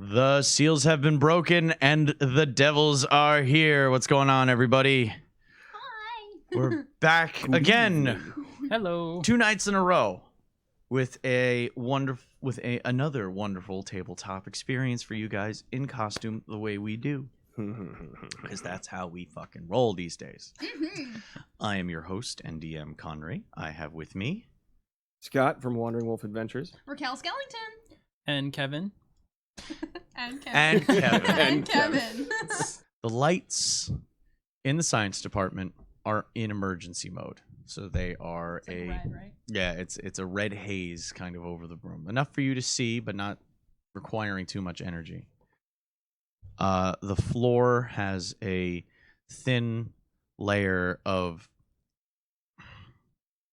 The seals have been broken and the devils are here. What's going on, everybody? Hi. We're back again. Hello. 2 nights in a row with another wonderful tabletop experience for you guys in costume the way we do. Because that's how we fucking roll these days. I am your host and DM Conray. I have with me Scott from Wandering Wolf Adventures. Raquel Skellington. And Kevin. And Kevin. and Kevin. And Kevin. The lights in the science department are in emergency mode. So they are It's like red, right? Yeah, it's a red haze kind of over the room. Enough for you to see, but not requiring too much energy. The floor has a thin layer of,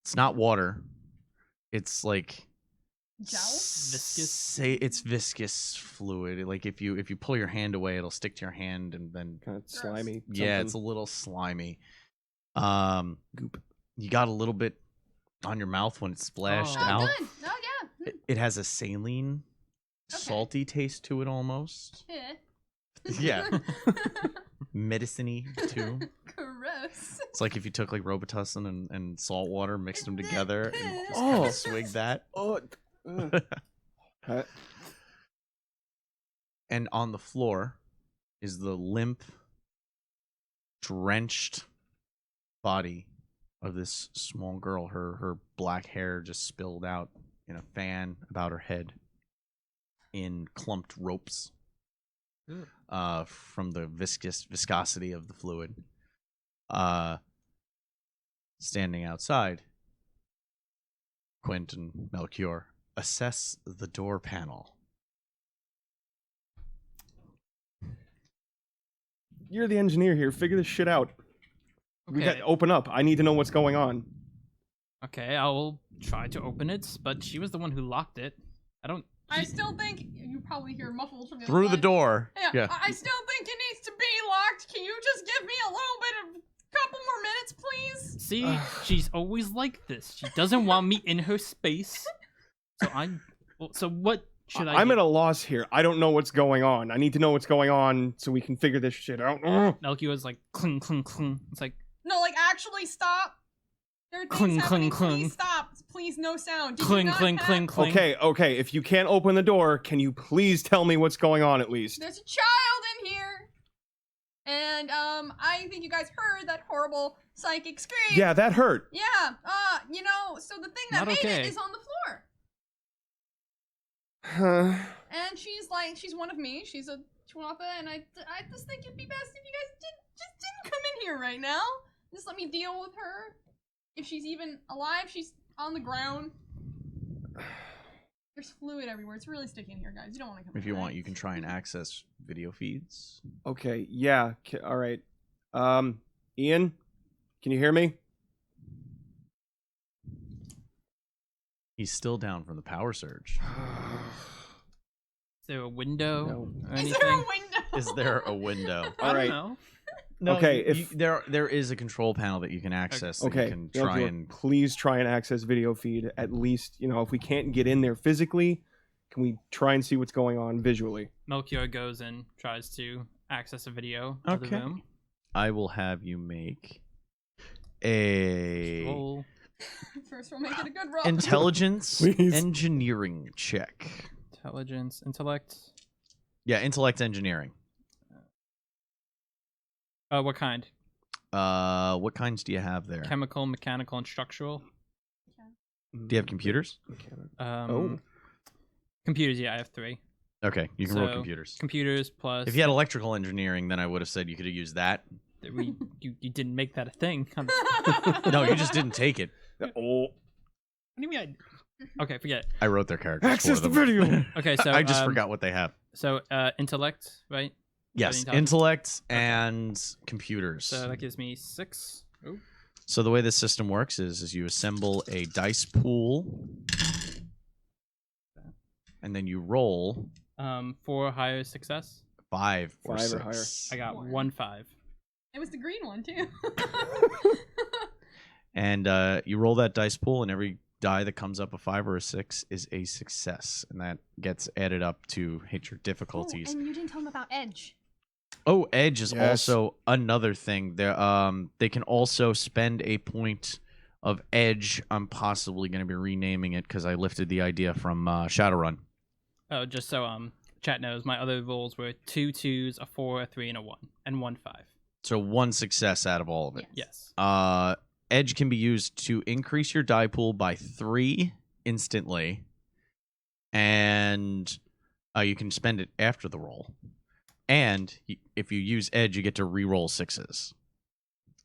it's not water. It's like Gel? Viscous? It's viscous fluid. Like if you pull your hand away, it'll stick to your hand and then Kind of slimy. yeah, it's a little slimy. Goop. You got a little bit on your mouth when it's splashed Oh. out. Good. Oh, yeah. It has a saline, Okay. salty taste to it almost. Yeah. Yeah. Medicine-y too. Gross. It's like if you took like Robitussin and salt water, mixed them together, and just Oh. kind of swig that. Oh. Huh? And on the floor is the limp, drenched body of this small girl. Her black hair just spilled out in a fan about her head in clumped ropes from the viscosity of the fluid. Standing outside, Quint and Melchior assess the door panel. You're the engineer here. Figure this shit out. We got Okay. to open up. I need to know what's going on. Okay, I will try to open it, but she was the one who locked it. I still think you probably hear muffled from the Through other the side. door. Yeah. I still think it needs to be locked. Can you just give me a little bit of couple more minutes, please? See, she's always like this. She doesn't want me in her space. So what should I I'm do? at a loss here. I don't know what's going on. I need to know what's going on so we can figure this shit out. Melchior's like cling cling cling. It's like No, like actually stop. There are things Cling, happening. cling, cling. Please stop. Please, no sound. Do you cling not cling have- cling cling. Okay. If you can't open the door, can you please tell me what's going on at least? There's a child in here. And I think you guys heard that horrible psychic scream. Yeah, that hurt. Yeah. So the thing that Not made okay. it is on the floor. And she's one of me. She's a Chihuahua, and I just think it'd be best if you guys didn't come in here right now. Just let me deal with her. If she's even alive, she's on the ground. There's fluid everywhere. It's really sticky in here, guys. You don't want to come in. If you right? want, you can try and access video feeds. Okay, yeah. All right. Ian, can you hear me? He's still down from the power surge. Is there a window No. or Is anything? there a window? Is there a window? I All don't right. know. No, Okay, you- there is a control panel that you can access. That Okay. you can try Melchior, and. please try and access video feed at least. If we can't get in there physically, can we try and see what's going on visually? Melchior goes and tries to access a video of the Okay. room. I will have you make a Roll. First, we'll make it a good roll. intelligence Please. engineering check. Intelligence, intellect. Yeah, intellect engineering. What kind? What kinds do you have there? Chemical, mechanical, and structural. Do you have computers? Oh. Computers. Yeah, I have 3. Okay, you can roll So- computers. Computers plus. If you had electrical engineering, then I would have said you could have used that. you didn't make that a thing. No, you just didn't take it. Oh. What do you mean? Okay, forget it. I wrote their characters. Access for the them. video. Okay, so I just forgot what they have. So intellect, right? Yes, Intelligence? intellect and computers. So that gives me 6. Ooh. So the way this system works is you assemble a dice pool, and then you roll 4 higher success. 5 or Five 6. or higher. I got Four. 1 5. It was the green one too. And you roll that dice pool, and every die that comes up a 5 or a 6 is a success, and that gets added up to hit your difficulties. And you didn't tell them about Edge. Oh, Edge is Yes. also another thing. They can also spend a point of Edge. I'm possibly going to be renaming it because I lifted the idea from Shadowrun. Oh, just so chat knows, my other rolls were 2 2s, a 4, a 3, and a 1, and 1 5. So 1 success out of all of it. Yes. Edge can be used to increase your die pool by 3 instantly, and you can spend it after the roll. And if you use Edge, you get to re-roll 6s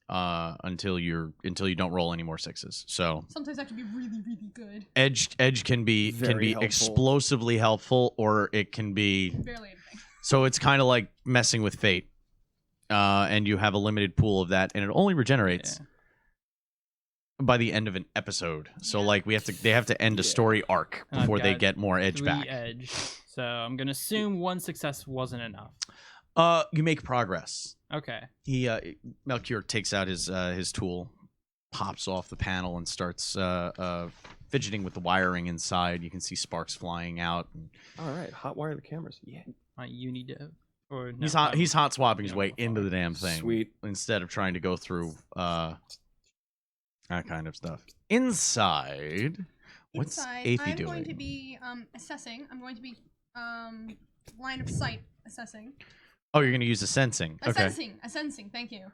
until you don't roll any more 6s. So Sometimes that can be really, really good. Edge can be Very helpful. explosively helpful, or it can be. Barely anything. So it's kind of like messing with fate, and you have a limited pool of that, and it only regenerates by the end of an episode. So Yeah. like they have to end a story arc And I've before they got get more Edge 3 back. Edge. So I'm gonna assume 1 success wasn't enough. You make progress. Okay. He Melchior takes out his tool, pops off the panel, and starts fidgeting with the wiring inside. You can see sparks flying out. All right, hot wire the cameras. Yeah. My Unidev. Or no, He's hot swapping his yeah, way before. into the damn thing. Sweet. Instead of trying to go through that kind of stuff. Inside, what's Inside, Athie I'm doing? going to be assessing. I'm going to be line of sight assessing. Oh, you're going to use a sensing. Okay. A sensing. Thank you.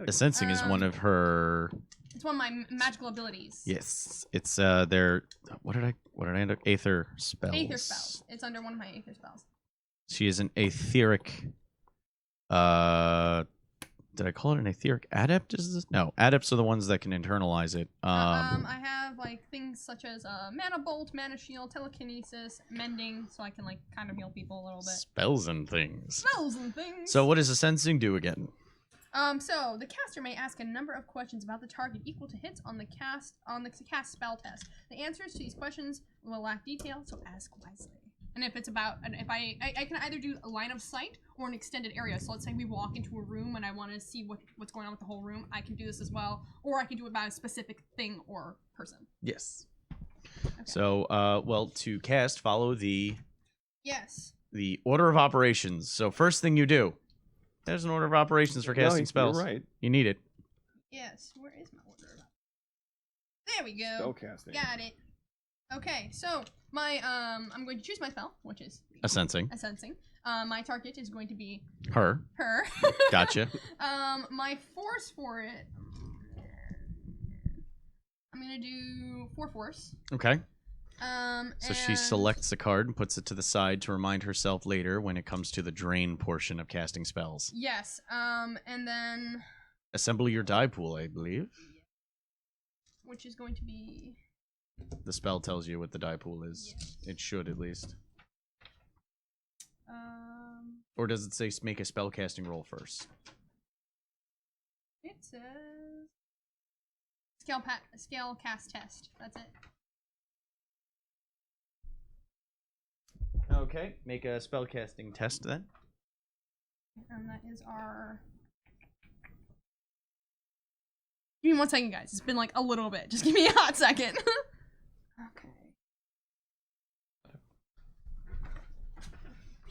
A sensing is one of her. It's one of my magical abilities. Yes, it's their. What did I end up? Aether spells. Aether spells. It's under one of my aether spells. She is an etheric. Did I call it an etheric adept? Is this? No, adepts are the ones that can internalize it. I have like things such as mana bolt, mana shield, telekinesis, mending, so I can like kind of heal people a little bit. Spells and things. Spells and things. So what does a sensing do again? So the caster may ask a number of questions about the target equal to hits on the cast spell test. The answers to these questions will lack detail, so ask wisely. And if it's about, and if I can either do a line of sight or an extended area. So let's say we walk into a room and I want to see what's going on with the whole room. I can do this as well, or I can do it about a specific thing or person. Yes. Okay. So, well, to cast, follow the Yes. order of operations. So first thing you do, there's an order of operations for casting spells. You're right. You need it. Yes. Where is my order? There we go. Spellcasting. Got it. Okay, so my I'm going to choose my spell, which is A sensing. a sensing. My target is going to be Her. her. Gotcha. My force for it, I'm gonna do 4 force. Okay. So she and- selects a card and puts it to the side to remind herself later when it comes to the drain portion of casting spells. Yes. And then Assemble your die pool, I believe. which is going to be The spell tells you what the die pool is. Yes. It should, at least. um. Or does it say make a spell casting roll first? It says scale cast test. That's it. Okay. Make a spell casting test then. And that is our. Give me 1 second, guys. It's been like a little bit. Just give me a hot second. Okay.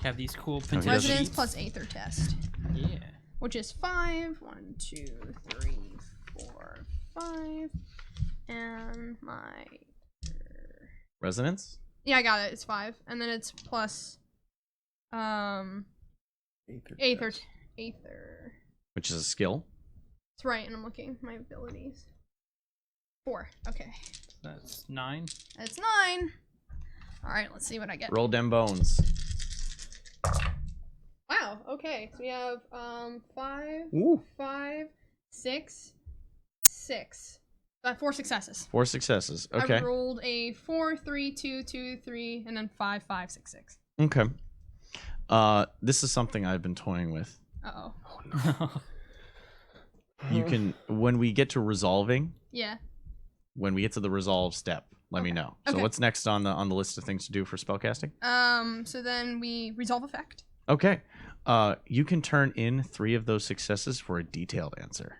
Have these cool he printed doesn't. Resonance sheets. plus Aether test, Yeah. which is 5. 1, 2, 3, 4, 5. And my. Resonance? Yeah, I got it. It's 5. And then it's plus. Aether. test. Aether. Which is a skill. That's right, and I'm looking my abilities. 4. Okay. That's 9. That's 9. Alright, let's see what I get. Roll them bones. Wow, okay. So we have 5, Ooh. 5, 6, 6. 4 successes. 4 successes. Okay. I rolled a 4, 3, 2, 2, 3, and then 5, 5, 6, 6. Okay. This is something I've been toying with. Uh-oh. You can, when we get to resolving, Yeah. when we get to the resolve step, let me Okay. know. So Okay. what's next on the list of things to do for spellcasting? So then we resolve effect. Okay. You can turn in 3 of those successes for a detailed answer.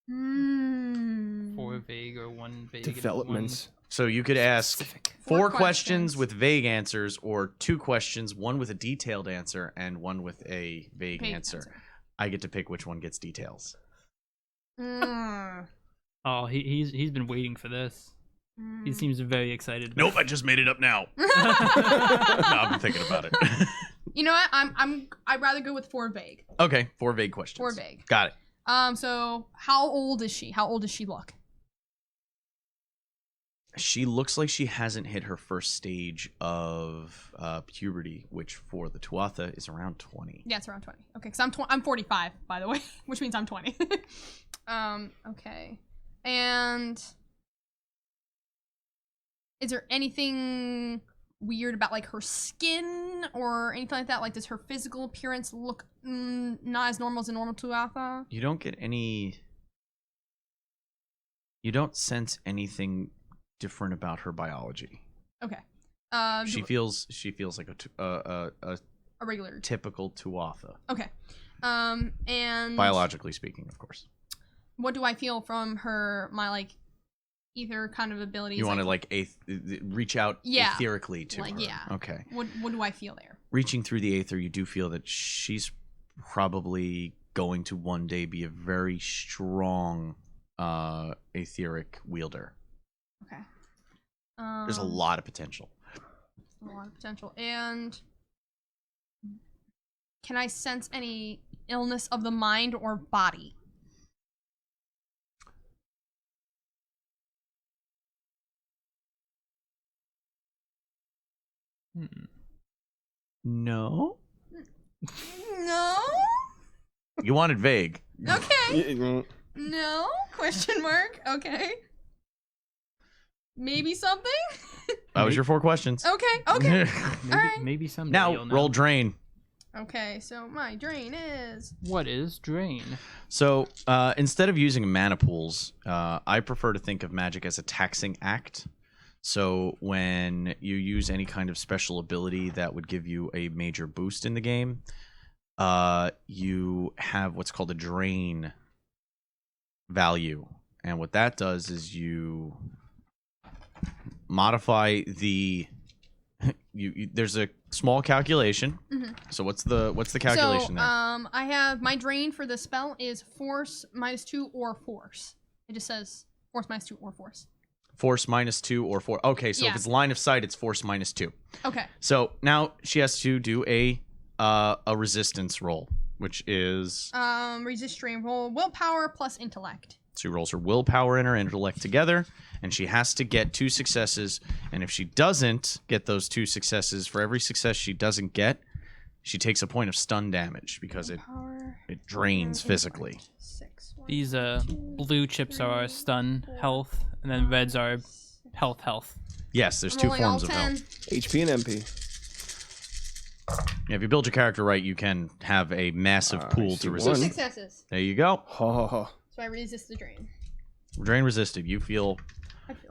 4 vague or 1 vague. Developments. So you could ask Specific. 4 4 questions questions. with vague answers, or 2 questions, one with a detailed answer and one with a vague Vague answer. I get to pick which one gets details. Oh, he's been waiting for this. He seems very excited. Nope, I just made it up now. No, I've been thinking about it. You know what? I'd rather go with 4 vague. Okay, 4 vague questions. 4 vague. Got it. So how old is she? How old does she look? She looks like she hasn't hit her first stage of puberty, which for the Tuatha is around 20. Yeah, it's around 20. Okay, because I'm 45, by the way, which means I'm 20. Okay. And is there anything weird about like her skin or anything like that? Like, does her physical appearance look not as normal as a normal Tuatha? You don't get any. You don't sense anything different about her biology. Okay. She feels like a regular. typical Tuatha, Okay. And biologically speaking, of course. what do I feel from my like ether kind of abilities? You want to like reach out Yeah. etherically to Like, her. yeah. Okay. What do I feel there? Reaching through the aether, you do feel that she's going to one day be a very strong etheric wielder. Okay. There's a lot of potential. A lot of potential. And can I sense any illness of the mind or body? No. No. You wanted vague. Okay. No? Question mark. Okay. Maybe something? That was your 4 questions. Okay. Okay. Alright. Maybe someday Now you'll know. roll drain. Okay, so my drain is What is drain? So instead of using mana pools, I prefer to think of magic as a taxing act. So when you use any kind of special ability that would give you a major boost in the game, you have what's called a drain value. And what that does is you modify the there's a small calculation. Mhm. So what's the calculation there? I have my drain for the spell is force -2 or force. It just says force -2 or force. Force -2 or 4. Okay, so Yeah. if it's line of sight, it's force -2. Okay. So now she has to do a resistance roll, which is Resist drain roll willpower plus intellect. she rolls her willpower and her intellect together, and she has to get 2 successes. And if she doesn't get those 2 successes, for every success she doesn't get, she takes a point of stun damage because it drains physically. 6. These blue chips are our stun health, and then reds are health. Yes, there's 2 forms of health. HP and MP. Yeah, if you build your character right, you can have a massive I pool see to one. 2 resist. successes. There you go. Oh, So I resist the drain. Drain resisted. You feel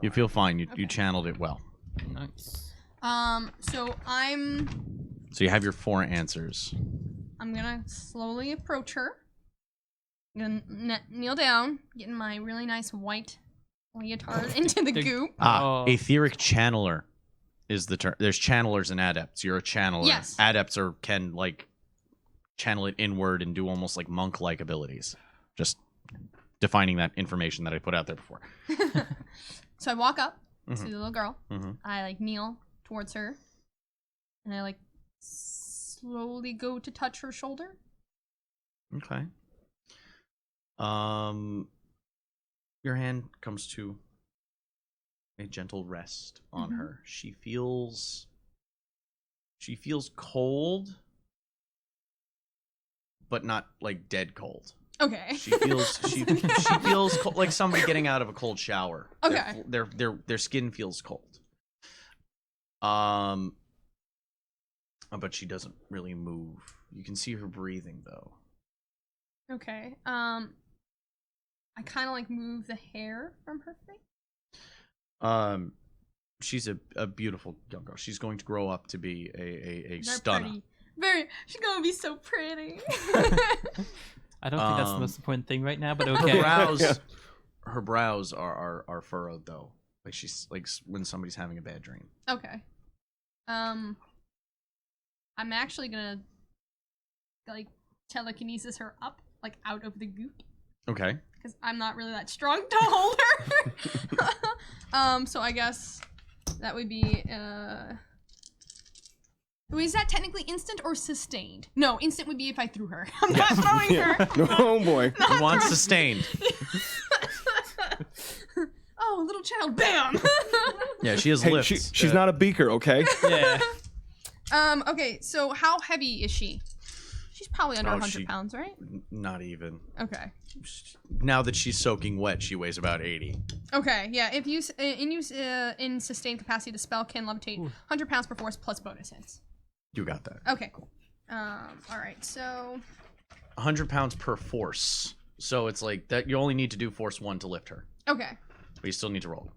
I feel fine. You Okay. channeled it well. Nice. So I'm So you have your 4 answers. gonna slowly approach her. I'm gonna kneel down, getting my really nice white leotard into the The- goop. Oh. Etheric channeler is the term. There's channelers and adepts. You're a channeler. Yes. Adepts can like channel it inward and do almost like monk-like abilities. Just defining that information that I put out there before. So I walk up Mhm. to the little girl. Mhm. I like kneel towards her, and I like slowly go to touch her shoulder. Okay. Your hand comes to a gentle rest on Mhm. her. She feels cold, but not like dead cold. Okay. She feels she feels like somebody getting out of a cold shower. Okay. Their skin feels cold. But she doesn't really move. You can see her breathing though. Okay. I kind of like move the hair from her face. She's a beautiful young girl. She's going to grow up to be a Very stunner. pretty. She's gonna be so pretty. I don't think that's the most important thing right now, but Her okay. brows, Yeah. her brows are furrowed though. Like she's like when somebody's having a bad dream. Okay. I'm actually gonna like telekinesis her up, like out of the goop, Okay. because I'm not really that strong to hold her. So I guess that would be is that technically instant or sustained? No, instant would be if I threw her. I'm not throwing her. Oh boy. You want sustained. Oh, little child, bam! Yeah, she has Hey, lifts. she's not a beaker, okay? Yeah. Okay, so how heavy is she? She's probably under Oh, 100 she- pounds, right? Not even. Okay. Now that she's soaking wet, she weighs about 80. Okay, yeah. If use in sustained capacity, the spell can levitate 100 pounds per force plus bonus hits. You got that. Okay, cool. All right. So 100 pounds per force. So it's like that. You only need to do force 1 to lift her, okay. but you still need to roll.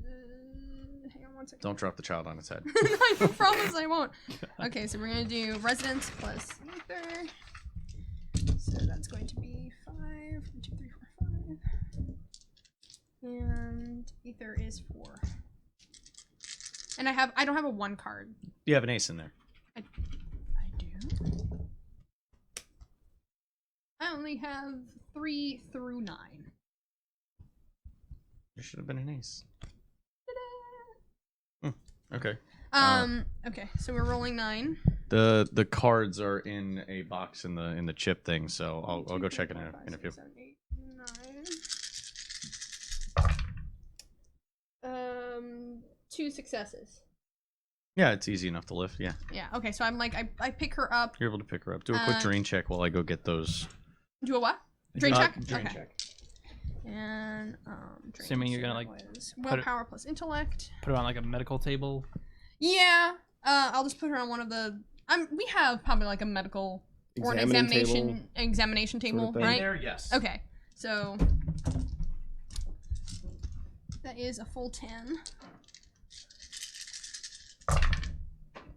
Hang on one second. Don't drop the child on its head. I promise I won't. Okay, so we're gonna do residence plus ether. So that's going to be 5. 1, 2, 3, 4, 5. And ether is 4. And I don't have a 1 card. You have an ace in there. I do. I only have 3 through 9. There should have been an ace. Okay. Okay, so we're rolling 9. The cards are in a box in the chip thing, so I'll go check it in a few. 7, 8, 9. 2 successes. Yeah, it's easy enough to lift. Yeah, Yeah. Okay, so I'm like I pick her up. you're able to pick her up. Do a quick drain check while I go get those. Do a what? Drain Uh, check. Drain Okay. check. And drain, Assuming you're so gonna, that like, was put it- willpower plus intellect. Put her on like a medical table. Yeah. I'll just put her on one of the. We have probably like a medical or an Examining examination sort table, of thing. right? There, yes. Okay, so that is a full 10.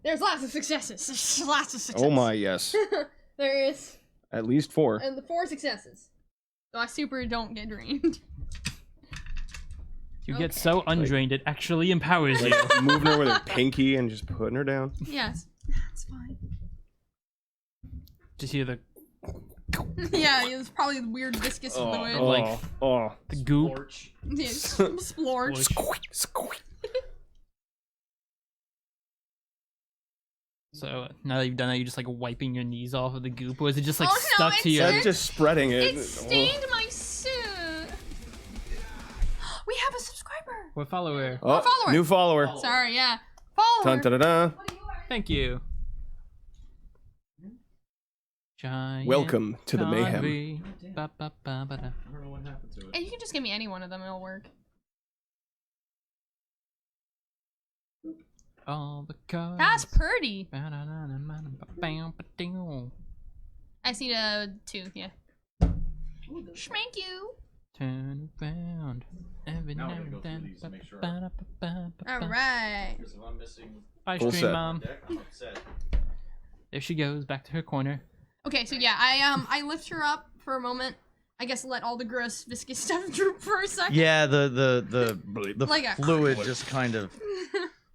There's lots of successes. There's lots of successes. Oh my, yes. There is, At least 4. and the 4 successes. So I super don't get drained. You get Okay. so undrained, it actually empowers you. Like moving her with her pinky and just putting her down. Yes, that's fine. Just hear the Yeah, it's probably the weird viscous fluid. Oh, Like- oh. the goop. Yeah, splorge. Splorge. Squeak, squeak. So now that you've done that, you're just like wiping your knees off of the goop, or is it just like Oh, no, stuck to it's- your? That's just spreading it. It stained my suit. We have a subscriber. Or follower. Oh, follower. new follower. Sorry, yeah. Follower. Dun, da, da, da. Thank you. Giant Welcome to the mayhem. Audrey. Ba, ba, ba, ba, da. I don't know what happened to it. And you can just give me any one of them, it'll work. All the cards. That's pretty. Ba, da, da, da, ba, da, ba, bam, ba, ding. I just need a 2, yeah. Schmank you. Turn around. Every Now now we're gonna and go through then. these and make sure. Ba, da, ba, ba, ba, ba. Alright. Because if I'm missing Ice Full cream set. mom. deck, I'm upset. There she goes, back to her corner. Okay, so yeah, I lift her up for a moment. I guess let all the gross viscous stuff droop for a second. Yeah, the Like a- fluid just kind of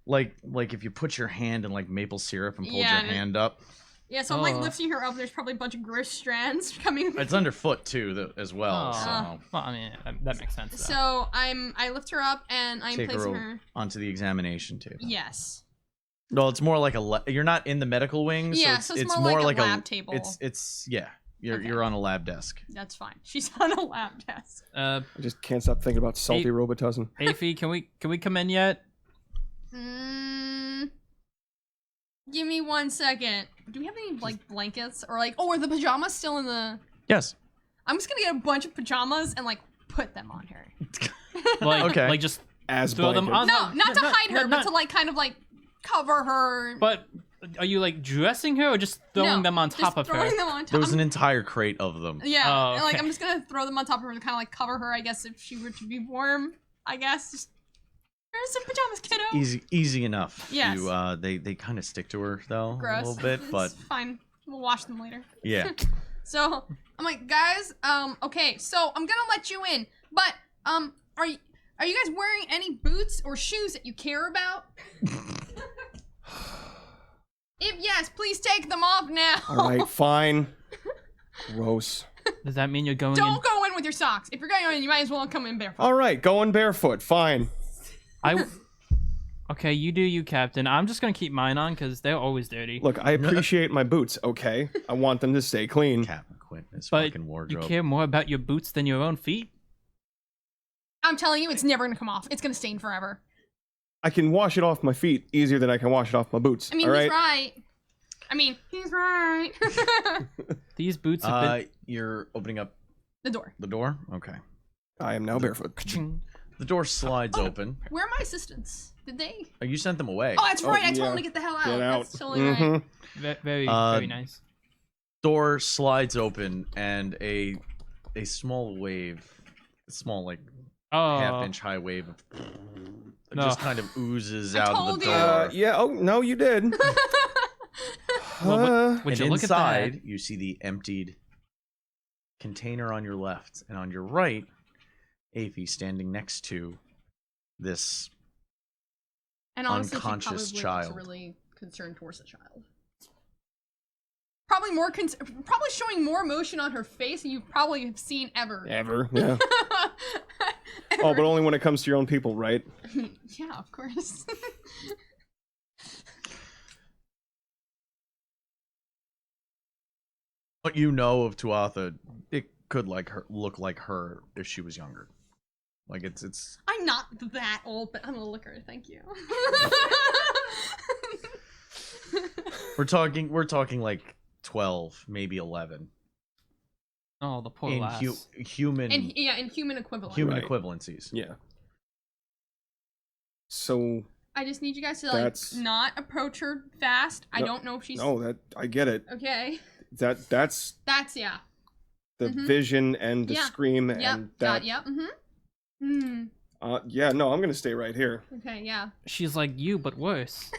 like if you put your hand in like maple syrup and pulled Yeah, your hand up. Yeah, so I'm like Oh. lifting her up. There's probably a bunch of gross strands coming. It's underfoot too, as well. Oh. So Well, I mean, that makes sense. Though. So I lift her up and I'm take placing her her. onto the examination table. Yes. No, it's more like you're not in the medical wing. Yeah, so so it's it's more like a a lab table. It's yeah. Okay. You're on a lab desk. That's fine. She's on a lab test. I just can't stop thinking about salty Hey. Robitussin. Afy, can we come in yet? Give me 1 second. Do we have any like blankets or like? Oh, are the pajamas still in the? Yes. I'm just gonna get a bunch of pajamas and like put them on her. Like, Okay. like just As throw them on. No, not to hide her, but not- to like kind of like cover her. But are you like dressing her or just throwing No, them on just top of her? throwing them on top. There was an entire crate of them. Yeah, Oh, and, like okay. I'm just gonna throw them on top of her to kind of like cover her. I guess if she were to be warm, I guess. Just, here's some pajamas, kiddo. Easy enough. Yes. They kind of stick to her though Gross. a little bit, but It's fine. We'll wash them later. yeah. So I'm like, guys, okay, so I'm gonna let you in, but are you guys wearing any boots or shoes that you care about? If yes, please take them off now. All right, fine. Gross. Does that mean you're going Don't go in with your socks. If you're going in, you might as well come in barefoot. All right, going barefoot. Fine. Okay, you do you, Captain. I'm just gonna keep mine on because they're always dirty. Look, I appreciate my boots, okay? I want them to stay clean. Captain Quint, his But fucking wardrobe. you care more about your boots than your own feet? I'm telling you, it's never gonna come off. It's gonna stain forever. I can wash it off my feet easier than I can wash it off my boots. I mean, all he's right? right. He's right. These boots have been... You're opening up The door. the door? Okay. I am now barefoot. The door slides open. Where are my assistants? Did they? Oh, you sent them away. Oh, that's right. I told yeah. them to get the hell out. Get out. That's totally right. Very Uh, nice. Door slides open and a small wave, a small like Oh, half-inch high wave of No. just kind of oozes I out of told the you. door. Yeah, oh, no, you did. Well, would And you look at inside, that? you see the emptied container on your left, and on your right, Aphie standing next to this. And honestly, Unconscious she probably child. looks really concerned towards the child. Probably probably showing more emotion on her face than you probably have seen ever. Ever, yeah. Oh, but only when it comes to your own people, right? Yeah, of course. What you know of Tuatha, it could look like her if she was younger. Like it's. I'm not that old, but I'm a looker. Thank you. We're talking like 12, maybe 11. Oh, the poor In lass. human in human equivalent. human Right. equivalencies. Yeah. So, I just need you guys to That's- not approach her fast. I No- don't know if she's no, that I get it. okay. That's That's yeah. the Mhm. vision and the Yeah. scream Yep. and that. Yep. Hmm. Yeah, no, I'm gonna stay right here. Okay. Yeah. She's like you, but worse.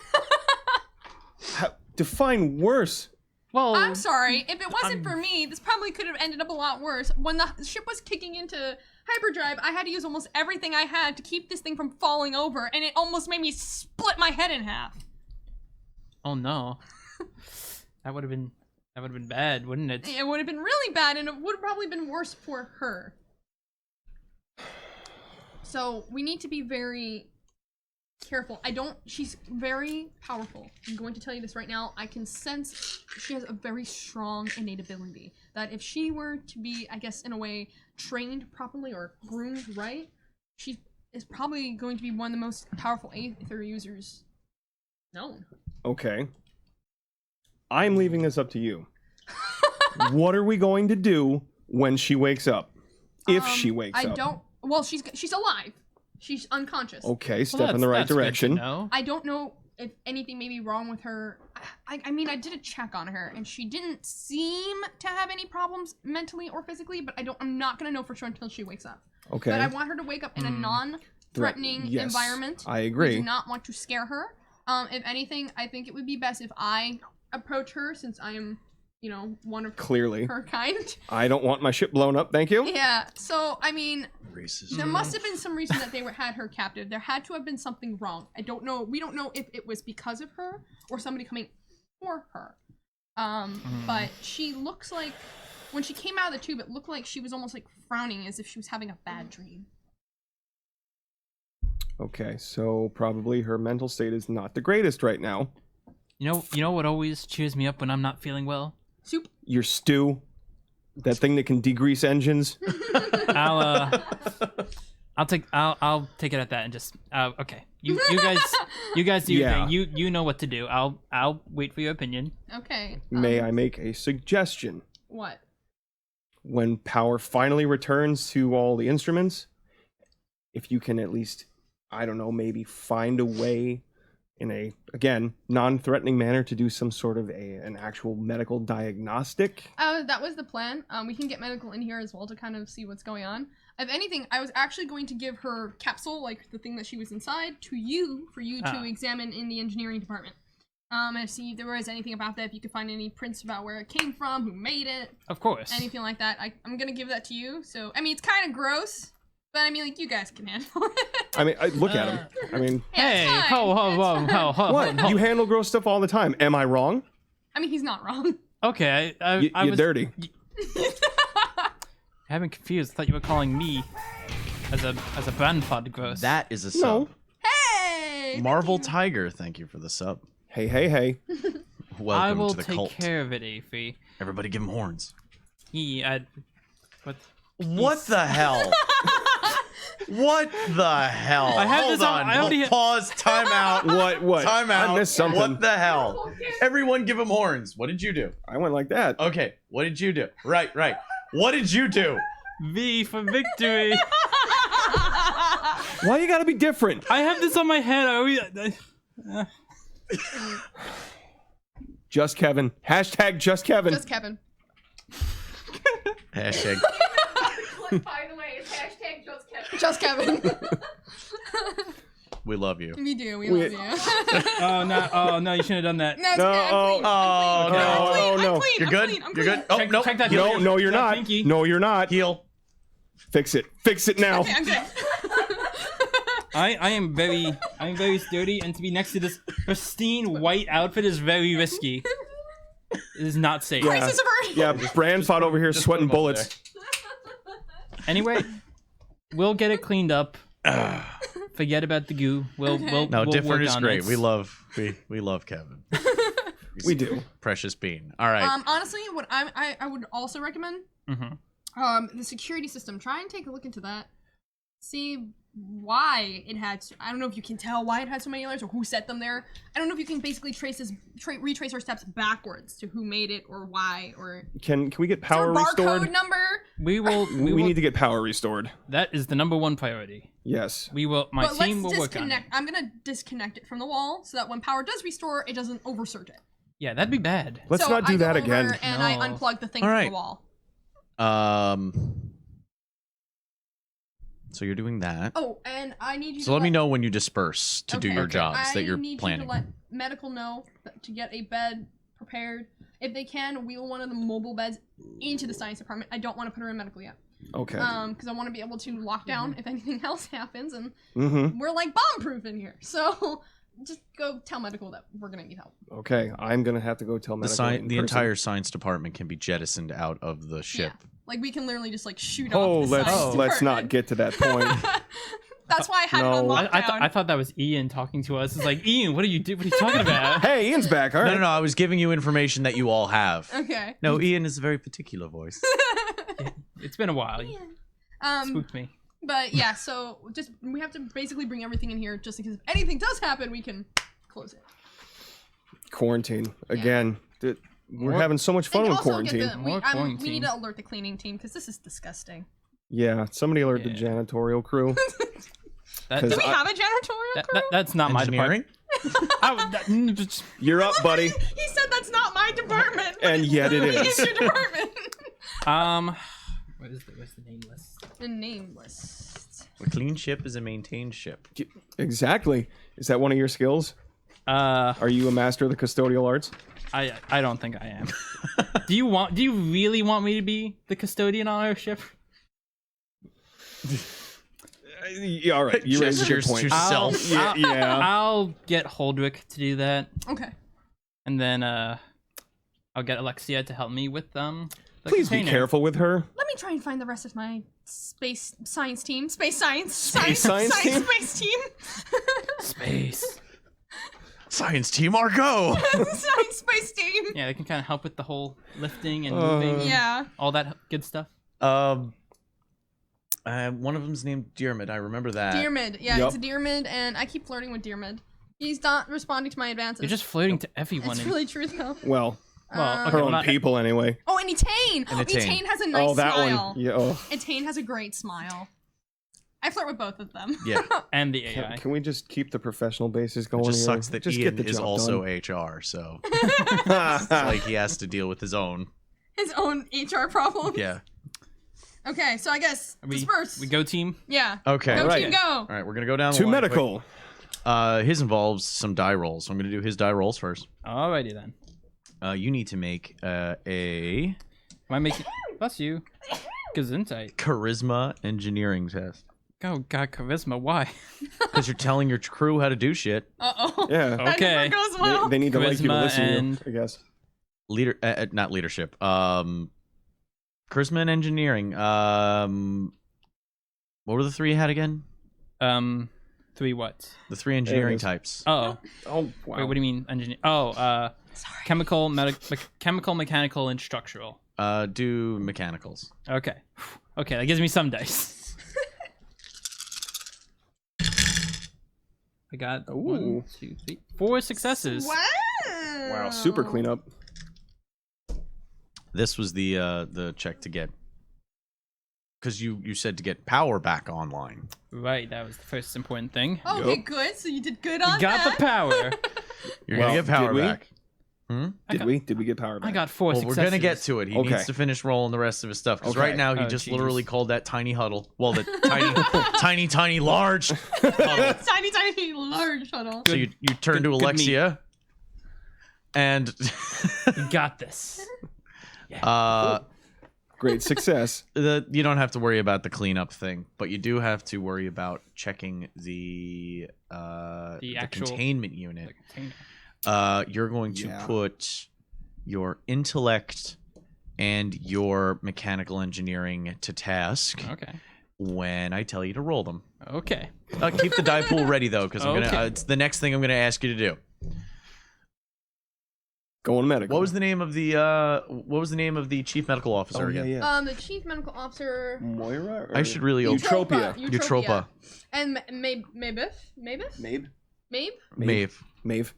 Define worse. Well, I'm sorry. If it wasn't I'm- for me, this probably could have ended up a lot worse. When the ship was kicking into hyperdrive, I had to use almost everything I had to keep this thing from falling over, and it almost made me split my head in half. Oh no. That would have been bad, wouldn't it? It would have been really bad, and it would have probably been worse for her. So we need to be very careful. She's very powerful. I'm going to tell you this right now. I can sense she has a very strong innate ability that if she were to be, I guess, in a way, trained properly or groomed right, she is probably going to be one of the most powerful Aether users known. Okay. I'm leaving this up to you. What are we going to do when she wakes up? If she wakes up. I don't. Well, she's alive. She's unconscious. Okay, Well, step in the right that's good to direction. know. I don't know if anything may be wrong with her. I mean, I did a check on her, and she didn't seem to have any problems mentally or physically. But I'm not gonna know for sure until she wakes up. Okay. But I want her to wake up in a non-threatening Yes, environment. I I agree. do not want to scare her. If anything, I think it would be best if I approach her, since I am, one of Clearly. her kind. I don't want my ship blown up, thank you. Yeah. So I mean, Racist. there must have been some reason that they had her captive. There had to have been something wrong. I don't know. We don't know if it was because of her or somebody coming for her. But she looks like when she came out of the tube, it looked like she was almost like frowning as if she was having a bad dream. Okay, so probably her mental state is not the greatest right now. You know what always cheers me up when I'm not feeling well? Soup. Your stew, that thing that can degrease engines. I'll take it at that and just okay. You guys do your Yeah. thing. You know what to do. I'll wait for your opinion. Okay. May I make a suggestion? What? When power finally returns to all the instruments, if you can at least, I don't know, maybe find a way in a, again, non-threatening manner to do some sort of an actual medical diagnostic. That was the plan. We can get medical in here as well to kind of see what's going on. If anything, I was actually going to give her capsule, like the thing that she was inside, to you for you to examine in the engineering department. And see if there was anything about that, if you could find any prints about where it came from, who made it, Of course. anything like that. I'm gonna give that to you. So, I mean, it's kind of gross, but I mean, like, you guys can handle it. I mean, look at him. I mean, Yeah, it's Hey, fine, ho, ho, it's ho, fine. ho, ho, what? ho. You handle gross stuff all the time. Am I wrong? I mean, he's not wrong. Okay, I You're was dirty. I've been confused. I thought you were calling me as a grandfather gross. That is a sub. No. Hey! Marvel Tiger, thank you for the sub. Hey, hey, hey. Welcome I will to the take cult. care of it, Aphie. Everybody give him horns. What? What the hell? What the hell? I have Hold this on- on. I already- Pause. Time out. What? Time out. I missed something. What the hell? Everyone give him horns. What did you do? I went like that. Okay. What did you do? Right. What did you do? V for victory. Why you gotta be different? I have this on my head. Just Kevin. Hashtag just Kevin. Just Kevin. Hashtag. By the way, it's hashtag just Kevin. Just Kevin. We love you. We do. We love you. Oh no! You shouldn't have done that. No, it's No, okay. I'm clean. oh, I'm clean. no, I'm no. clean. You're I'm good? clean. I'm You're clean. good? Oh, Check, no. check that. Heal. No, you're That not. pinky. No, you're not. Heal. Fix it. Fix it now. Okay, I'm good. I am very sturdy, and to be next to this pristine white outfit is very risky. It is not safe. Yeah. Crisis averted. Yeah, Brand fought over here just sweating put 'em over bullets. Anyway, we'll get it cleaned up. Forget about the goo. We'll No, we'll different work is on great. it. We love Kevin. We do. Precious bean. All right. Honestly, what I would also recommend, Mhm. the security system. Try and take a look into that. See why it had. I don't know if you can tell why it had so many layers or who set them there. I don't know if you can basically retrace our steps backwards to who made it or why or. Can we get Is there power a restored? barcode number? We will. We need to get power restored. That is the #1 priority. Yes. We will. My But team let's will work on it. disconnect. I'm gonna disconnect it from the wall so that when power does restore, it doesn't oversurge it. Yeah, that'd be bad. Let's So not do I that go over again. And I No. unplug the thing All from right. the wall. So you're doing that. Oh, and I need you. So to let me know when you disperse to do Okay. your Okay. jobs that you're I need planning. you to let medical know to get a bed prepared. If they can, wheel one of the mobile beds into the science department. I don't want to put her in medical yet. Okay. Because I want to be able to lock down if anything else happens, and Mm-hmm. we're like bomb-proof in here. So just go tell medical that we're gonna need help. Okay. I'm gonna have to go tell medical. in The person. entire science department can be jettisoned out of the ship. Yeah. Like we can literally just like shoot Oh, off the let's science let's not department. get to that point. That's why I had it on No. lockdown. I thought that was Ian talking to us. It's like, Ian, what are you talking about? Hey, Ian's back. All right. No. I was giving you information that you all have. Okay. No, Ian is a very particular voice. It's been a while. You spooked me. But yeah, so just we have to basically bring everything in here just because if anything does happen, we can close it. Quarantine again. We're More- having so much fun And with also quarantine. get the, More we quarantine. need to alert the cleaning team because this is disgusting. Yeah, somebody alert the Yeah. janitorial crew. That, 'Cause Do we I- have a janitorial crew? that's not my Engineering? department. You're up, buddy. He said that's not my department. And yet it Literally is. your department. What's the name list? The name list. A clean ship is a maintained ship. Exactly. Is that one of your skills? Are you a master of the custodial arts? I don't think I am. Do you really want me to be the custodian on our ship? Yeah, all right. You raised a good Gestures point. to self. Yeah. I'll get Holdrick to do that, Okay. and then I'll get Alexia to help me with the Please be container. careful with her. Let me try and find the rest of my space science team. Space science. science team? Space team. Space. Science team, our go! Science space team. Yeah, they can kind of help with the whole lifting and Uh, moving, Yeah. all that good stuff. One of them's named Dearmid. I remember that. Dearmid. Yeah, Yup. it's a Dearmid, and I keep flirting with Dearmid. He's not responding to my advances. You're just flirting to everyone. It's and- really true though. Well, Well, okay, her well, own not- people anyway. Oh, and Etain. And Etain. Etain has a nice Oh, that smile. one. Yeah. Oh. Etain has a great smile. I flirt with both of them. Yeah. and the AI. Can we just keep the professional basis going It just here? sucks that just Ian get the is job also done. HR, so it's like he has to deal with his own. His own HR problem. Yeah. Okay, so I guess disperse. We go team. Yeah. Okay. Go Alright. team, go. All right, we're gonna go down To the line medical. His involves some die rolls. So I'm going to do his die rolls first. Alrighty then. You need to make Am I making? Bless you. Gesundheit. charisma engineering test. Oh God, charisma. Why? Because you're telling your crew how to do shit. Uh-oh. Yeah. That Okay. never goes well. They need to like you to Charisma listen to you, and- I guess. Not leadership. Charisma and engineering. What were the 3 you had again? 3 what? The 3 engineering is. types. Oh. Oh, wow. Wait, what do you mean engineer? Oh, Sorry. chemical, chemical, mechanical, and structural. Do mechanicals. Okay. Okay, that gives me some dice. I got Ooh. 1, 2, 3, 4 successes. Wow. Wow, super cleanup. This was the check to get. Because you said to get power back online. Right, that was the first important thing. Okay, Yup. good. So you did good on We got that. the power. You're Well, gonna get power did we? back. Did we get power back? I got 4 Well, successes. we're gonna get to it. He Okay. needs to finish rolling the rest of his stuff. Because Okay. right now he Oh, just Jesus. literally called that tiny huddle. Well, the tiny, large huddle. Tiny, large huddle. So you turn to good Alexia, and You got this. Great success. you don't have to worry about the cleanup thing, but you do have to worry about checking the actual- containment unit. The container. You're going to Yeah. put your intellect and your mechanical engineering to task Okay. when I tell you to roll them. Okay. Keep the die pool ready though, because I'm Okay. gonna. It's the next thing I'm gonna ask you to do. Going medical. What was the name of the chief medical officer Oh, yeah, again? yeah. The chief medical officer. Moira? Or I should really open Eutropia. Eutropa. And Maeve. Maeve? Maeve. Maeve.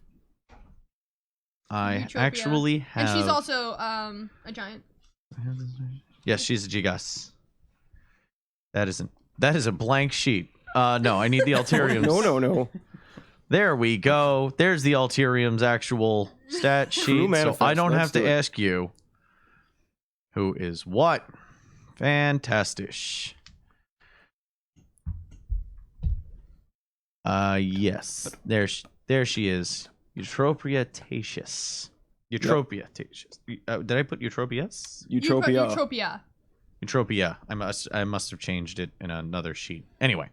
I Eutropia. actually have. And she's also a giant. Yes, she's a Gigas. That is a blank sheet. No, I need the Alteriums. No. There we go. There's the Alterium's actual stat True sheet. So manifest. I don't Let's have to do it. ask you who is what. Fantastic. Yes. There she is. Eutropia-taceus. Eutropia-taceus. Did I put Eutropias? Eutropia. Eutropia. Eutropia. I must have changed it in another sheet. Anyway.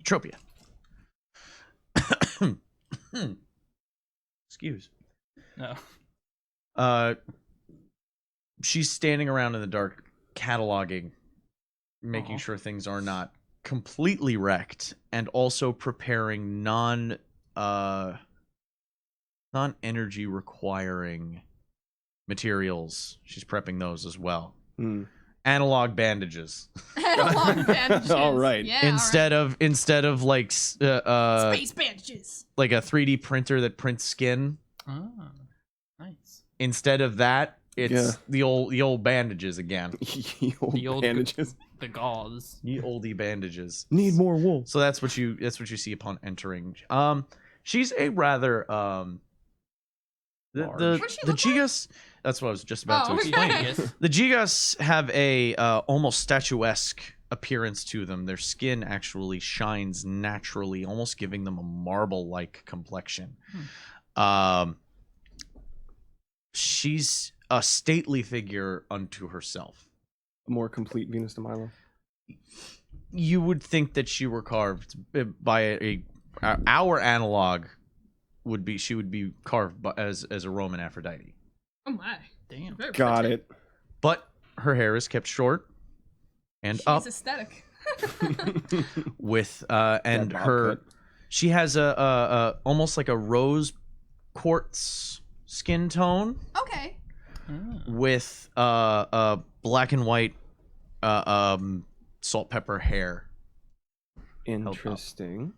Eutropia. Excuse. No. She's standing around in the dark, cataloging, making Aw. sure things are not completely wrecked, and also preparing non-energy requiring materials. She's prepping those as well. Hmm. Analog bandages Analog bandages. All right. Yeah, instead of like space bandages. like a 3D printer that prints skin. Oh, nice. Instead of that, it's Yeah. the old bandages again. The old The old- bandages. The gauze. The oldie bandages. Need more wool. So that's what you see upon entering. She's a rather Large. the What's she the look like? Gigas. That's what I was just about to Oh, explain. okay. Yes. The Gigas have a almost statuesque appearance to them. Their skin actually shines naturally, almost giving them a marble-like complexion. She's a stately figure unto herself. A more complete Venus de Milo. You would think that she were carved by our analog would be carved as a Roman Aphrodite. Oh my. Damn. Very Got pretty. it. But her hair is kept short and She's up aesthetic. with and That bob her cut. she has a almost like a rose quartz skin tone Okay. with black and white salt pepper hair. Interesting.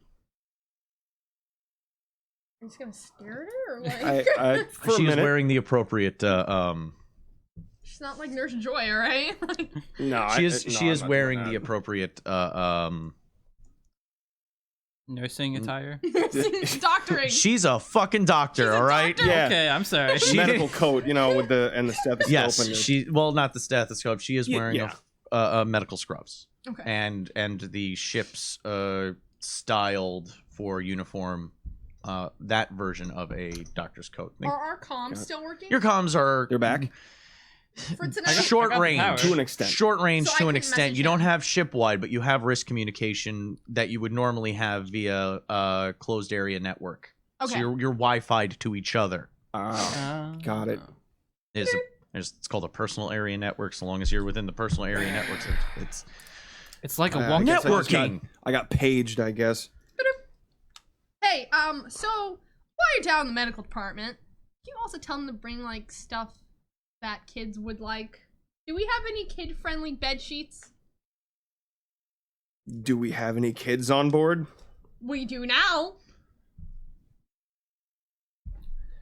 I'm just gonna stare at her, or like I for a She is minute. wearing the appropriate she's not like Nurse Joy, right? Like, No, she I- is no, she I'm is not wearing doing the that. appropriate Nursing attire. doctoring. she's a fucking doctor, She's a all right? doctor? Yeah. Okay, I'm sorry. She- medical coat, with the stethoscope. Yes, and the, she not the stethoscope. She is Yeah, wearing yeah. a medical scrubs Okay. and the ship's styled for uniform, that version of a doctor's coat. Are our comms still working? Your comms are They're back For tonight? short I got the range power. to an extent. Short range So I to an can extent. message You don't him. have shipwide, but you have wrist communication that you would normally have via closed area network. Okay. So you're Wi-Fi'd to each other. Got it. It's called a personal area network. So long as you're within the personal area networks, It's like a I walk. guess networking. I got paged, I guess. Hey, so while you're down in the medical department, can you also tell them to bring like stuff that kids would like? Do we have any kid-friendly bed sheets? Do we have any kids on board? We do now.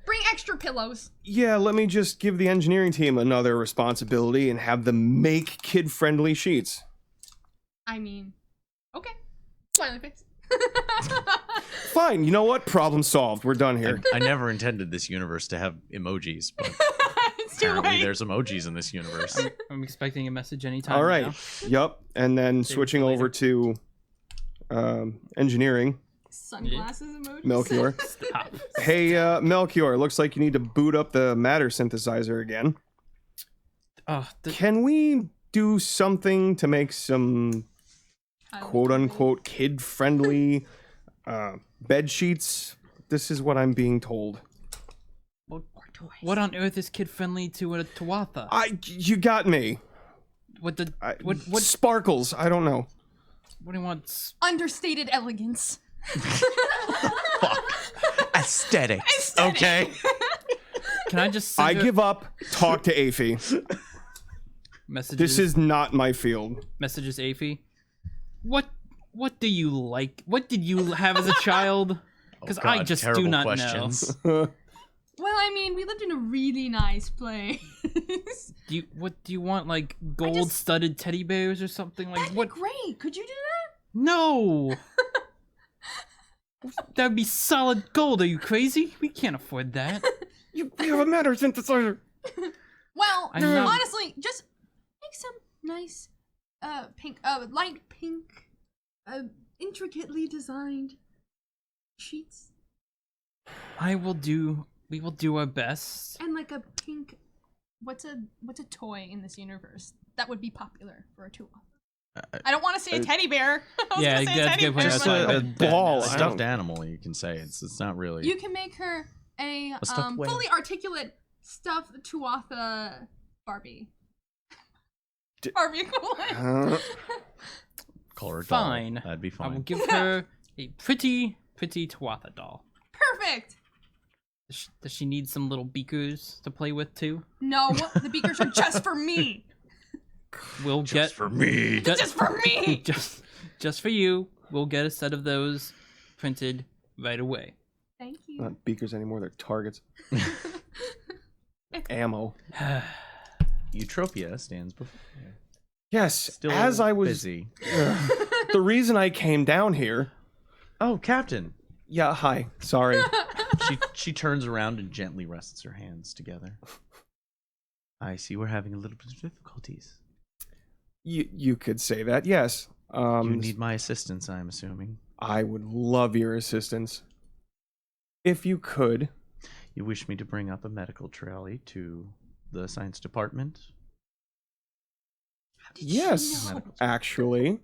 Bring extra pillows. Yeah, let me just give the engineering team another responsibility and have them make kid-friendly sheets. I mean, okay. Smiley face. Fine, you know what? Problem solved. We're done here. I never intended this universe to have emojis, but It's too apparently late. there's emojis in this universe. I'm expecting a message anytime. All right. now. Yup. And then Save it switching for over to engineering. Sunglasses emoji. Melchior. Stop. Hey, Melchior, looks like you need to boot up the matter synthesizer again. Oh, Can we do something to make some quote-unquote kid-friendly bed sheets? This is what I'm being told. what on earth is kid friendly to a Tuatha? You got me. What the? I, What? Sparkles? I don't know. What do you want? Understated elegance. Aesthetics. Aesthetic. Okay. Can I just? Send I her give up. Talk to Aphie. messages. This is not my field. messages, Aphie. What do you like? What did you have as a child? Because I God, just terrible do not questions. know. Well, I mean, we lived in a really nice place. What do you want? Like gold-studded teddy bears or something? Like That'd what? be great. Could you do that? No. That'd be solid gold. Are you crazy? We can't afford that. We have a matter synthesizer. Well, I'm not- honestly, just make some nice, pink, light pink, intricately designed sheets, We will do our best. and like a pink. What's a toy in this universe that would be popular for a tool? I don't want to say a teddy bear. I was Yeah, gonna say a that's a teddy good point. bear, Just but- a ball. A I stuffed don't- animal, you can say. It's not really. You can make her a stuffed whale. fully articulate stuffed Tuatha Barbie. Barbie equivalent. Call her a doll. Fine. That'd be I will fine. give her a pretty Tuatha doll. Perfect. Does she need some little beakers to play with too? No, the beakers are just for me. We'll get for me. Just for me. just for you. We'll get a set of those printed right away. Thank you. Not beakers anymore. They're targets. Ammo. Utopia stands before. Yes. Still as I was busy. the reason I came down here. Oh, Captain. Yeah. Hi. Sorry. She turns around and gently rests her hands together. I see we're having a little bit of difficulties. You could say that. Yes. You need my assistance, I'm assuming. I would love your assistance. If you could. You wish me to bring up a medical trolley to the science department? Yes. know? Actually.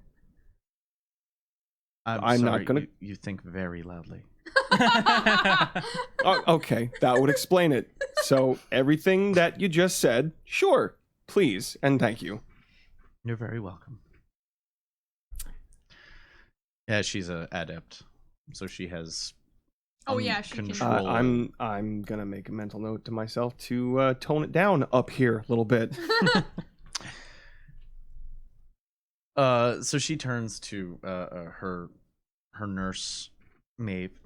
I'm sorry, not gonna- You think very loudly. Oh, okay. That would explain it. So everything that you just said, sure. Please and thank you. You're very welcome. Yeah, she's an adept, so she has. Oh, yeah, she can- control. I'm gonna make a mental note to myself to tone it down up here a little bit. So she turns to her nurse, Maeve,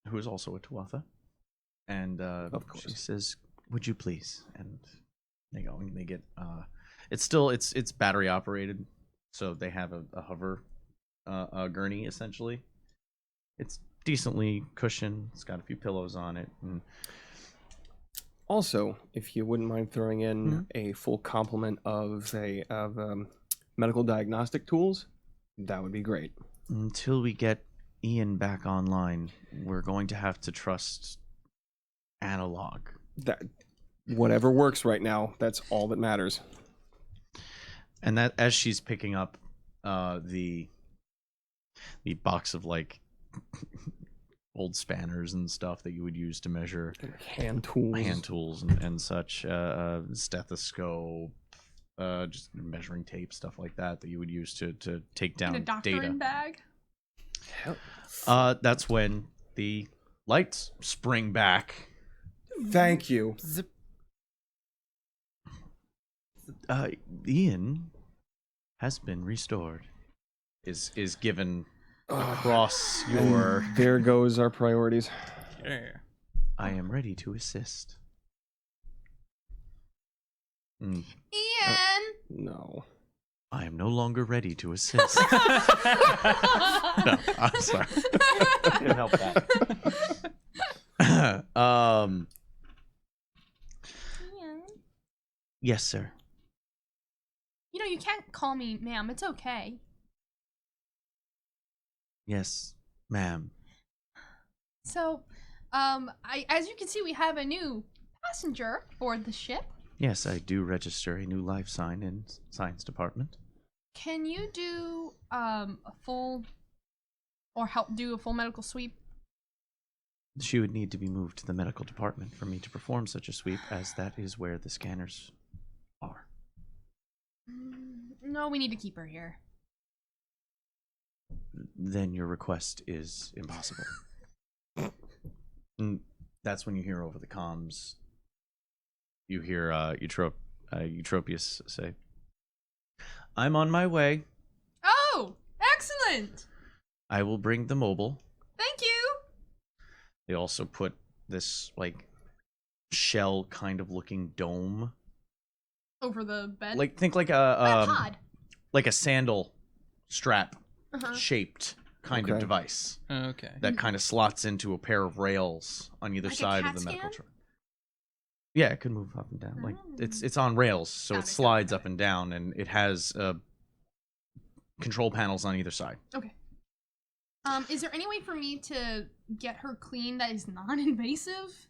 who is also a Tuatha, and Of she course. says, "Would you please?" And they go and they get. It's battery operated, so they have a hover gurney essentially. It's decently cushioned. It's got a few pillows on it. And Also, if you wouldn't mind throwing in Mhm. a full complement of medical diagnostic tools, that would be great. until we get Ian back online, we're going to have to trust analog. That whatever works right now. That's all that matters. And that as she's picking up the box of like old spanners and stuff that you would use to measure Hand tools and such, stethoscope, just measuring tape, stuff like that you would use to take down In a doctoring data. bag. That's when the lights spring back. Thank you. Zip. Ian has been restored. Is given across your. And there goes our priorities. Yeah. I am ready to assist. Ian! No. I am no longer ready to assist. No, I'm sorry. Didn't help that. Ian. Yes, sir. You know, you can't call me ma'am. It's okay. Yes, ma'am. So, as you can see, we have a new passenger aboard the ship. Yes, I do register a new life sign in science department. Can you do a full, or help do a full medical sweep? She would need to be moved to the medical department for me to perform such a sweep, as that is where the scanners are. No, we need to keep her here. Then your request is impossible. And that's when you hear over the comms, you hear Eutropius say, I'm on my way. Oh, excellent! I will bring the mobile. Thank you! They also put this, like, shell kind of looking dome. Over the bed? Like, think like a pod. like a sandal strap Uh-huh. shaped kind of Okay. device Okay. that kind of slots into a pair of rails on either Like a side of CAT the medical scan? truck. Yeah, it could move up and down. Like Oh. it's on rails, so Got it it, slides got up and down, and it has control panels on either side. Okay. Is there any way for me to get her clean that is non-invasive?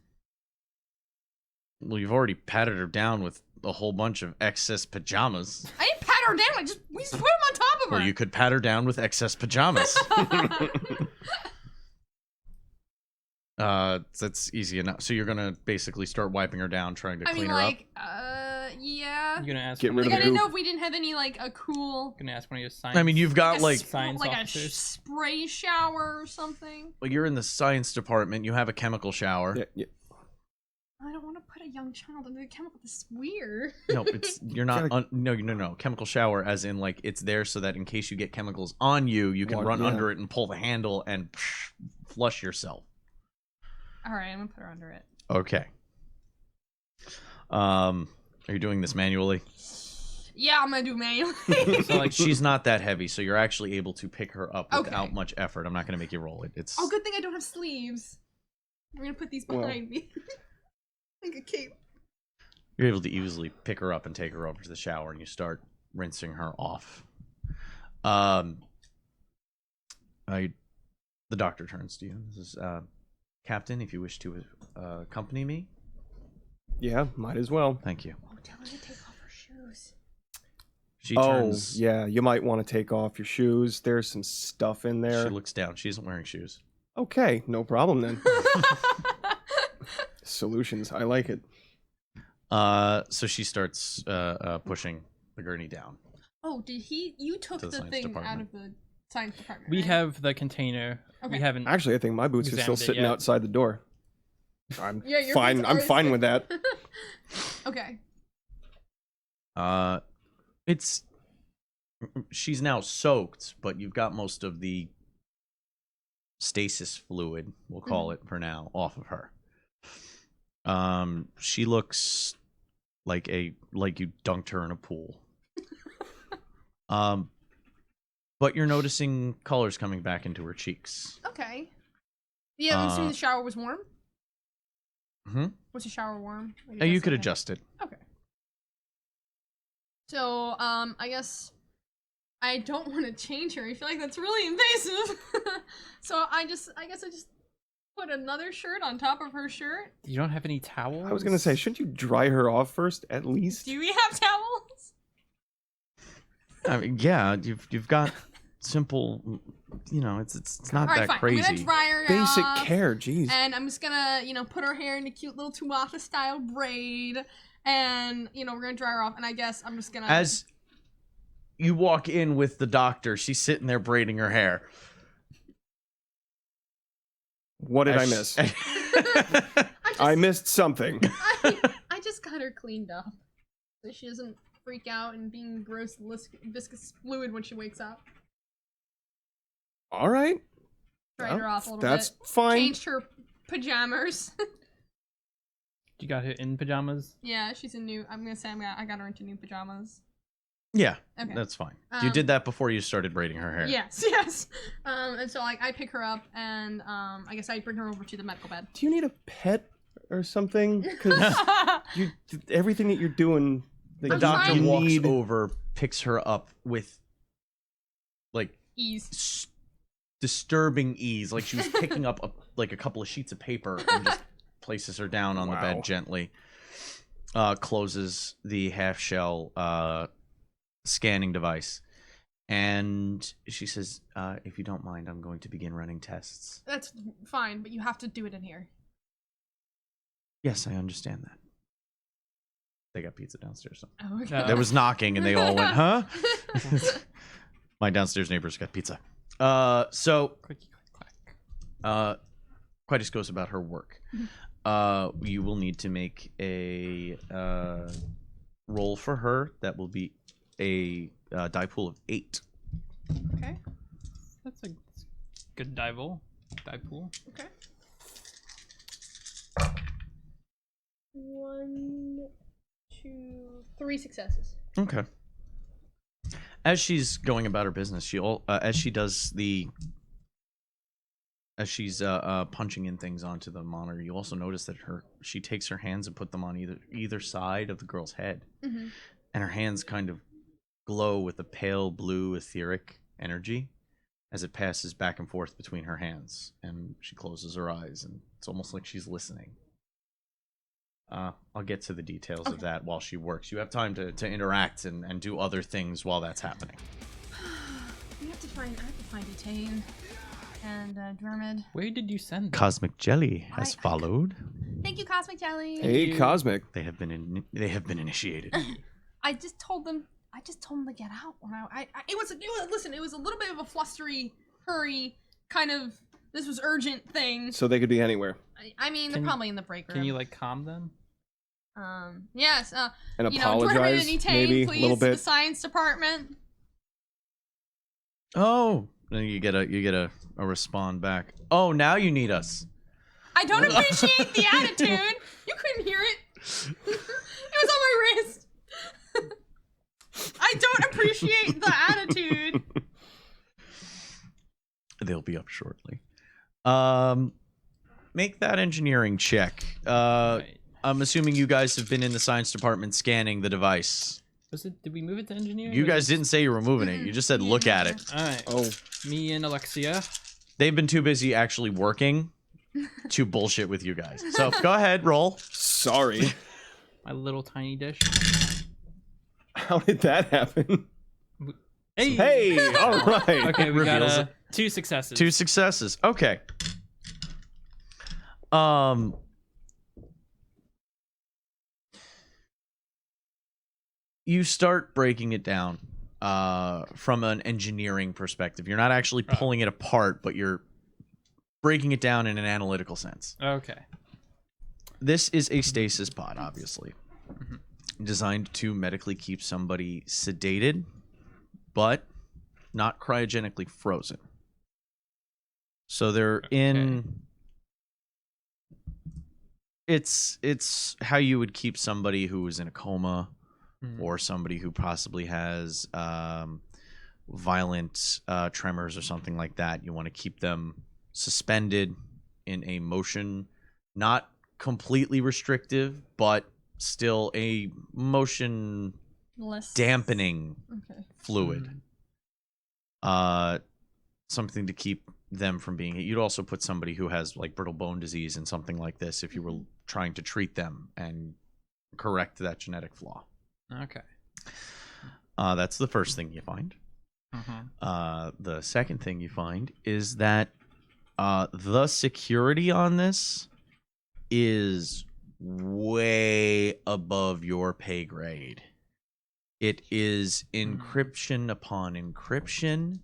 Well, you've already patted her down with a whole bunch of excess pajamas. I didn't pat her down. We just put them on top of her. Well, you could pat her down with excess pajamas. That's easy enough. So you're gonna basically start wiping her down, trying to I clean mean, her up. like, yeah. You're gonna ask. Get one rid of Like, I of your- didn't goop. know if we didn't have any, like, a cool... Gonna ask one of your science. I mean, you've got like Science like officers. a spray shower or something. well, you're in the science department. You have a chemical shower. Yeah. I don't want to put a young child into the chemical. This is weird. No, it's you're not. Gotta- No. Chemical shower, as in like it's there so that in case you get chemicals on you, you can Water, run yeah. under it and pull the handle and flush yourself. All right, I'm gonna put her under it. Okay. Are you doing this manually? Yeah, I'm gonna do manually. So like She's not that heavy, so you're actually able to pick her up Okay. without much effort. I'm not going to make you roll it. It's Oh, good thing I don't have sleeves. I'm gonna put these Well. behind me. Like a cape. You're able to easily pick her up and take her over to the shower, and you start rinsing her off. The doctor turns to you. This is Captain. If you wish to accompany me, Yeah, might as well. thank you. Oh, tell her to take off her shoes. She Oh, turns. yeah, you might want to take off your shoes. There's some stuff in there. She looks down. She isn't wearing shoes. Okay, no problem then. Solutions, I like it. So she starts pushing the gurney down. Oh, did he? You took To the the science thing department. out of the science department. we right? have the container. Okay. We haven't. Actually, I think my boots are still Examined it sitting yet. outside the door. I'm Yeah, your fine. boots I'm are fine with that. Okay. It's she's now soaked, but you've got most of the stasis fluid, we'll call it for now, off of her. She looks like you dunked her in a pool. But you're noticing colors coming back into her cheeks. Okay. Yeah, I'm assuming the shower was warm. Hmm? Was the shower warm? Like, You that's could okay. adjust it. Okay. So, I guess I don't want to change her. I feel like that's really invasive. So I guess I just put another shirt on top of her shirt. You don't have any towels? I was gonna say, shouldn't you dry her off first, at least? Do we have towels? I mean, yeah, you've got simple, it's not All right, that fine. crazy. I'm gonna dry her Basic off, care, jeez. and I'm just gonna, put her hair in a cute little Tuatha style braid, and we're gonna dry her off. And I guess I'm just gonna. As you walk in with the doctor, she's sitting there braiding her hair. What did I miss? I missed something. I just got her cleaned up, so she doesn't freak out and being gross viscous fluid when she wakes up. All right. Dried her off a little That's bit. fine. Changed her pajamas. You got her in pajamas? Yeah, she's in new. I'm gonna say I got her into new pajamas. Yeah, Okay. that's fine. You did that before you started braiding her hair. Yes. And so I pick her up and I guess I bring her over to the medical bed. Do you need a pet or something? Because everything that you're doing, The that doctor you walks need... over, picks her up with, like, Ease. disturbing ease. Like she was picking up a couple of sheets of paper and just places her down on the Wow. bed gently. Closes the half shell scanning device. And she says, if you don't mind, I'm going to begin running tests. That's fine, but you have to do it in here. Yes, I understand that. They got pizza downstairs. So. Oh, okay. There was knocking, and they all went, huh? My downstairs neighbors got pizza. So, Clicky, click, clack. Quietus goes about her work. You will need to make a roll for her. That will be a die pool of 8. Okay. That's a good die roll. Die pool. Okay. 1, 2, 3 successes. Okay. As she's going about her business, as she's punching in things onto the monitor, you also notice that she takes her hands and put them on either side of the girl's head, Mm-hmm. and her hands kind of glow with a pale blue etheric energy as it passes back and forth between her hands, and she closes her eyes, and it's almost like she's listening. I'll get to the details of that while she works. You have time to interact and do other things while that's happening. I have to find Etane and Dermid. Where did you send them? Cosmic Jelly has I- followed. Thank you, Cosmic Jelly. Hey, Cosmic. They have been initiated. I just told them to get out when it was a little bit of a flustery, hurry kind of. This was urgent thing. So they could be anywhere. I mean, they're Can- probably in the break room. Can you calm them? Yes. And Dermid apologize, and Etane, maybe, please, a little to the bit. science department. Oh, then you get a respond back. Oh, now you need us. I don't appreciate the attitude. You couldn't hear it. It was on my wrist. I don't appreciate the attitude. They'll be up shortly. Make that engineering check. Right. I'm assuming you guys have been in the science department scanning the device. Did we move it to engineering? You or guys just- didn't say you were moving it. You just said look at it. All right. Oh, Me and Alexia. They've been too busy actually working to bullshit with you guys. So go ahead, roll. sorry. My little tiny dish. How did that happen? Hey. Hey, all right. Okay, we got Reveals it. 2 successes. 2 successes. Okay. You start breaking it down from an engineering perspective. You're not actually pulling it apart, but you're breaking it down in an analytical sense. Okay. This is a stasis pod, obviously. Designed to medically keep somebody sedated, but not cryogenically frozen. So they're in... It's how you would keep somebody who is in a coma, or somebody who possibly has violent tremors or something like that. You want to keep them suspended in a motion, not completely restrictive, but still a motion Less dampening Okay. fluid. something to keep them from being hit. You'd also put somebody who has like brittle bone disease and something like this if you were trying to treat them and correct that genetic flaw. Okay. That's the first thing you find. The second thing you find is that the security on this is way above your pay grade. It is encryption upon encryption,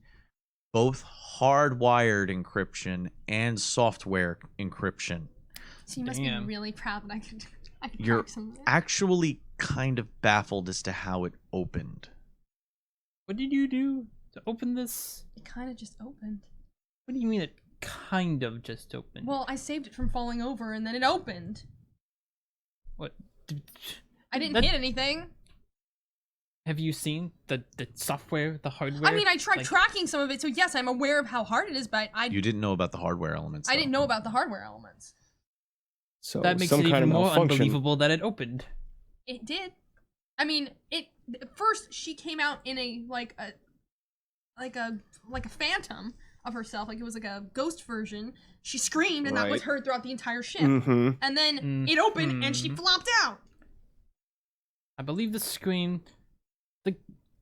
both hardwired encryption and software encryption. So you must be really proud that I could You're crack some of it. actually kind of baffled as to how it opened. What did you do to open this? It kind of just opened. What do you mean it kind of just opened? Well, I saved it from falling over and then it opened. What? I didn't hit anything. Have you seen the software, the hardware? I mean, I tried tracking some of it, so yes, I'm aware of how hard it is, but You didn't know about the hardware elements. I though. didn't know about the hardware elements. So that makes some it kind even of more malfunction. unbelievable that it opened. It did. I mean, at first she came out in a like a phantom of herself, like it was like a ghost version. She screamed, and that was Right. heard throughout the entire ship. Mm-hmm. And then it opened, and she flopped out. I believe the screen,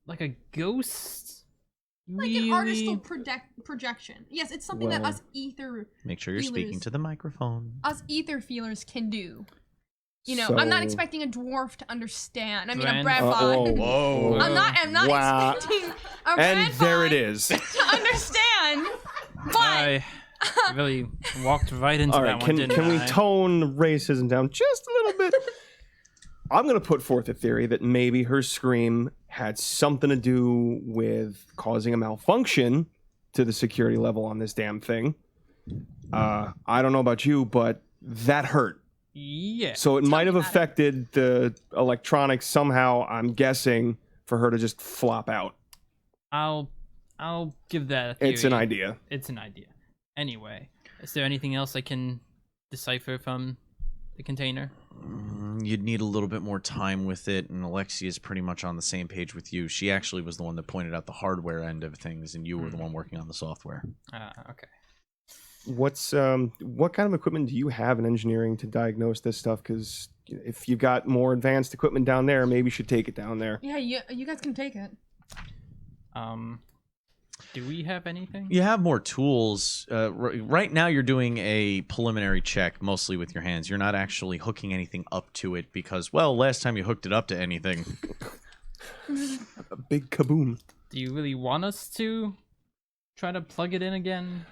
like a ghost. Like really? an artist's projection. Yes, it's something that Well, us ether Make sure you're speaking feelers- to the microphone. us ether feelers can do. You know, I'm not So- expecting a dwarf to understand. I mean, a Grand- bradbot. Whoa. I'm not Wow. expecting a And there it bradbot is. to understand. But I really walked right into All that right, one, didn't can we I? tone racism down just a little bit? I'm going to put forth a theory that maybe her scream had something to do with causing a malfunction to the security level on this damn thing. I don't know about you, but that hurt. Yeah. So it might have me about it. affected the electronics somehow, I'm guessing, for her to just flop out. I'll give that a theory. It's an idea. It's an idea. Anyway, is there anything else I can decipher from the container? You'd need a little bit more time with it, and Alexia is pretty much on the same page with you. She actually was the one that pointed out the hardware end of things, and you were the one working on the software. Okay. What kind of equipment do you have in engineering to diagnose this stuff? Because if you've got more advanced equipment down there, maybe you should take it down there. yeah, you guys can take it. Do we have anything? You have more tools. Right now, you're doing a preliminary check, mostly with your hands. You're not actually hooking anything up to it because, well, last time you hooked it up to anything. A big kaboom. Do you really want us to try to plug it in again?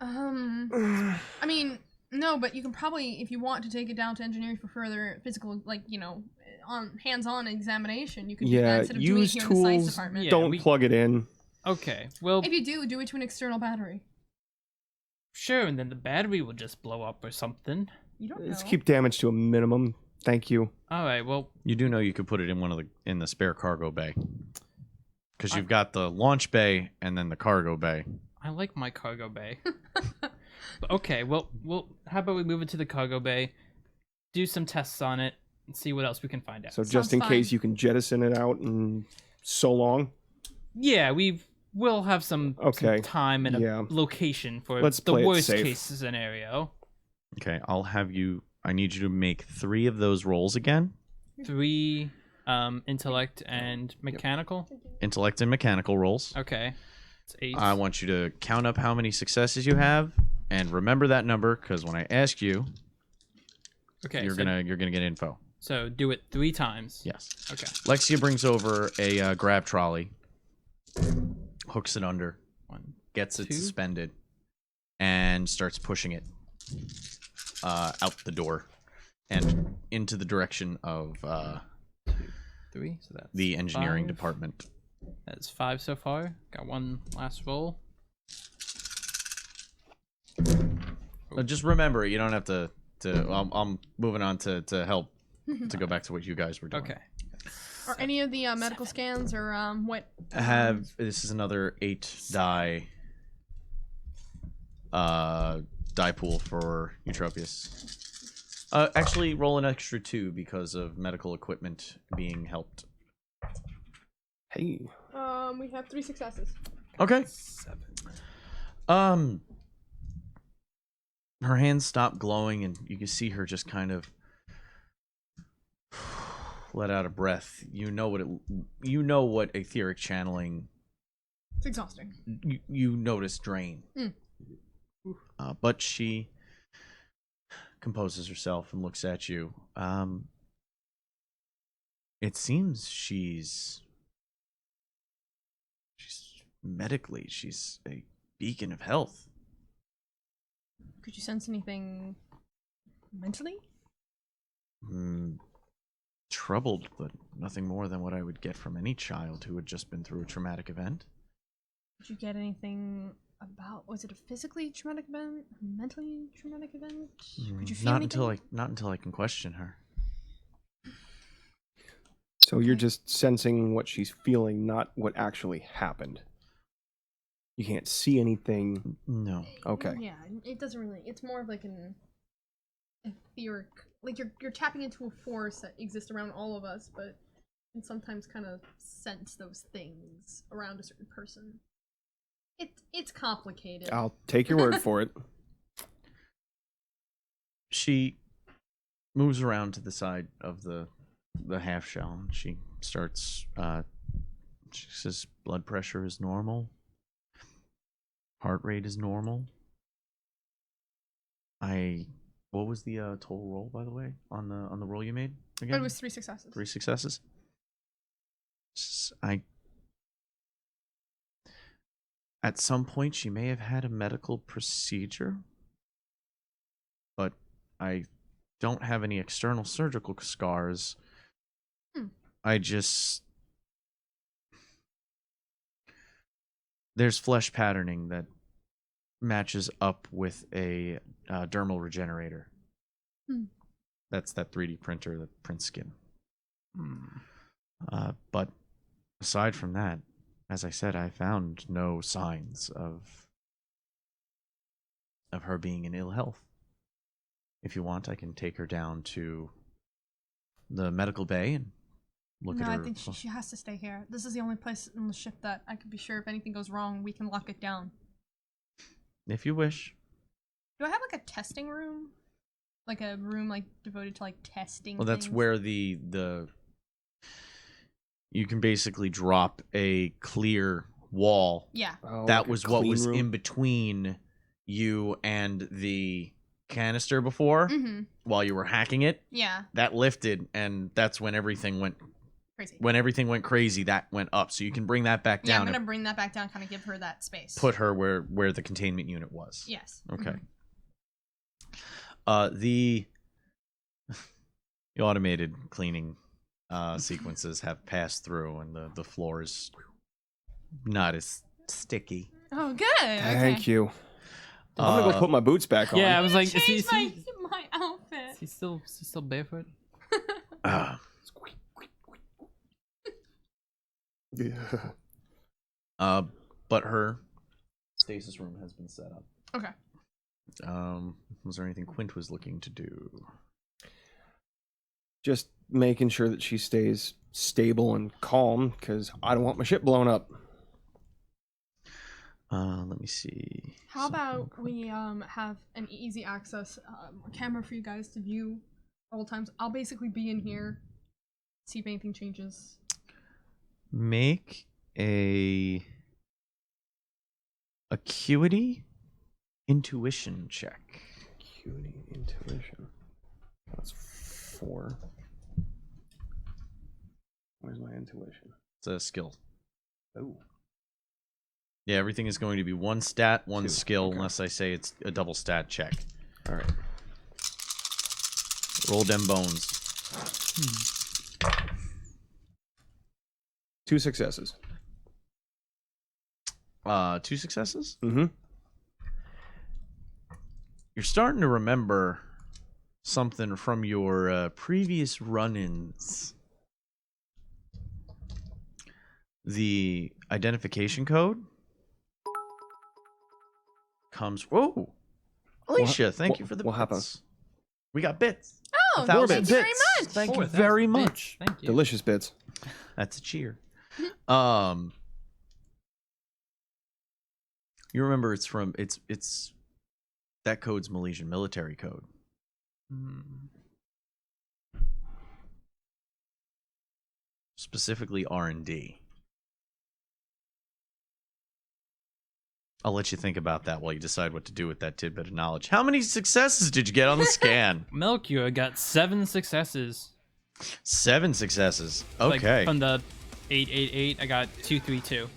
I mean, no, but you can probably, if you want to take it down to engineering for further physical, like, you know, on hands-on examination, you could do that Yeah, instead of doing it use here in the science tools. department. Yeah, Don't we- plug it in. Okay, well, If you do it to an external battery. sure, and then the battery will just blow up or something. You don't know. Let's keep damage to a minimum. Thank you. All right, well, You do know you could put it in the spare cargo bay, because you've got the launch bay and then the cargo bay. I like my cargo bay. But okay, well, how about we move it to the cargo bay, do some tests on it, and see what else we can find out. So just Sounds in fine. case you can jettison it out in so long. Yeah, we'll have some time and a Yeah. location for Let's the play it worst safe. case scenario. Okay, I need you to make 3 of those rolls again. 3 intellect and mechanical. Intellect and mechanical rolls. Okay. It's 8. I want you to count up how many successes you have, and remember that number, because when I ask you, okay, you're gonna get info. So do it 3 times. Yes. Okay. Lexia brings over a grab trolley, hooks it under, 1, gets it 2. suspended, and starts pushing it out the door and into the direction of 3. So that's the engineering 5. department. That's 5 so far. Got 1 last roll. Just remember, you don't have to. I'm moving on to help to go back to what you guys were doing. Okay. Or any of the medical scans, or what? This is another 8 die die pool for Eutropius. Actually, roll an extra 2 because of medical equipment being helped. Hey. We have 3 successes. Okay. 7. Her hands stop glowing, and you can see her just kind of let out a breath. You know what etheric channeling. It's exhausting. You notice drain. But she composes herself and looks at you. It seems she's medically, she's a beacon of health. Could you sense anything mentally? Troubled, but nothing more than what I would get from any child who had just been through a traumatic event. Did you get anything about? Was it a physically traumatic event? A mentally traumatic event? Could you feel anything? Not until I can question her. So you're just sensing what she's feeling, not what actually happened. You can't see anything. No. Okay. Yeah, it doesn't really. It's more of like an etheric, like you're tapping into a force that exists around all of us, but can sometimes kind of sense those things around a certain person. It's complicated. I'll take your word for it. She moves around to the side of the half shell. And she starts. She says, "Blood pressure is normal. Heart rate is normal. What was the total roll, by the way, on the roll you made again? It was 3 successes. 3 successes. At some point, she may have had a medical procedure, but I don't have any external surgical scars. There's flesh patterning that matches up with a dermal regenerator. That's that 3D printer that prints skin. But aside from that, as I said, I found no signs of her being in ill health. If you want, I can take her down to the medical bay and look at her. No, I think she has to stay here. This is the only place on the ship that I could be sure if anything goes wrong, we can lock it down. If you wish. Do I have like a testing room? Like a room like devoted to like testing Well, that's things? where the you can basically drop a clear wall. Yeah. Oh, That like a was what clean was room? in between you and the canister before while you were hacking it. Yeah. That lifted, and that's when everything went Crazy. when everything went crazy. That went up, so you can bring that back Yeah, down I'm gonna and bring that back down, kind of give her that space. put her where the containment unit was. Yes. Okay. The automated cleaning sequences have passed through, and the floor is not as sticky. Oh, good. Thank you. I'm gonna go put my boots back on. Yeah, I was like, Change my outfit. is he still barefoot? But her stasis room has been set up. Okay. Was there anything Quint was looking to do? Just making sure that she stays stable and calm, because I don't want my ship blown up. Let me see. How about we have an easy access camera for you guys to view all times? I'll basically be in here, see if anything changes. Make a acuity intuition check. Acuity intuition. That's 4. Where's my intuition? It's a skill. Oh. Yeah, everything is going to be 1 stat, 1 2. skill, Okay. unless I say it's a double stat check. All right. Roll them bones. 2 successes. 2 successes? Mm-hmm. You're starting to remember something from your previous run-ins. The identification code comes. Whoa, Alicia! Thank you for the what bits. happened? We got bits. Oh, 1,000 thank you very bits. much. Thank you 4,000 very bits. much. Thank you. Delicious bits. That's a cheer. You remember it's that code's Malaysian military code. Specifically R&D. I'll let you think about that while you decide what to do with that tidbit of knowledge. How many successes did you get on the scan? Melchior got 7 successes. 7 successes. Like, Okay. from the 888, I got 232.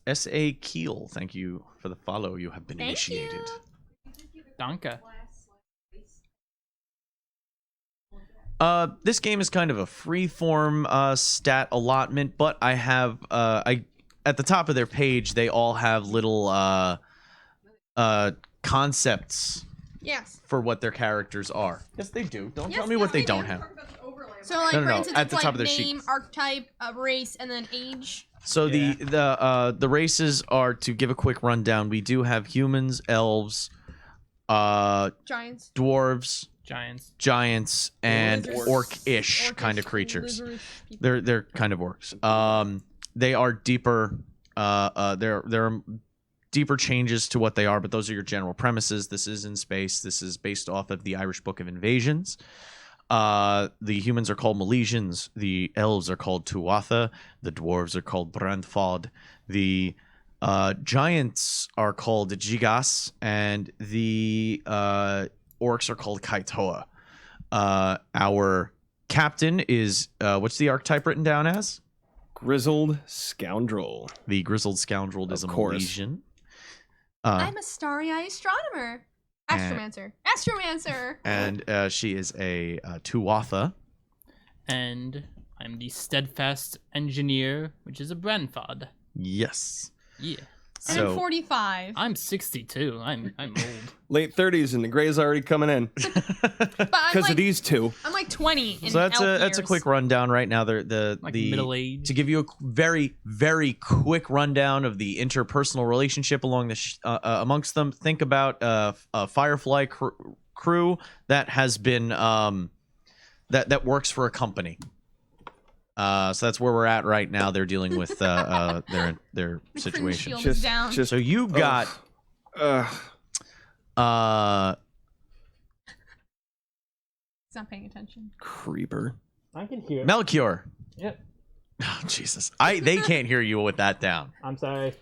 S.A. Keel, thank you for the follow. You have been Thank initiated. Danke. This game is kind of a free-form stat allotment, but I have at the top of their page they all have little concepts Yes. for what their characters are. Yes, they do. Don't Yes, tell me yes, what they do. don't have. So, like, No, no, for no, instance, at it's the like top of their name, sheet. archetype, race, and then age. So Yeah. the races are, to give a quick rundown, we do have humans, elves, Giants. dwarves, Giants. giants, and Lizards. orc-ish Orcish, kind of creatures. lizardish people. They're kind of orcs. They are deeper. There are deeper changes to what they are, but those are your general premises. This is in space. This is based off of the Irish Book of Invasions. The humans are called Milesians. The elves are called Tuatha. The dwarves are called Brandfod. The giants are called Gigas, and the orcs are called Kaitoa. Our captain is what's the archetype written down as? Grizzled scoundrel. The grizzled scoundrel is a Of course. Milesian. I'm a starry-eyed astronomer. Astromancer. And she is a Tuatha. And I'm the steadfast engineer, which is a Brandfod. Yes. Yeah. And So I'm 45. I'm 62. I'm old. Late 30s and the gray's already coming in But I'm because like, of these two. I'm like 20 in so that's elf a years. quick rundown right now. The Like middle age. to give you a very very quick rundown of the interpersonal relationship along the amongst them. Think about a Firefly crew that has been that works for a company. So that's where we're at right now. They're dealing with their The situation. Shield is down. So you got He's not paying attention. creeper. I can hear. Melchior. Yep. Oh, Jesus. They can't hear you with that down. I'm sorry.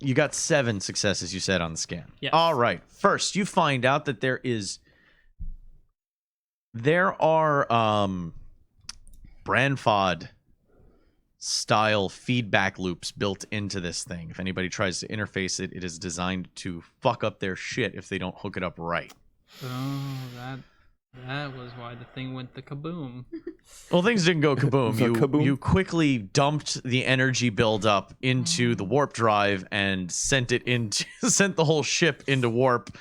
You got 7 successes, you said, on the scan. Yes. All right. First, you find out that there are Brandfod style feedback loops built into this thing. If anybody tries to interface it, it is designed to fuck up their shit if they don't hook it up right. Oh, that was why the thing went the kaboom. Well, things didn't go kaboom. The kaboom? You quickly dumped the energy buildup into the warp drive and sent the whole ship into warp.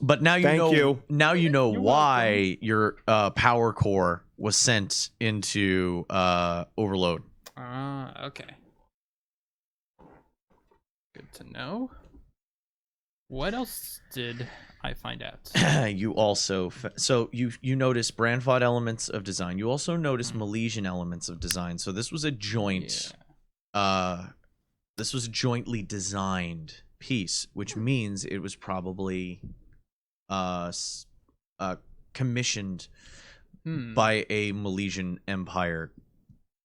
But now you know why your power core was sent into overload. Okay. Good to know. What else did I find out? You also you notice Brandfod elements of design. You also notice Milesian elements of design. So this was a joint this was a jointly designed piece, which means it was probably commissioned by a Milesian Empire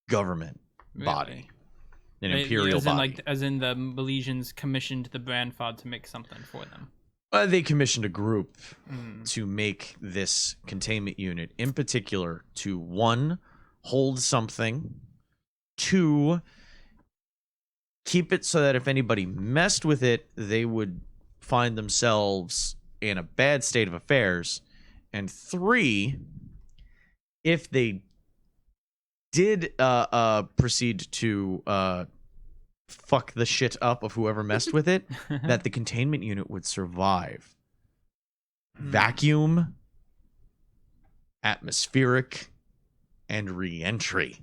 government body, an imperial body. As in the Milesians commissioned the Brandfod to make something for them. They commissioned a group to make this containment unit, in particular, to 1, hold something, 2, keep it so that if anybody messed with it, they would find themselves in a bad state of affairs, and 3, if they did proceed to fuck the shit up of whoever messed with it, that the containment unit would survive. Vacuum, atmospheric, and re-entry.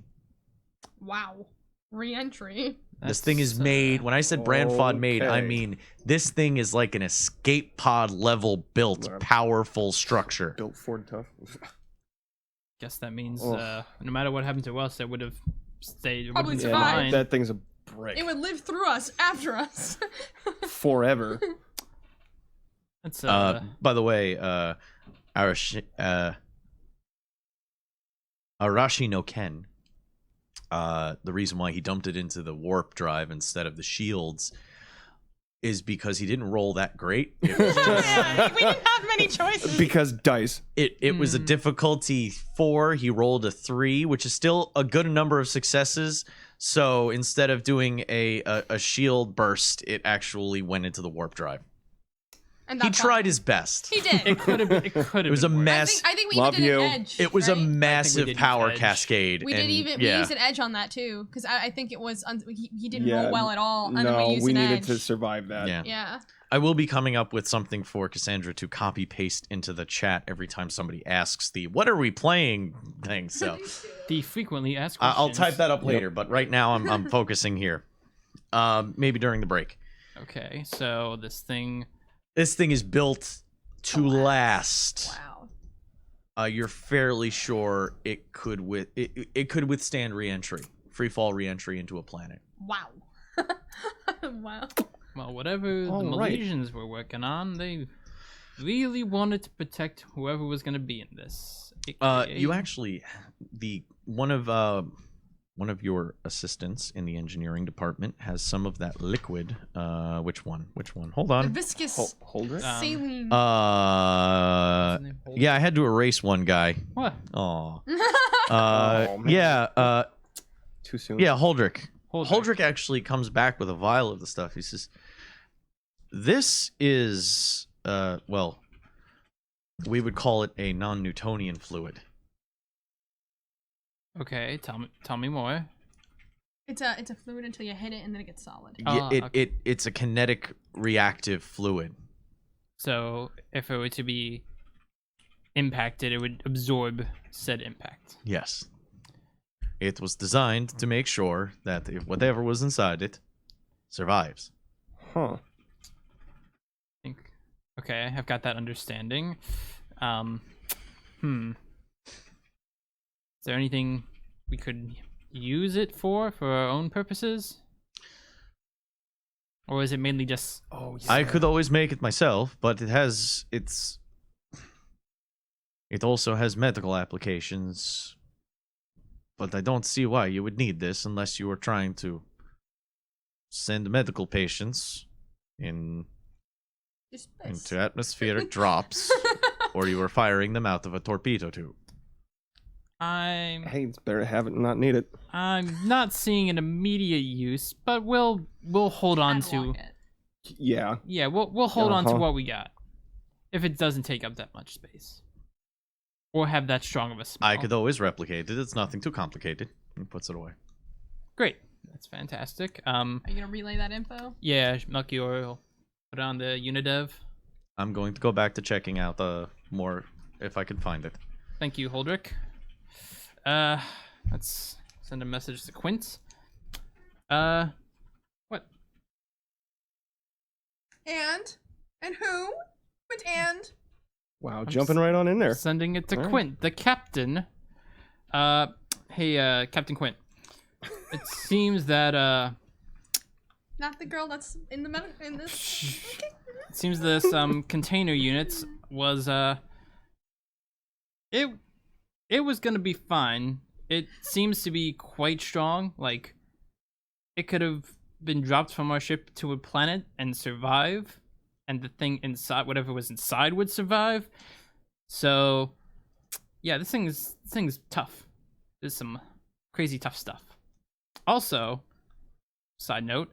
Wow. Re-entry. This thing is made, when I said Brandfod made, I Okay. mean this thing is like an escape pod level built, powerful structure. Built Ford tough. Guess that means Oh. no matter what happened to us, it would have stayed. It Probably would've been survived. fine. That thing's a brick It would live through us, after us. forever. That's By the way, Arashi no Ken, the reason why he dumped it into the warp drive instead of the shields is because he didn't roll that great. It was Yeah, we didn't have many choices. Because dice. it was a difficulty 4. He rolled a 3, which is still a good number of successes. So instead of doing a shield burst, it actually went into the warp drive. And He that's tried fine. his best. He did. it could have. It could have. It was a mess. I think we Love even did you. an edge. It was a right? massive did use power edge. cascade. We and, did even yeah. we used an edge on that too, because I think it was he didn't Yeah, roll well at all, and then No, we used we an needed edge. to survive that. Yeah. Yeah. I will be coming up with something for Cassandra to copy paste into the chat every time somebody asks the "What are we playing?" thing. So The frequently asked questions. I'll type that up later. But right now I'm focusing here. Maybe during the break. Okay, so this thing. This thing is built to last. Wow. You're fairly sure it could it could withstand re-entry, free fall re-entry into a planet. Wow. Wow. Well, whatever the All right. Malaysians were working on, they really wanted to protect whoever was going to be in this. You actually, one of your assistants in the engineering department has some of that liquid. Which one? Hold The on. viscous Hold it. saline. Yeah, I had to erase one guy. What? Oh. Oh, man. Yeah. Too soon. Yeah, Holdrick. Holdrick. Holdrick actually comes back with a vial of the stuff. He says, "This is, well, we would call it a non-Newtonian fluid." Okay, tell me more. It's a fluid until you hit it, and then it gets solid. It's a kinetic reactive fluid. So if it were to be impacted, it would absorb said impact. Yes. It was designed to make sure that if whatever was inside it survives. Huh. I think. Okay, I've got that understanding. Is there anything we could use it for our own purposes? Or is it mainly just I could always make it myself, but it also has medical applications. But I don't see why you would need this unless you were trying to send medical patients into atmospheric drops, or you were firing them out of a torpedo tube. I'm Hey, it's better to have it and not need it. not seeing an immediate use, but we'll hold on to Yeah. we'll hold on to Uh-huh. what we got. If it doesn't take up that much space. Or have that strong of a smell. I could always replicate it. It's nothing too complicated. He puts it away. Great. That's fantastic. Are you gonna relay that info? Yeah, Melchior will put it on the Unidev. I'm going to go back to checking out more if I can find it. Thank you, Holdrick. Let's send a message to Quint. What? And who? But and Wow, I'm jumping right on in there. Sending it to Alright. Quint, the captain. Hey, Captain Quint. It seems that, not the girl that's in the in this. it seems this, container units was, it was gonna be fine. It seems to be quite strong. Like, it could have been dropped from our ship to a planet and survive, and the thing inside, whatever was inside, would survive. So, yeah, this thing's tough. There's some crazy tough stuff. Also, side note,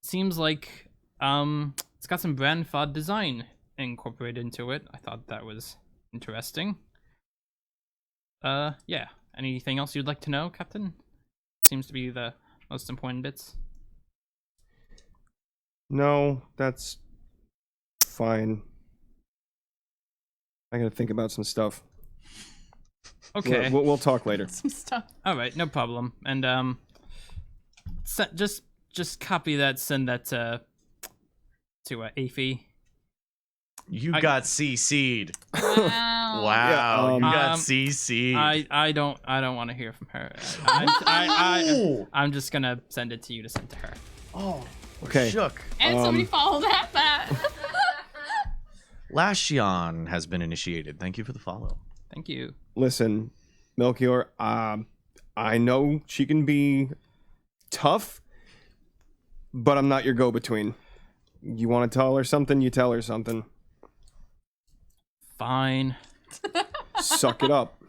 seems like it's got some Brandfod design incorporated into it. I thought that was interesting. Yeah. Anything else you'd like to know, Captain? Seems to be the most important bits. No, that's fine. I gotta think about some stuff. Okay. We'll talk later. Some stuff. All right, no problem. And just copy that, send that to Afi. You got CC'd. Wow. Wow, you got CC. I don't want to hear from her. I'm just gonna send it to you to send to her. Oh, Okay. shook. And somebody followed that. Lashion has been initiated. Thank you for the follow. Thank you. Listen, Melchior, I know she can be tough, but I'm not your go-between. You want to tell her something, you tell her something. Fine. Suck it up.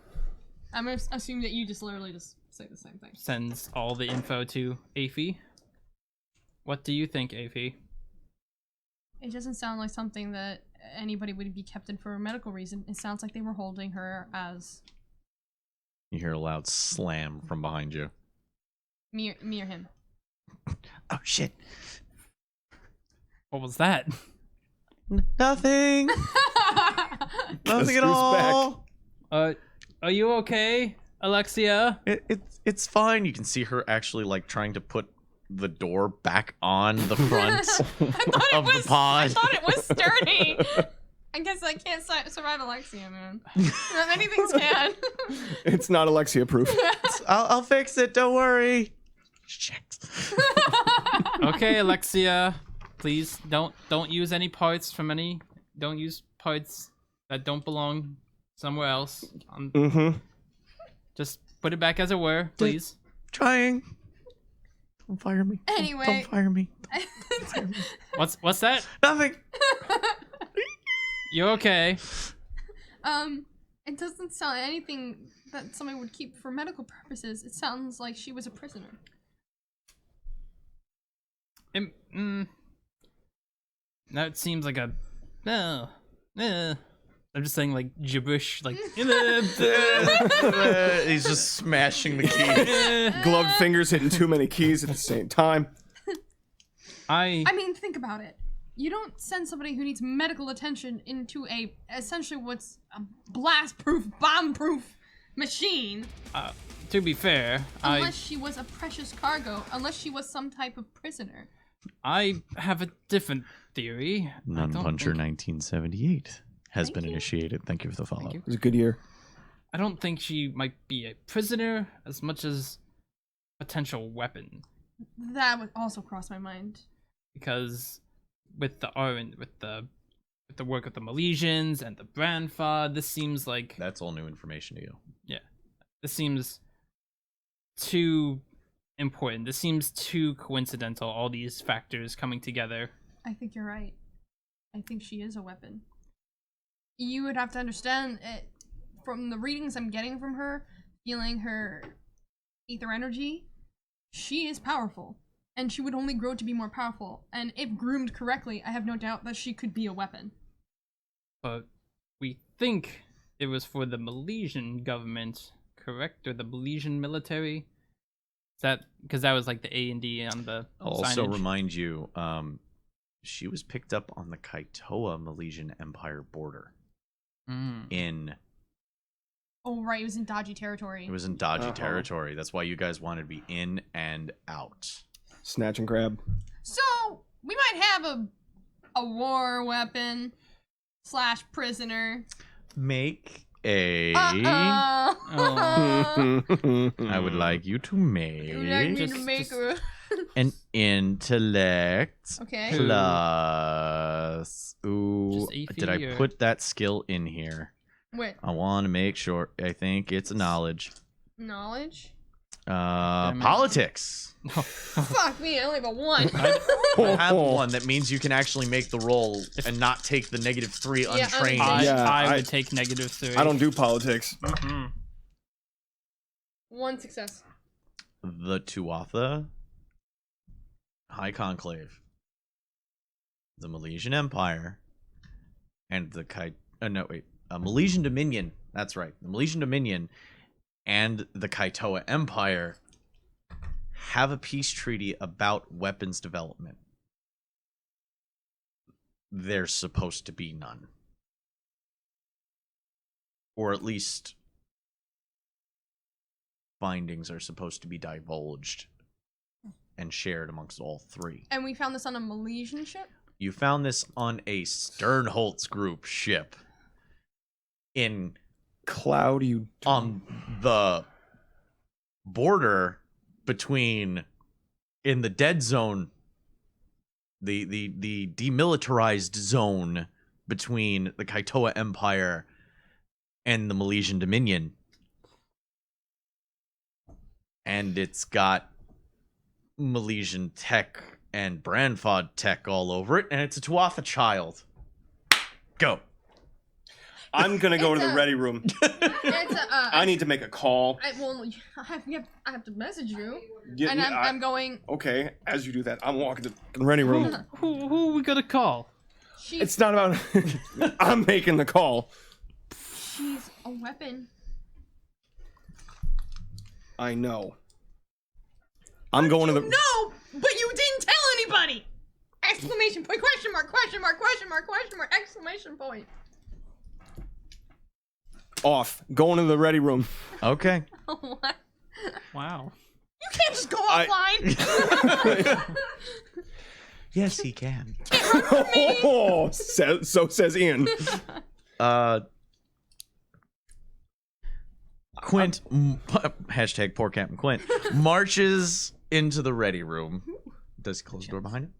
I'm gonna assume that you just literally just say the same thing. Sends all the info to Aphie. What do you think, Aphie? It doesn't sound like something that anybody would be kept in for a medical reason. It sounds like they were holding her as You hear a loud slam from behind you. me or him. Oh shit! What was that? Nothing. Nothing at who's all. Are you okay, Alexia? It's fine. You can see her actually like trying to put the door back on the front of the pod. I thought it was sturdy. I guess I can't survive Alexia, man. Many things can. It's not Alexia proof. I'll fix it. Don't worry. Shit. Okay, Alexia. Please don't use any parts from any. Don't use parts that don't belong somewhere else. Mm-hmm. Just put it back as it were, please. Trying. Don't fire me. Anyway. Don't fire me. What's that? Nothing. You're okay. It doesn't sound like anything that somebody would keep for medical purposes. It sounds like she was a prisoner. That seems like a. I'm just saying like gibberish, like. He's just smashing the keys. Gloved fingers hitting too many keys at the same time. I mean, think about it. You don't send somebody who needs medical attention into essentially what's a blast-proof, bomb-proof machine. To be fair, Unless she was a precious cargo, unless she was some type of prisoner. I have a different theory. Nunpuncher 1978 has Thank been you. initiated. Thank you for the follow. Thank you. It was a good year. I don't think she might be a prisoner as much as potential weapon, That would also cross my mind. because with the work of the Milesians and the Brandfod, this seems like That's all new information to you. this seems too important. This seems too coincidental. All these factors coming together. I think you're right. I think she is a weapon. You would have to understand it from the readings I'm getting from her, feeling her ether energy. She is powerful, and she would only grow to be more powerful. And if groomed correctly, I have no doubt that she could be a weapon. But we think it was for the Milesian government, correct? Or the Milesian military? Is that because that was like the A&D on the I'll also signage? remind you, she was picked up on the Kaitoa Milesian Empire border in. Oh, right, it was in dodgy territory. It was in dodgy Uh-huh. territory. That's why you guys wanted to be in and out. Snatch and grab. So, we might have a war weapon / prisoner. Make a. Uh-oh. I would like you to make Would you like me to Just- make just- a... an intellect Okay. plus. Ooh, Just AP did I or- put that skill in here? Wait, I want to make sure. I think it's knowledge. knowledge? Politics. Fuck me, I only have a 1. I have one that means you can actually make the roll and not take the -3 Yeah, untrained. I'm Yeah, I I- would take -3. I don't do politics. 1 success. The Tuatha High Conclave, the Milesian Empire, and the Milesian Dominion. That's right. The Milesian Dominion and the Kaitoa Empire have a peace treaty about weapons development. There's supposed to be none. Or at least findings are supposed to be divulged and shared amongst all three. And we found this on a Milesian ship? You found this on a Sternholtz group ship. in Cloud, you on the border between in the dead zone, the demilitarized zone between the Kaitoa Empire and the Milesian Dominion. And it's got Milesian tech and Branfod tech all over it, and it's a Tuatha child. Go. I'm gonna go to It's the a- ready room. I need to make a call. I have to message you, Yeah, and I'm going. Okay, as you do that, I'm walking to the ready room. Who we gonna call? It's not about. I'm making the call. She's a weapon. I know. I'm going to the. No, but you didn't tell anybody! Exclamation point, question mark, question mark, question mark, question mark, exclamation point. Off. Going to the ready room. Okay. What? Wow. You can't just go offline! Yes, he can. Oh, so says Ian. Quint, hashtag poor Captain Quint, marches into the ready room. Does he close the door behind him?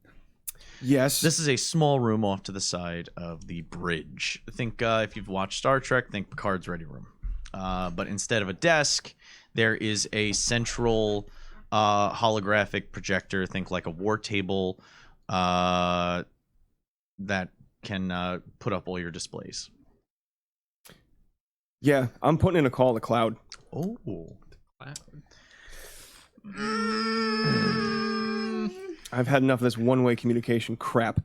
Yes. This is a small room off to the side of the bridge. Think if you've watched Star Trek, think Picard's ready room. But instead of a desk, there is a central holographic projector. Think like a war table that can put up all your displays. Yeah, I'm putting in a call to Cloud. Oh. I've had enough of this one-way communication crap.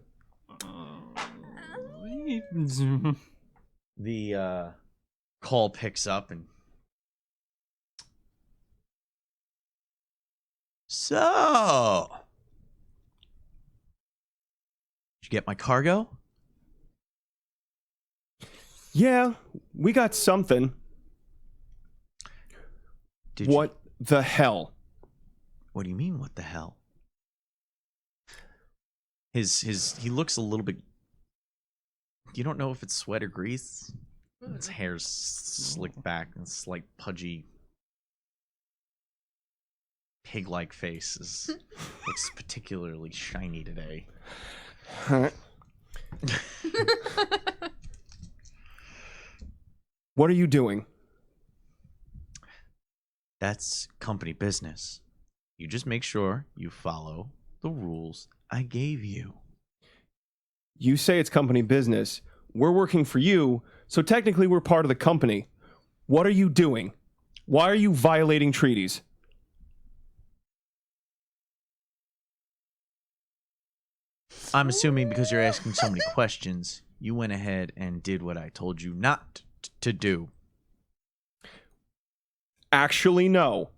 The call picks up and so did you get my cargo? Yeah, we got something. Did What the hell? What do you mean what the hell? He looks a little bit. You don't know if it's sweat or grease. His hair's slicked back and slight pudgy pig-like face looks particularly shiny today. Huh? What are you doing? That's company business. You just make sure you follow the rules I gave you. You say it's company business. We're working for you, so technically we're part of the company. What are you doing? Why are you violating treaties? I'm assuming because you're asking so many questions, you went ahead and did what I told you not to do. Actually, no.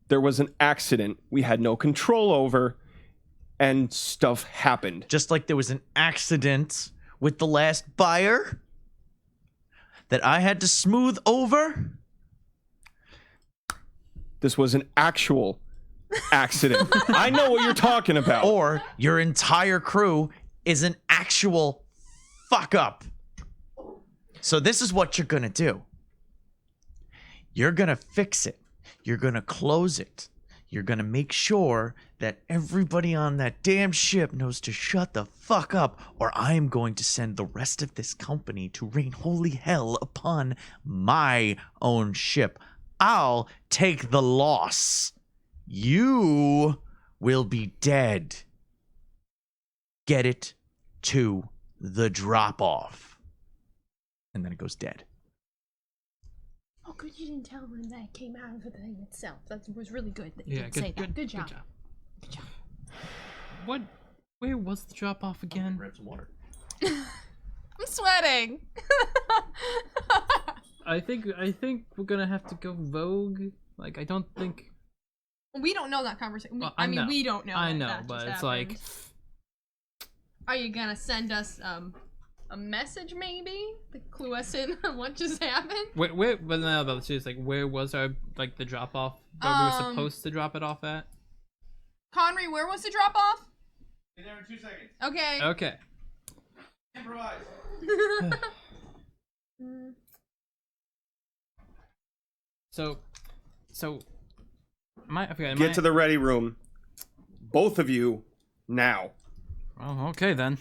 There was an accident we had no control over, and stuff happened. Just like there was an accident with the last buyer that I had to smooth over. This was an actual accident. I know what you're talking about. Or your entire crew is an actual fuck up. So this is what you're gonna do. You're gonna fix it. You're gonna close it. You're gonna make sure that everybody on that damn ship knows to shut the fuck up, or I am going to send the rest of this company to rain holy hell upon my own ship. I'll take the loss. You will be dead. Get it to the drop-off. And then it goes dead. Oh, good you didn't tell when that came out of the thing itself. That was really good that you Yeah, didn't say that. Good job. Good job. What? Where was the drop off again? Grab some water. I'm sweating. I think we're gonna have to go rogue. Like I don't think. We don't know that conversation. Well, I mean, know. we don't know. I that know, that but just it's happened. like. Are you gonna send us a message maybe to clue us in on what just happened? Where? But no, but seriously, like, where was our the drop off where we were supposed to drop it off at? Conry, where was the drop off? Be there in 2 seconds. Okay. Okay. Improvise. Mm. So, Get to the ready room. Both of you, now. Oh, okay then.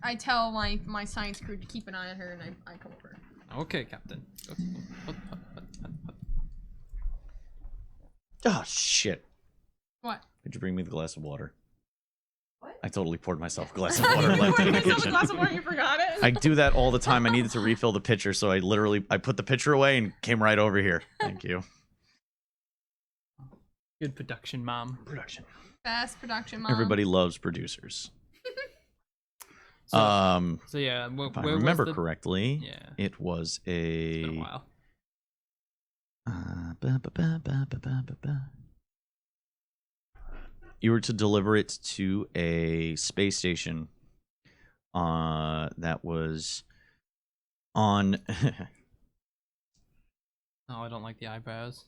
I tell my science crew to keep an eye on her, and I come over. Okay, Captain. Oh shit! What? Could you bring me the glass of water? What? I totally poured myself a glass of water. Left it in the Myself a kitchen. glass of water, you forgot it? I do that all the time. I needed to refill the pitcher, so I put the pitcher away and came right over here. Thank you. Good production, Mom. Production. Best production, Mom. Everybody loves producers. So, So yeah, if I where remember was the... correctly, Yeah. it was It's been a while. You were to deliver it to a space station that was on Oh, I don't like the eyebrows.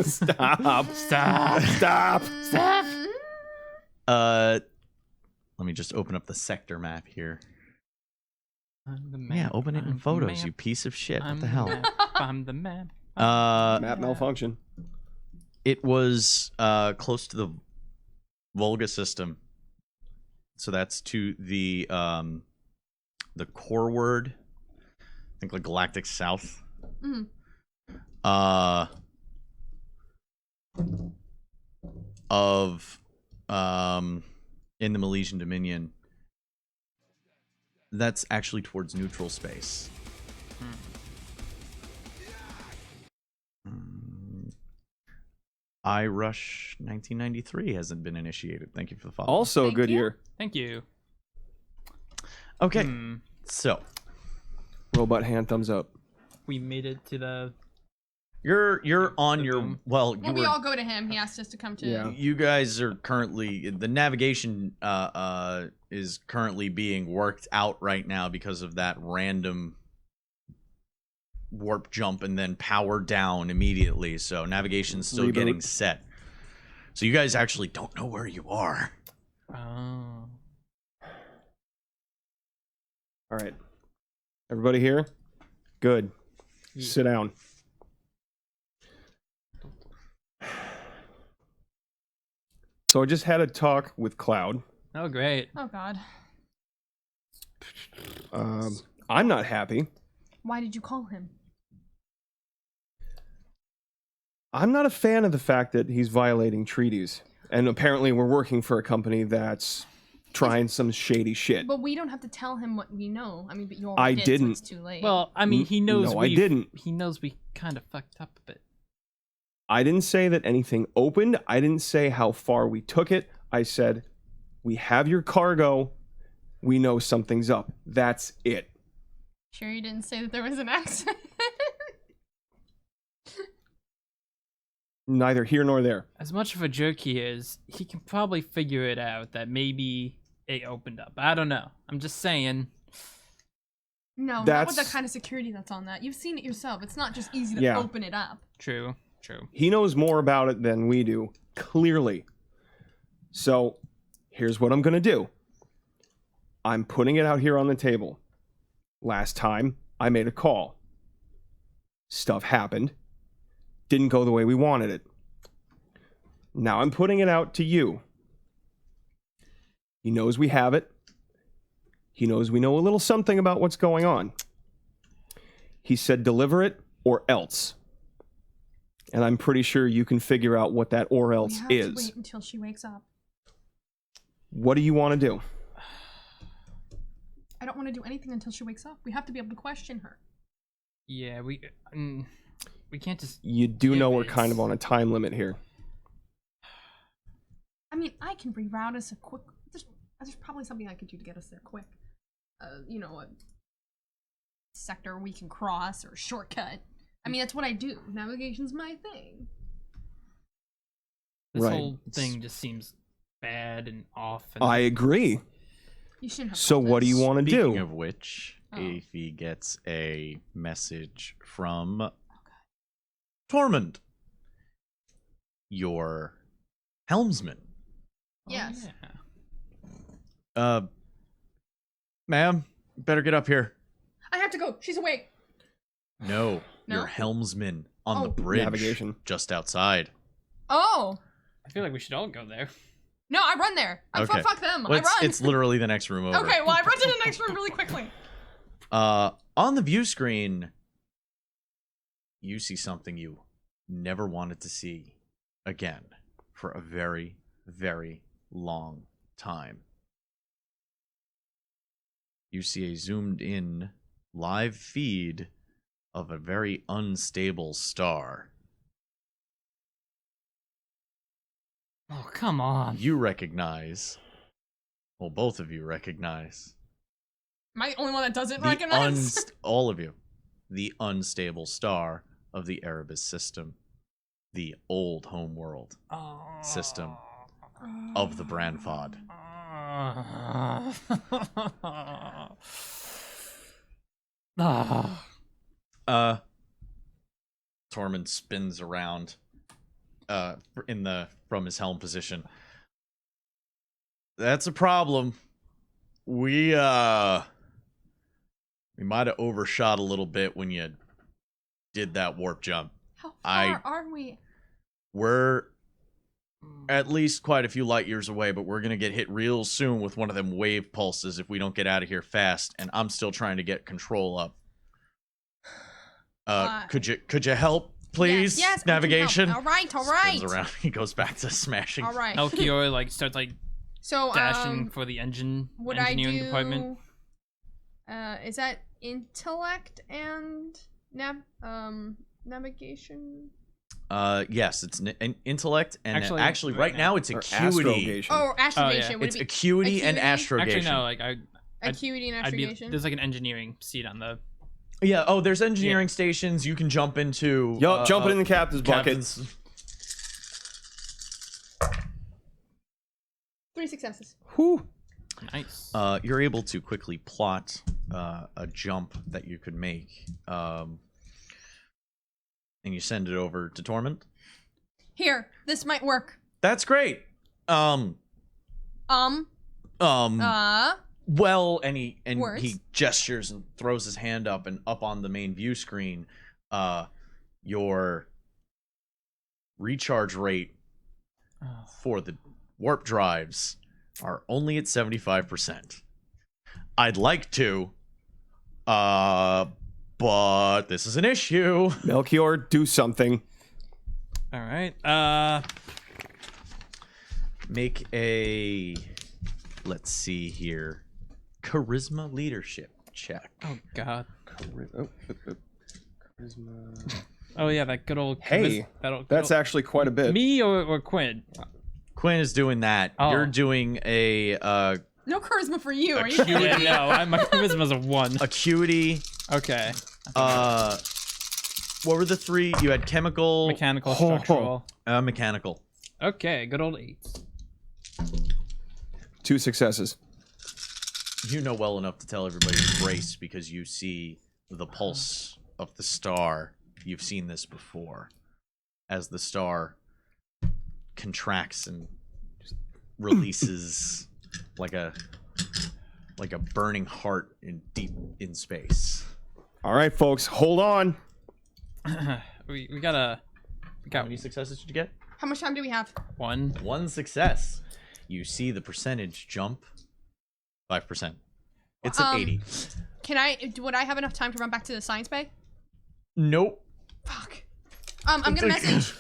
Stop. Stop. let me just open up the sector map here. I'm the map. Yeah, open it in I'm the photos, map. you piece of shit. I'm What the hell? Map. I'm the map. Map malfunction. It was close to the Volga system. So that's to the core word. I think like galactic south. Mhm. Of in the Milesian Dominion. That's actually towards neutral space. iRush 1993 hasn't been initiated. Thank you for the follow. Also, Thank good you. year. Thank you. Okay, so Robot hand thumbs up. We made it to the... you're on The your boom. well. You Well, we were all go to him. He asked us to come to. Yeah. you guys are currently the navigation is currently being worked out right now because of that random warp jump and then power down immediately. So navigation's still Reboot. getting set. So you guys actually don't know where you are. Oh. All right. Everybody here? Good. Yeah. Sit down. So I just had a talk with Cloud. Oh, great. Oh God. I'm not happy. Why did you call him? I'm not a fan of the fact that he's violating treaties. And apparently we're working for a company that's trying some shady shit. But we don't have to tell him what we know. I mean, but you I already did, didn't. So it's too late. Well, I mean, he knows No, I we didn't. He knows we kind of fucked up a bit. I didn't say that anything opened. I didn't say how far we took it. I said, we have your cargo. We know something's up. That's it. sure you didn't say that there was an accident. Neither here nor there. As much of a jerk he is, he can probably figure it out that maybe it opened up. I don't know. I'm just saying. No, not with That's- the kind of security that's on that. You've seen it yourself. It's not just easy to Yeah. open it up. True. True. He knows more about it than we do, clearly. So here's what I'm going to do. I'm putting it out here on the table. Last time, I made a call. Stuff happened. Didn't go the way we wanted it. Now I'm putting it out to you. He knows we have it. He knows we know a little something about what's going on. He said deliver it or else. And I'm pretty sure you can figure out what that or else We have is. to wait until she wakes up. What do you want to do? I don't want to do anything until she wakes up. We have to be able to question her. Yeah, we can't just. You do know If we're it's- kind of on a time limit here. I mean, I can reroute us a quick. There's probably something I could do to get us there quick. You know, a sector we can cross or a shortcut. I mean, that's what I do. Navigation's my thing. This Right. whole thing just seems bad and off. And I agree. You shouldn't have. So called what do you us. want to Speaking do? of which, Oh. Aphie gets a message from Tormund, your helmsman. Oh, Yes. yeah. Ma'am, better get up here. I have to go. She's awake. No, No? your helmsman on the Oh. bridge, Navigation. just outside. Oh. I feel like we should all go there. No, I run there. Okay. Fuck them. Well, I run. it's literally the next room over. Okay, well, I run to the next room really quickly. On the view screen, you see something you never wanted to see again for a very, very long time. You see a zoomed in live feed of a very unstable star. Oh, come on. You recognize, well, both of you recognize, Am I the only one that doesn't the recognize? all of you, the unstable star of the Erebus system, the old homeworld system of the Branfod. Tormund spins around from his helm position. That's a problem. We might have overshot a little bit when you did that warp jump. How far are we? We're at least quite a few light years away, but we're gonna get hit real soon with one of them wave pulses if we don't get out of here fast. And I'm still trying to get control up. Could you help, please? Yes, I can Navigation. help. All right. Spins around. He goes back to smashing. All right. Melchior like starts like So dashing for the engineering department. Is that intellect and navigation? Yes, it's an intellect, and Actually, actually right right now it's Or acuity. astrogation. Oh, astrogation. yeah. Would It's it be acuity and acuity? astrogation. Actually, no, like acuity and I'd be astrogation? there's like an engineering seat on the. Yeah. Oh, there's engineering stations you can jump into. Yup, jumping in the captain's bucket. captain's. 3 successes. Whew. Nice. You're able to quickly plot a jump that you could make, and you send it over to Tormund. Here, this might work. That's great. Well, and he Words. gestures and throws his hand up, and up on the main view screen, your recharge rate for the warp drives are only at 75%. I'd like to, but this is an issue. Melchior, do something. All right. Make a, let's see here, charisma leadership check. Oh God. Charisma. Oh yeah, that good old. Hey, good that's old- actually quite a bit. me or Quinn. Quinn is doing that. Oh. You're doing a No charisma for you. Are you? Yeah, no, my charisma's a 1. acuity. Okay. What were the three? You had chemical, Mechanical, structural. mechanical. Okay, good old 8. 2 successes. You know well enough to tell everybody to brace because you see the pulse of the star. You've seen this before. As the star contracts and just releases like a burning heart in deep in space. All right, folks, hold on. we got How many successes did you get? How much time do we have? 1. One success. You see the percentage jump 5%. It's at 80. Would I have enough time to run back to the science bay? Nope. Fuck. I'm gonna message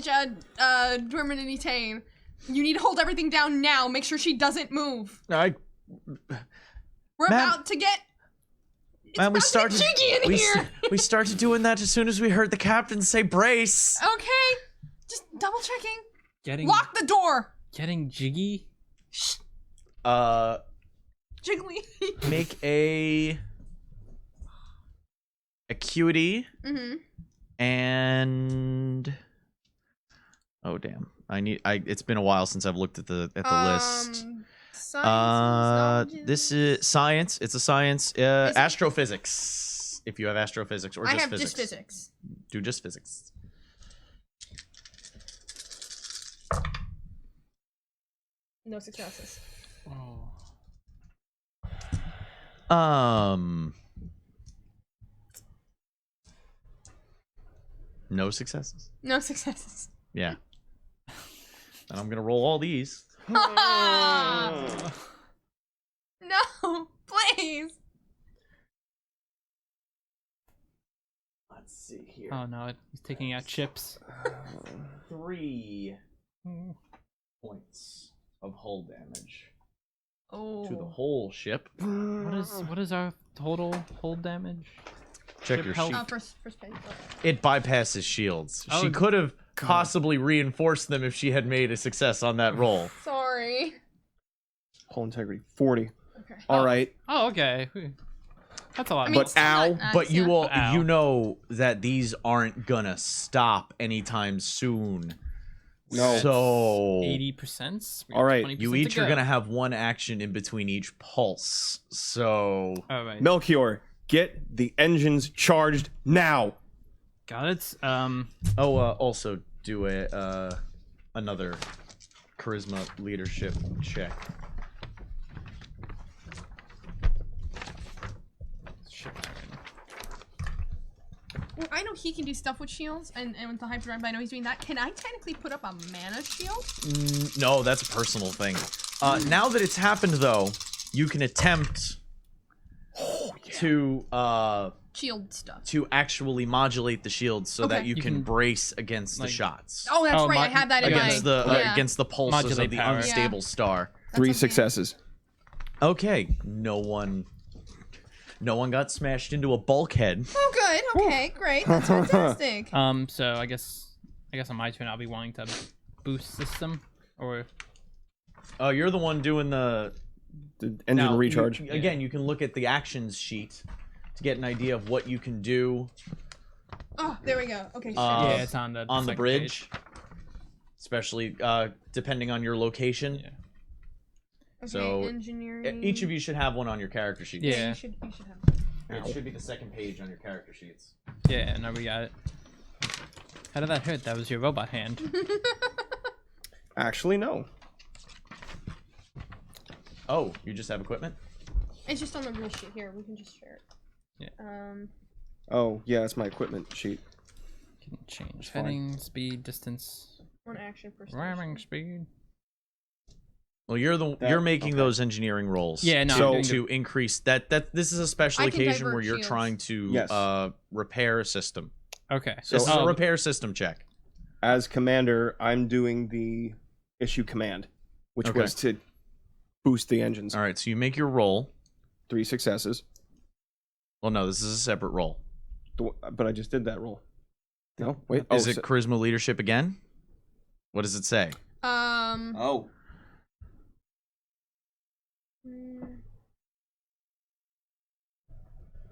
Dorman and Etane. You need to hold everything down now. Make sure she doesn't move. We're about to get. It's Man, we about to get started. jiggy in here. We started doing that as soon as we heard the captain say brace. Okay, just double checking. Getting Lock the door. getting jiggy. Jiggly. Make a acuity Mm-hmm. and oh damn, it's been a while since I've looked at the list. Science. This is science. It's a science. Astrophysics. If you have astrophysics or I just have physics. just physics. Do just physics. No successes. Oh. No successes. No successes. Yeah. And I'm gonna roll all these. No, please. Let's see here. Oh no, he's taking out chips. 3 points of hull damage Oh. to the whole ship. What is our total hull damage? Check Ship your health. sheet. First page. It bypasses shields. Oh, She could have possibly reinforced them if she had made a success on that roll. Sorry. Hull integrity 40. Okay. All right. Oh, okay. That's a lot. I mean, But it's still ow, not nice, But you yeah. will, Ow. you know that these aren't gonna stop anytime soon. No. So 80%. All right, you each are gonna have one action in between each pulse. So All right. Melchior, get the engines charged now. Got it. also do a another charisma leadership check. Ship turn. Well, I know he can do stuff with shields and with the hyperdrive, but I know he's doing that. Can I technically put up a mana shield? No, that's a personal thing. Now that it's happened, though, you can attempt Shield stuff. to actually modulate the shield so that Okay. you You can can, brace against the like- shots. Oh, that's Oh, right. I had that in against my... the yeah. against the pulses Modulate of the power. unstable Yeah. star. 3 okay. successes. Okay, no one got smashed into a bulkhead. Oh, good. Okay, great. That's fantastic. So I guess on my turn I'll be wanting to boost system or Oh, you're the one doing the The engine now, recharge. Again, you can look at the actions sheet to get an idea of what you can do Oh, there we go. Okay, shit. yeah, it's on the on the second bridge, page. especially depending on your location. Yeah. Okay, so, engineering. Each of you should have one on your character sheet. Yeah. You should have. It should be the second page on your character sheets. Yeah, no, we got it. How did that hurt? That was your robot hand. Actually, no. Oh, you just have equipment? It's just on the rule sheet here. We can just share it. Yeah. Oh, yeah, it's my equipment sheet. Can change fine. heading, speed, distance, One action per ramming station. speed. Well, you're making those engineering rolls. Yeah, no. So- I'm doing To increase that this is a special I can occasion divert where you're shields. trying to Yes. repair a system. okay. So this is a um, repair system check. As commander, I'm doing the issue command, which Okay. was to boost the engines. All right, so you make your roll. 3 successes. Well, no, this is a separate roll. But I just did that roll. No, wait. Is it charisma leadership again? What does it say? Oh.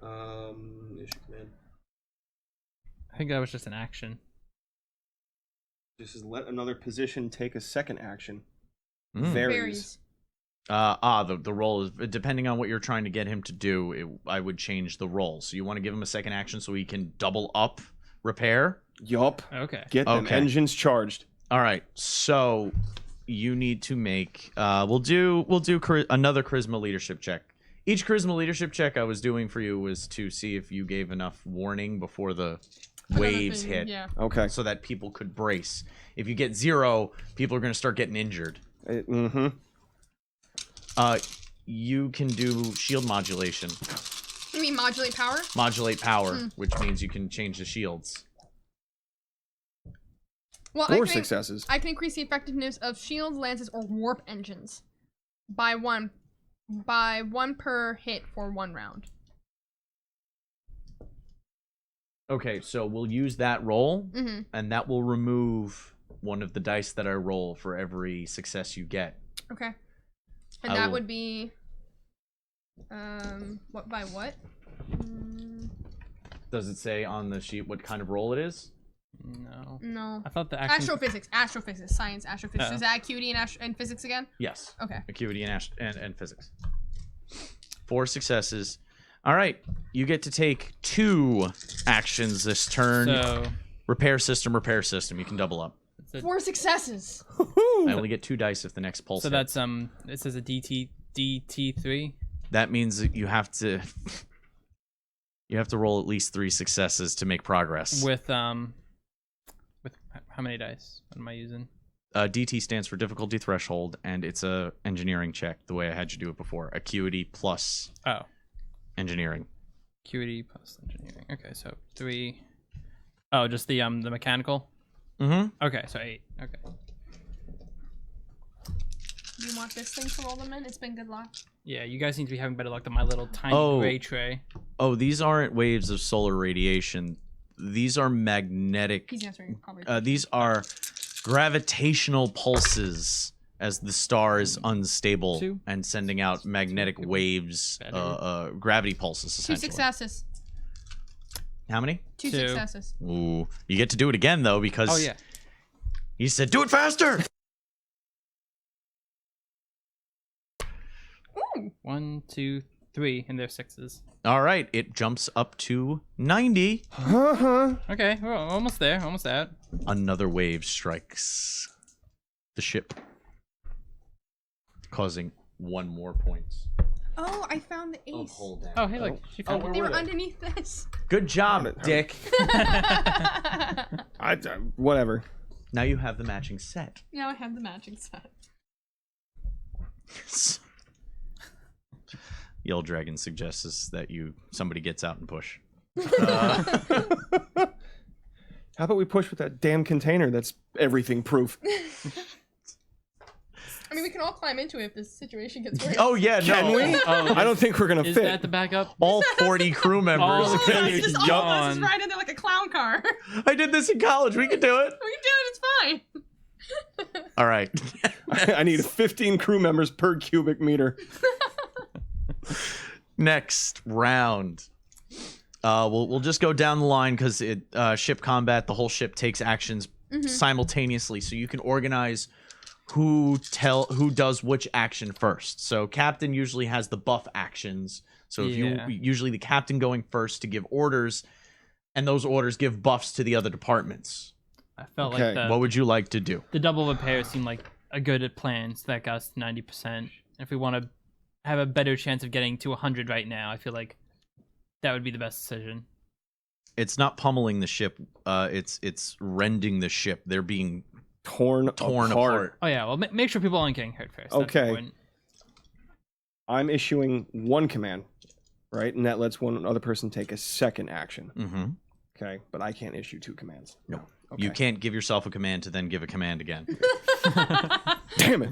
mm, Issue command. I think that was just an action. This is let another position take a second action. Mm. Varies. The roll is depending on what you're trying to get him to do. I would change the roll. So you want to give him a second action so he can double up repair. Yup. Okay. Get them Okay. engines charged. All right, so you need to make. We'll do another charisma leadership check. Each charisma leadership check I was doing for you was to see if you gave enough warning before the waves thing, hit, Yeah. Okay. so that people could brace. If you get 0, people are going to start getting injured. Mm-hmm. You can do shield modulation, You mean modulate power? modulate power, which means you can change the shields. Well, 4 successes. I can increase the effectiveness of shields, lances, or warp engines by one per hit for 1 round. Okay, so we'll use that roll, Mm-hmm. and that will remove one of the dice that I roll for every success you get. Okay. And I that will- would be what by what? Does it say on the sheet what kind of roll it is? No. No. I thought the action. Astrophysics, science, astrophysics. Oh. Is that acuity and physics again? Yes. Okay. Acuity and physics. 4 successes. All right, you get to take 2 actions this turn. So Repair system. You can double up. it's a- 4 successes. I only get 2 dice if the next pulse. so hit. that's it says a DT3. That means that you have to roll at least 3 successes to make progress. With how many dice? What am I using? DT stands for difficulty threshold, and it's a engineering check. The way I had you do it before, acuity plus engineering. Acuity plus engineering. Okay, so 3. Oh, just the mechanical. Mm-hmm. Okay, so 8. Okay. You want this thing to roll them in? It's been good luck. Yeah, you guys seem to be having better luck than my little tiny gray tray. Oh, these aren't waves of solar radiation. These are magnetic. He's answering probably. These are gravitational pulses as the star is unstable and sending out magnetic waves, gravity pulses, 2 essentially. successes. How many? 2 successes. Ooh. You get to do it again, though, because he said, do it faster! Ooh. 1, 2, 3, and they're 6s. All right, it jumps up to 90. Okay, we're almost there. Almost at. Another wave strikes the ship, causing 1 more point. Oh, I found the ace. Oh, hey, look. She found They were underneath this. Good job, Dick. Whatever. Now you have the matching set. Now I have the matching set. Yell Dragon suggests that somebody gets out and push. How about we push with that damn container that's everything proof? I mean, we can all climb into it if this situation gets worse. Oh yeah, Can we? Oh, I don't think we're gonna is fit. that the backup? All 40 crew members. All the All of us, It's just all of us gone. is riding there like a clown car. I did this in college. We can do it. We can do it. It's fine. All right. I need 15 crew members per cubic meter. Next round. We'll just go down the line because ship combat. The whole ship takes actions simultaneously, so you can organize who does which action first. So captain usually has the buff actions. So if usually the captain going first to give orders, and those orders give buffs to the other departments. I felt Okay. like What would you like to do? the double repair seemed like a good plan, so that got us 90%. If we want to have a better chance of getting to 100 right now, I feel like that would be the best decision. It's not pummeling the ship. It's rending the ship. They're being Torn apart. Oh yeah, well, make sure people aren't getting hurt first. That's Okay. important. I'm issuing 1 command, right? And that lets one other person take a second action. Mm-hmm. Okay, but I can't issue 2 commands. No. Okay. You can't give yourself a command to then give a command again. Damn it.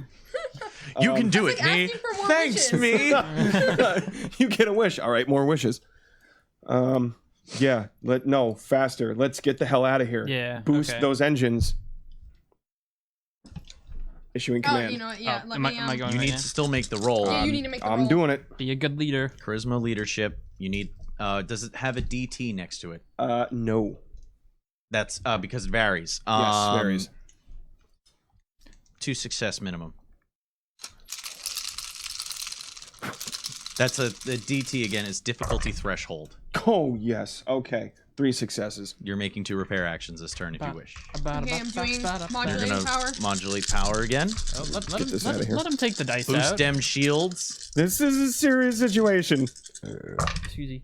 You can do That's it, like me. asking for more Thanks, wishes. me. You get a wish. All right, more wishes. Yeah. Faster. Let's get the hell out of here. Yeah, Boost okay. those engines. Issuing Oh, command. you know what? Yeah, Oh, let am me. I going You right need now? to still make the roll. Yeah, you need to make the I'm roll. doing it. Be a good leader. Charisma leadership. You need. Does it have a DT next to it? No. That's because it varies. Yes, varies. 2 success minimum. That's the DT again is difficulty threshold. Oh, yes. Okay. 3 successes. You're making 2 repair actions this turn if you wish. Okay, I'm doing You're modulating gonna power. modulate power again. Oh, let Get this outta here. him take the dice Boost out. dem shields. This is a serious situation. Susie.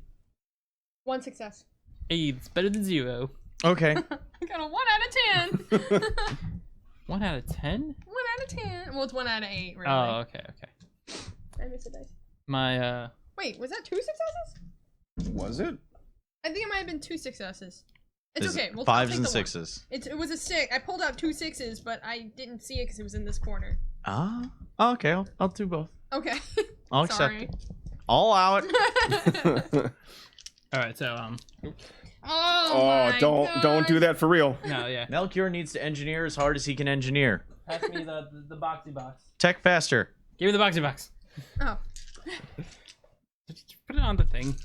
1 success. Hey, it's better than 0. Okay. I got a 1 out of 10. 1 out of 10? 1 out of 10. Well, it's 1 out of 8, really. Oh, okay. I missed a dice. My Wait, was that 2 successes? Was it? I think it might have been 2 successes. It's Is okay. it We'll 5s take and the 6s. It was a 6. I pulled out 2 6s, but I didn't see it because it was in this corner. Ah. Okay. I'll do both. Okay. I'll accept Sorry. it. I'll allow it. all right. So Oh, my don't do God. that for real. no, yeah. Melchior needs to engineer as hard as he can engineer. Pass me the boxy box. Tech faster. Give me the boxy box. Oh. Just put it on the thing.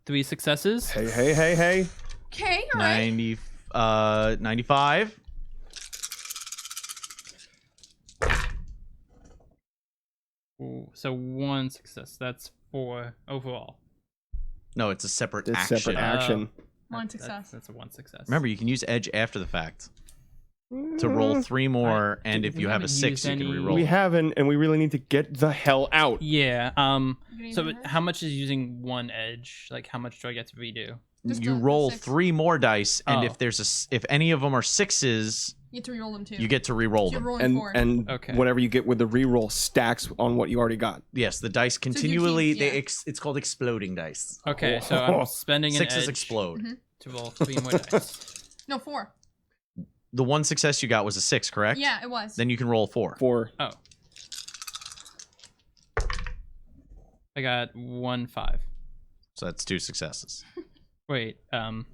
3 successes. Hey. Okay, alright. 95. Ooh, so 1 success. That's 4 overall. No, it's a separate It's action. separate action. One success. That's a 1 success. Remember, you can use edge after the fact. to roll 3 more, and if we you have a haven't 6, used you can any- re-roll. We haven't, and we really need to get the hell out. Yeah. You So gonna use how much is using one edge? Like, how much do I get to redo? Just You the roll 6. 3 more dice, and Oh. if any of them are 6s, You get to reroll them too. you get to re-roll So you're them. rolling And 4. and Okay. whatever you get with the reroll stacks on what you already got. Yes, the dice you continually. keep- yeah. It's called exploding dice. Okay, so I'm spending an 6s edge explode. Mhm. to roll 3 more dice. No, 4. The one success you got was a 6, correct? Yeah, it was. Then you can roll 4. 4. Oh. I got 1 5. So that's 2 successes. Wait, 5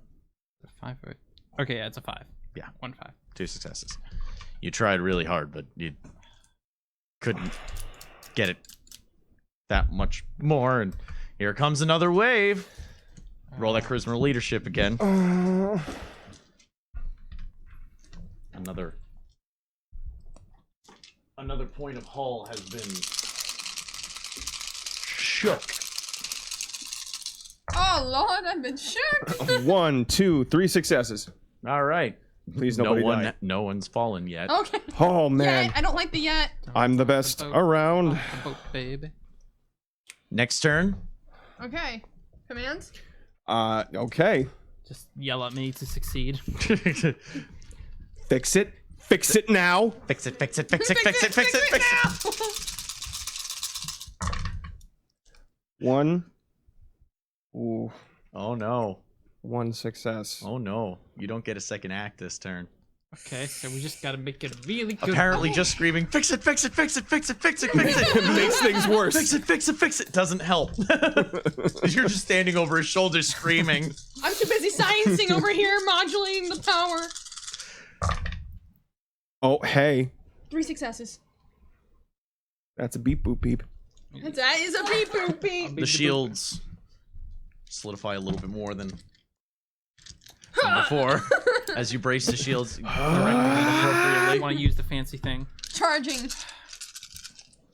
or... Okay, yeah, it's a 5. Yeah. 1 5. 2 successes. You tried really hard, but you couldn't get it that much more. And here comes another wave. Roll that charisma leadership again. Another point of hull has been shook. Oh Lord, I've been shook. 1, 2, 3 successes. All right. Please nobody die. No one's fallen yet. Okay. Oh man, Yet. I don't like the yet. I'm the best around. The boat, baby. Next turn. Okay. Commands. Okay. Just yell at me to succeed. Fix it. Fix it now. Fix it, fix it, fix it, fix it, fix it, fix it. it. 1. Ooh, Oh no. 1 success. Oh no. You don't get a second act this turn. Okay, so we just gotta make it really good. Apparently just screaming, fix it, fix it, fix it, fix it, fix it, fix it. It makes things worse. Fix it, fix it, fix it. Doesn't help. You're just standing over his shoulder screaming. I'm too busy sciencing over here, modulating the power. Oh, hey. 3 successes. That's a beep boop beep. That is a beep boop beep. The shields solidify a little bit more than before. As you brace the shields directly and I appropriately. want to use the fancy thing. Charging.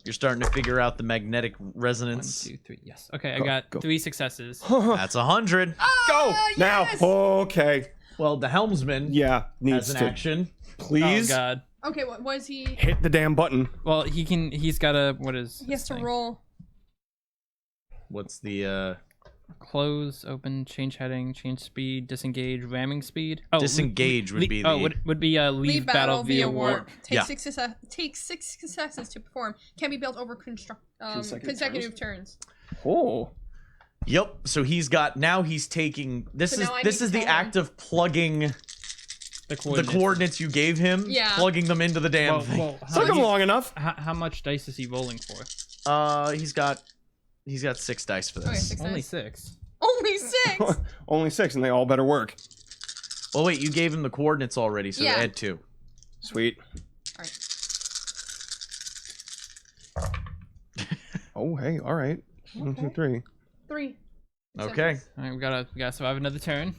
You're starting to figure out the magnetic 1, resonance. 2, 3. Yes. Okay, I Go, got go. 3 successes. That's 100. Go now. Yes! Okay. Well, the helmsman Yeah, needs has an to. action. Please Oh god. Okay, what was he? hit the damn button. Well, he's got a what is He has this to thing? roll. What's the Close, open, change heading, change speed, disengage, ramming speed. Oh, disengage would be the would be leave battle via warp. Take Yeah. 6 successes to perform. Can be built over Consecutive consecutive turns. Oh. Yep. So he's taking this So is now I this need is the to- act of plugging The the coordinates you gave him, Yeah. plugging them into the damn thing. Well, Took him long enough. how much dice is he rolling for? He's got 6 dice for Okay, this. 6 Only dice. 6. Only 6. Only 6, and they all better work. Well, wait, you gave him the coordinates already, so Yeah. add 2. Sweet. All right. Oh, hey, all right. 1, 2, 3. 3. Okay. All right, we gotta survive another turn.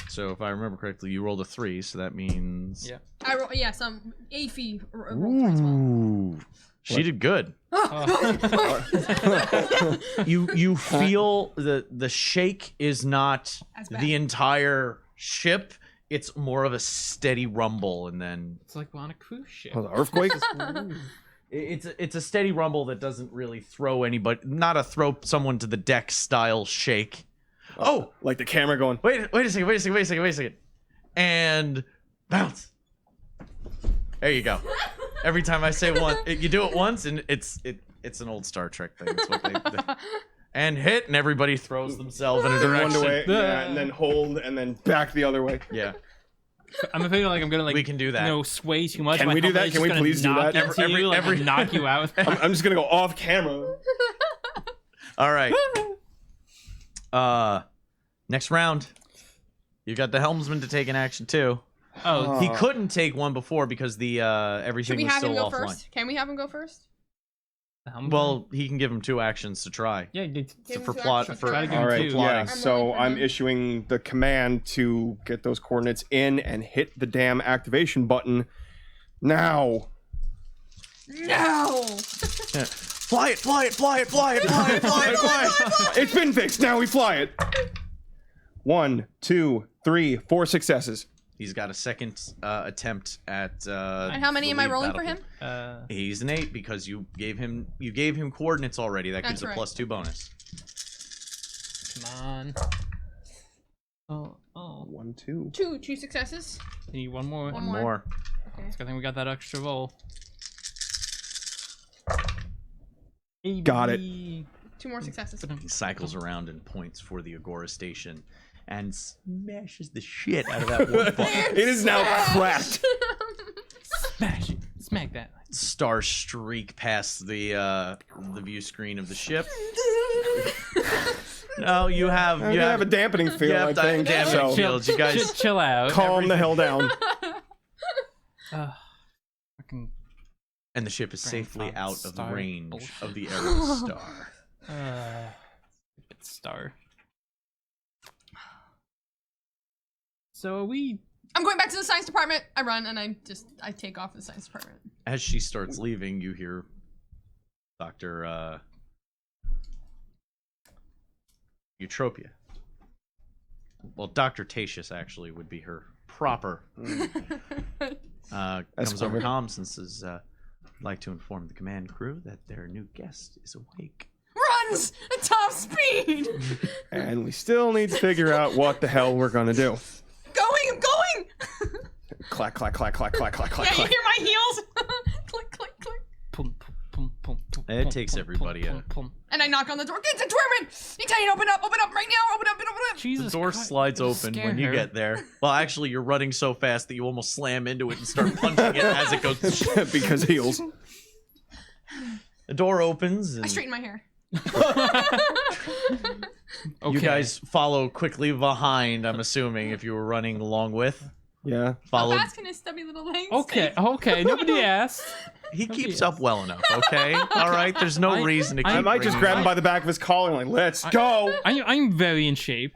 So if I remember correctly, you rolled a 3, so that means Yeah. I roll. Yeah, some Aphie rolled 3 as well. Ooh. She did good. Oh. You feel the shake is not As bad. the entire ship. It's more of a steady rumble, and then It's like we're on a cruise ship. Oh, the earthquake? it's a steady rumble that doesn't really throw anybody, not a throw someone to the deck style shake. Oh, Like the camera going, wait a second, and bounce. There you go. Every time I say one, you do it once, and it's an old Star Trek thing. It's what they and hit, and everybody throws themselves in a one direction. way, yeah, and then hold, and then back the other way. Yeah, I'm afraid like I'm gonna we can do that. sway too much. Can My we do that? helmet is Can we just gonna please do knock that? into Every- you, like, every- knock you out. I'm just gonna go off camera. All right. Next round. You got the helmsman to take an action too. Oh, He couldn't take one before because the Should everything we was have him still go offline. first? Can we have him go first? the helmet. Well, he can give him 2 actions to try. yeah, Give him for 2 plot actions for to Try to try. give All him right, 2. yeah. I'm So rolling for I'm him. issuing the command to get those coordinates in and hit the damn activation button now. No. Fly it, fly it, fly it, fly it, fly it, fly it, fly it. It's been fixed. Now we fly it. 1, 2, 3, 4 successes. He's got a second attempt at. And how many am I rolling for him? He's an 8 because you gave him coordinates already. That gives That's a +2 bonus. Come on. Oh. 1, 2. Two successes. You need one more. One One more. Okay. I think we got that extra roll. Got it. 2 more successes. He cycles around and points for the Agora station and smashes the shit out of that wood ball. It is now cracked. Smash it. Smack that. Stars streak past the view screen of the ship. No, you have a dampening field. You have I think. dampening So fields. You guys Chill out. calm the hell down. Fucking. and the ship is safely Grandfather out of the star range bullshit. of the Erebus star. It's star. So are we? I'm going back to the science department. I run and I take off to the science department. As she starts leaving, you hear Dr. Eutropia. Well, Dr. Tatius actually would be her proper. Comes over comms and says, I'd like to inform the command crew that their new guest is awake. Runs at top speed. And we still need to figure out what the hell we're gonna do. I'm going. Clack, clack, clack, clack, clack, clack, clack, Yeah, you clack. hear my heels? Click, click, click. Pum, pum, pum, pum, It pum, takes pum, everybody pum, a- pum. And I knock on the door. Get determined. Italian, open up right now. Open up. Jesus The door Christ, slides just open scare when you her. get there. Well, actually, you're running so fast that you almost slam into it and start punching it as it goes. Because heels. The door opens and I straighten my hair. Okay. you guys follow quickly behind, I'm assuming, if you were running along with. Yeah. How Follow. fast can his stubby little legs? Okay. Nobody asked. He keeps up well enough, okay? All right, there's no reason to keep I might just bringing grab him him by the back of his collar and like, let's go. I'm very in shape.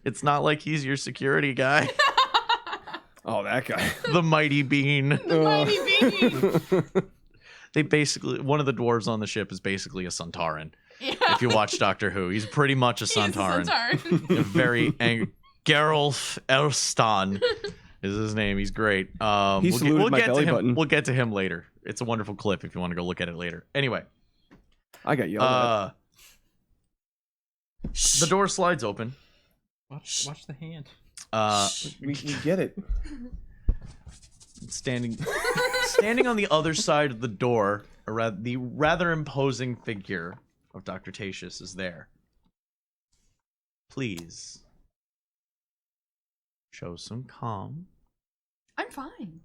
It's not like he's your security guy. Oh, that guy. The mighty bean. Mighty bean. They basically, one of the dwarves on the ship is basically a Suntaran. Yeah. If you watch Doctor Who, he's pretty much a He is a Suntaran. Suntaran. A very angry. Geralf Elstan is his name. He's great. He saluted my belly button. We'll get to him later. It's a wonderful clip if you want to go look at it later. Anyway, I got yelled at. the door slides open. Watch the hand. We get it. Standing on the other side of the door, the rather imposing figure of Dr. Tatius is there. Please show some calm. I'm fine.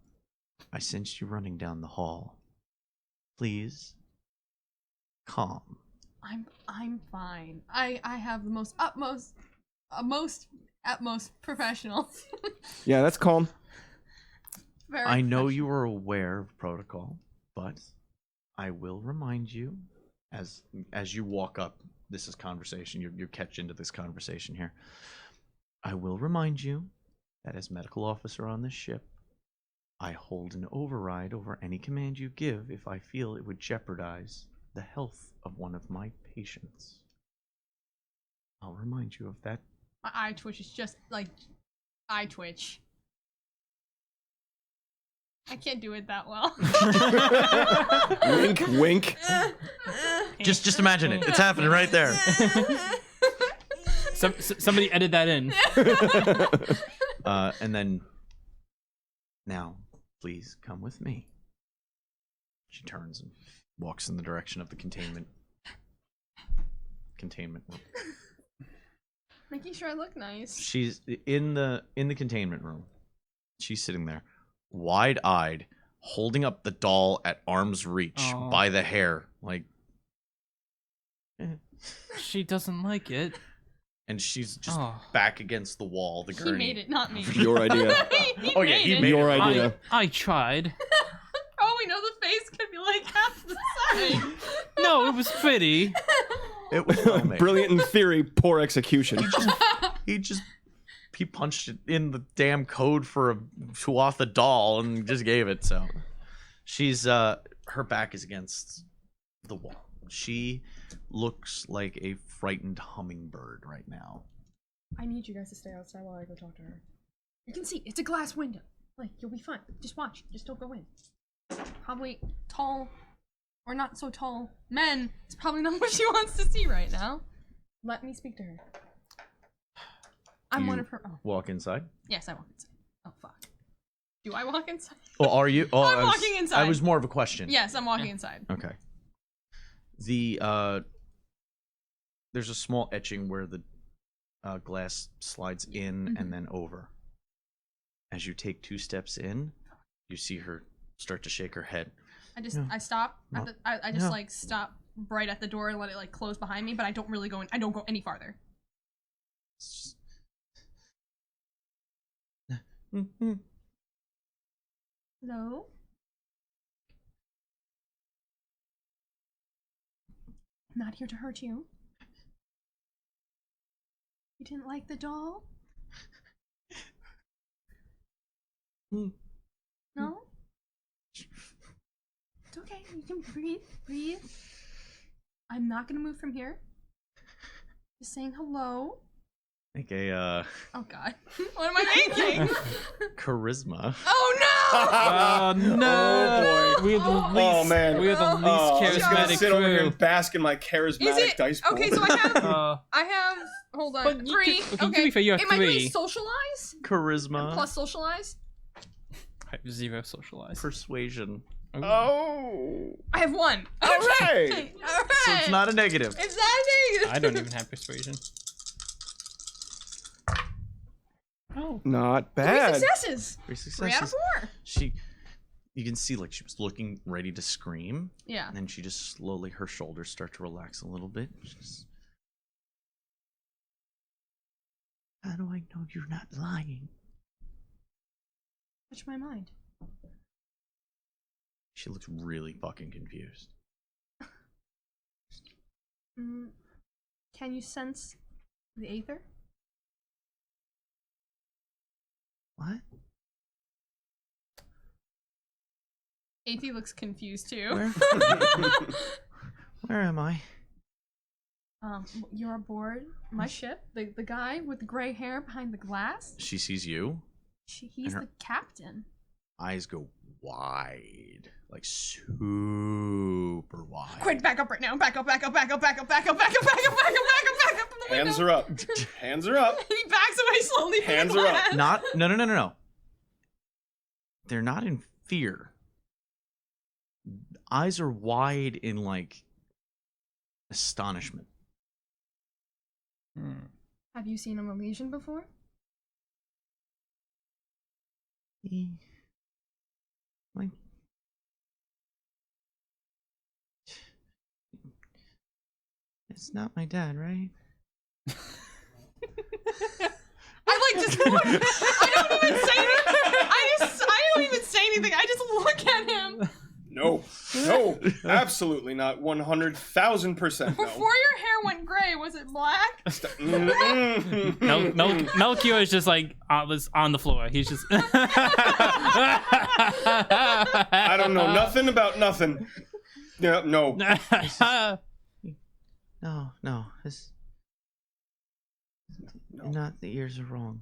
I sensed you running down the hall. Please calm. I'm fine. I have the most utmost professional. Yeah, that's calm. Very I know professional. you are aware of protocol, but I will remind you as you walk up. This is conversation. You catch into this conversation here. I will remind you that as medical officer on this ship, I hold an override over any command you give if I feel it would jeopardize the health of one of my patients. I'll remind you of that. My eye twitch is just like eye twitch. I can't do it that well. Wink, wink. Just imagine it. It's happening right there. Somebody edit that in. And then, now, please come with me. She turns and walks in the direction of the containment room. Making sure I look nice. She's in the containment room. She's sitting there, wide-eyed, holding up the doll at arm's reach Aw. by the hair, like. She doesn't like it. And she's just Oh. back against the wall. The He gurney. made it, not me. Your idea. Oh, yeah, he made Your it. idea. I tried. Oh, we know the face could be like half the size. No, it was pretty. It was well made. Brilliant in theory, poor execution. He punched it in the damn code to off the doll and just gave it. So she's her back is against the wall. She looks like a frightened hummingbird right now. I need you guys to stay outside while I go talk to her. You can see, it's a glass window. Like, you'll be fine. Just watch. Just don't go in. Probably tall, or not so tall men. It's probably not what she wants to see right now. Let me speak to her. I'm one of her. Oh. Walk inside. Yes, I walk inside. Oh, fuck. Do I walk inside? Well, are you? Oh, I'm walking inside. I was more of a question. Yes, I'm walking inside. Okay. There's a small etching where the glass slides in and then over. As you take 2 steps in, you see her start to shake her head. I stop. I just like stop right at the door and let it like close behind me, but I don't really go in. I don't go any farther. Hello? I'm not here to hurt you. You didn't like the doll? No? It's okay. You can breathe. I'm not gonna move from here. Just saying hello. Make a Oh god. What am I making? charisma. Oh no! No! Oh, boy. We are the least. Oh, man. We are the least I'm just gonna charismatic sit over here crew. and bask in my Is charismatic it? dice pool. Okay, so I have Uh, hold on. But you 3. could- okay, to be fair, you have Am I doing 3. socialize? Charisma. Plus socialize? I have 0 socialized. Persuasion. Ooh. Oh. I have 1. All right. Alright. So it's not a negative. It's not a negative. I don't even have persuasion. Oh. Not 3 bad. successes. 3 3 out of successes. 4. You can see like she was looking ready to scream, Yeah. and then she just slowly, her shoulders start to relax a little bit. How do I know you're not lying? Touch my mind. She looks really fucking confused. Can you sense the aether? What? Aether looks confused too. Where? Where am I? You're aboard my ship. The guy with the gray hair behind the glass. She sees you. He's her- the captain. Eyes go wide, like super wide. Quick, back up right now. Back up, back up, back up, back up, back up, back up, back up, back up, back up, back up from the window. Hands are up. Hands are up. And he backs away slowly from Hands the are up. glass. Not no. They're not in fear. Eyes are wide in like astonishment. Have you seen a Malaysian before? Like, it's not my dad, right? I like just look. I don't even say anything. I don't even say anything. I just look at him. No. No. Absolutely not. 100,000% Before no. your hair went gray, was it black? Melchior is just like was on the floor. He's just. I don't know nothing about nothing. Yeah, no. No. It's not. The ears are wrong.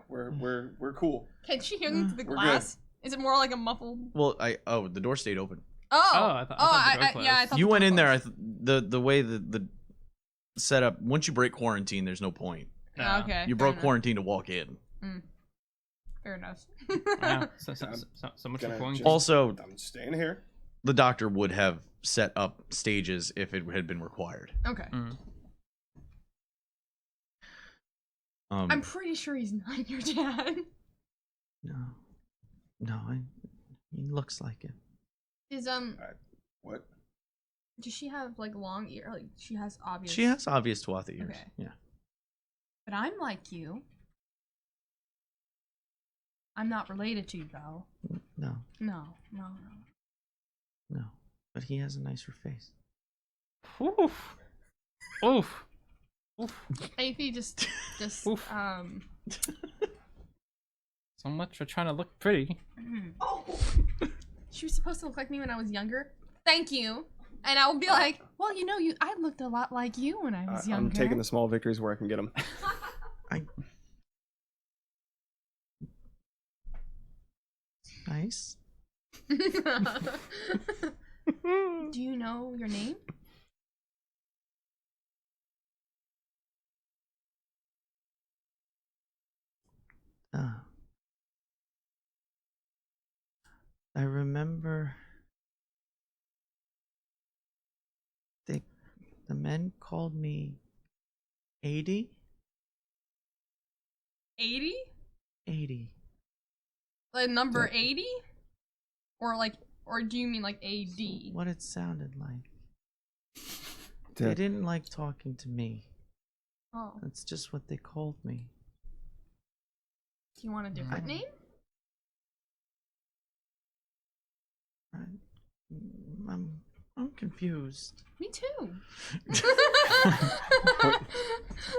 We're cool. Can she hear them through the We're glass? Is it more like a muffled? Well, the door stayed open. Oh, I thought the door closed. yeah, I thought You the went door in there. closed. The way the setup. Once you break quarantine, there's no point. Yeah. Okay. You fair broke enough. quarantine to walk in. Fair enough. Wow. So much for Gonna quarantine. just- Also, I'm staying here. the doctor would have set up stages if it had been required. Okay. I'm pretty sure he's not your dad. No, he looks like it. Is What? does she have like long ear? Like she has obvious. She has obvious Tuatha ears. Okay. Yeah. But I'm like you. I'm not related to you though. No. But he has a nicer face. Oof. Oof. Athie just Oof. So much for trying to look pretty. Oh. She was supposed to look like me when I was younger. Thank you. And I will be like, well, I looked a lot like you when I was younger. I'm taking the small victories where I can get them. Nice. Do you know your name? I remember the men called me 80? 80? 80. Like number 80? Or do you mean like AD? What it sounded like. They didn't like talking to me. Oh. That's just what they called me. Do you want a different name? I'm confused. Me too.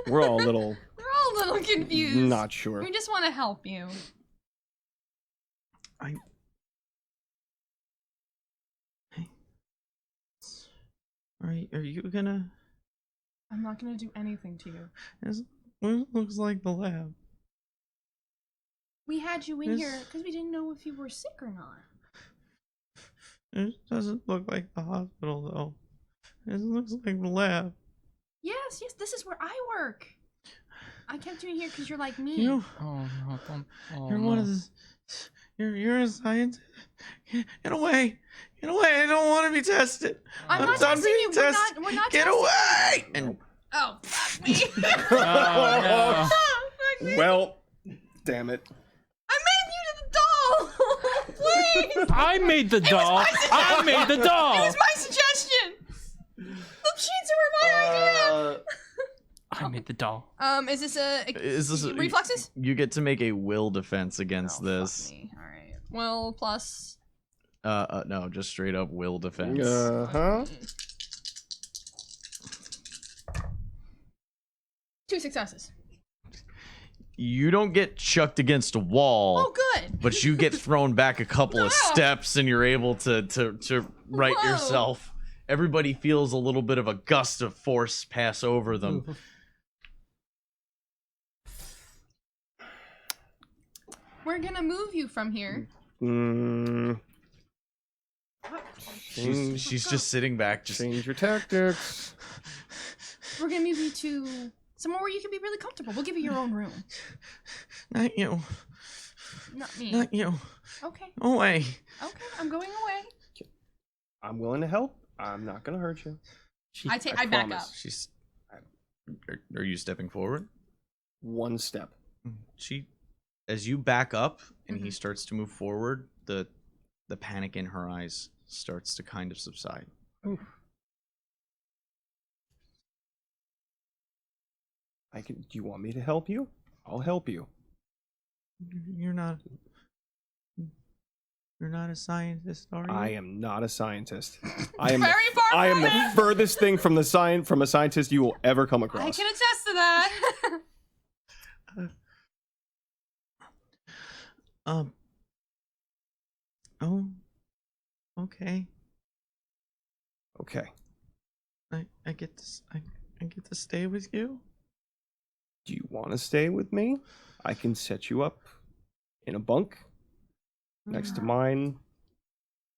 We're all a little We're all a little confused. not sure. We just want to help you. Are you gonna? I'm not gonna do anything to you. It looks like the lab. We had you in here because we didn't know if you were sick or not. It doesn't look like the hospital though. It looks like the lab. Yes, this is where I work. I kept you in here because you're like me. You, Oh no! Don't. Oh, you're no. one of the. You're a scientist. Get away! Get away! I don't want to be tested. I'm not done testing being you. tested. We're not Get testing away! And Oh, fuck me. Oh, Fuck me. Well, damn it. I made you to the doll. Please. I made the doll. I made the doll. It was my suggestion. The cheats were my idea. I made the doll. Is this a a- reflexes? you get to make a will defense against Oh, this. fuck me. All right. Will plus. No, just straight up will defense. Uh-huh. 2 successes. You don't get chucked against a wall. Oh, good. But you get thrown back a couple of Wow. steps and you're able to right Whoa. yourself. Everybody feels a little bit of a gust of force pass over them. We're gonna move you from here. She's just sitting back, just Change your tactics. We're gonna move you to somewhere where you can be really comfortable. We'll give you your own room. not you, Not me. not you. Okay. Away. Okay. I'm going away. I'm willing to help. I'm not gonna hurt you. I back up. promise. She's. Are you stepping forward? One step. As you back up and Mm-hmm. he starts to move forward, the panic in her eyes starts to kind of subside. Oof. Do you want me to help you? I'll help you. You're not a scientist, are you? I am not a scientist. I am. Very far I am from the it. furthest thing from a scientist you will ever come I across. can attest to that. Oh. Okay. Okay. I get to stay with you. Do you want to stay with me? I can set you up in a bunk next to mine.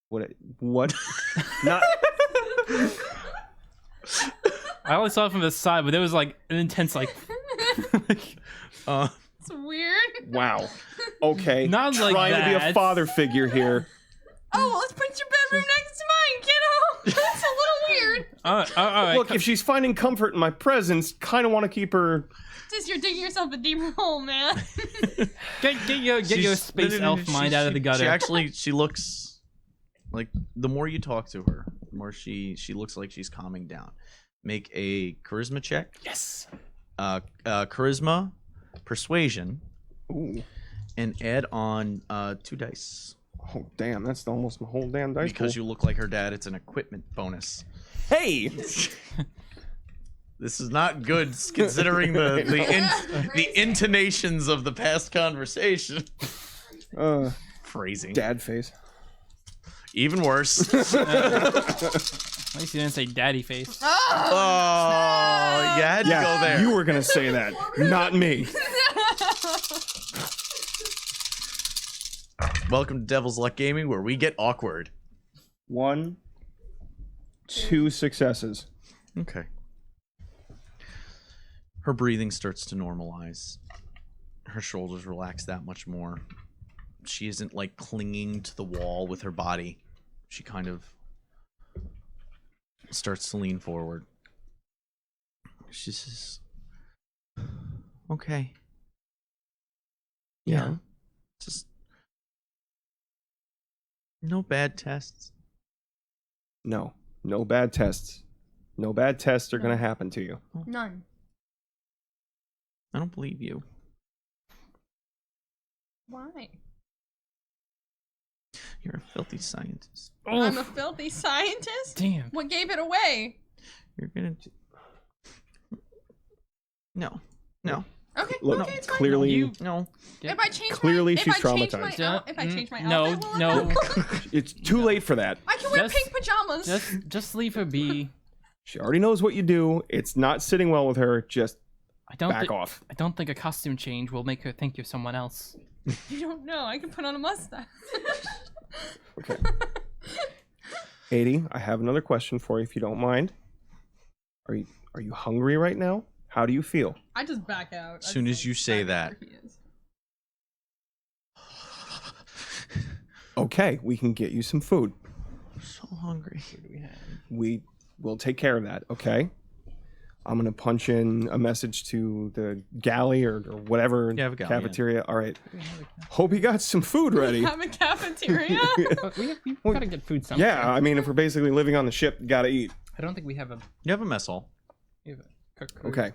What? Not. I only saw it from the side, but there was like an intense like. It's weird. Wow. Okay. Not like Trying to be a that. father figure here. Oh, well, let's put your bedroom next to mine, kiddo. That's a little weird. All right. Look, if she's finding comfort in my presence, kind of want to keep her. Just you're digging yourself a deeper hole, man. get your space elf mind out of the gutter. She looks like, the more you talk to her, the more she looks like she's calming down. Make a charisma check. Yes. Charisma, persuasion, Ooh. and add on 2 dice. Oh, damn. That's almost my whole damn dice Because pool. you look like her dad, it's an equipment bonus. Hey! This is not good considering the intonations of the past conversation. Phrasing. Dad face. Even worse. At least you didn't say daddy face. Oh, you had to go there. You were gonna say that, not me. Welcome to Devil's Luck Gaming, where we get awkward. 1, 2 successes. Okay. Her breathing starts to normalize. Her shoulders relax that much more. She isn't like clinging to the wall with her body. She kind of starts to lean forward. She says, okay. Yeah. Just no bad tests. No bad tests. No bad tests are gonna happen to you. None. I don't believe you. Why? You're a filthy scientist. I'm a filthy scientist? Damn. What gave it away? You're gonna... No. Okay, Look, okay, it's fine. clearly, No. If I change Clearly my, she's if I change my traumatized. out- if I change my No, outfit, will it no. help? it's too late for that. I can wear Just- pink pajamas. Just leave her be. She already knows what you do. It's not sitting well with her. Just I don't back thi- off. I don't think a costume change will make her think you're someone else. You don't know. I can put on a mustache. Okay. 80, I have another question for you if you don't mind. Are you hungry right now? How do you feel? I just back out. As soon as you say that. Okay, we can get you some food. So hungry. We will take care of that, okay? I'm gonna punch in a message to the galley or whatever Yeah, have a galley, cafeteria. All right. Hope you got some food ready. Have a cafeteria. But we gotta get food somewhere. Yeah, I mean, if we're basically living on the ship, gotta eat. I don't think we have a. You have a mess hall. We have a cook crew. Okay.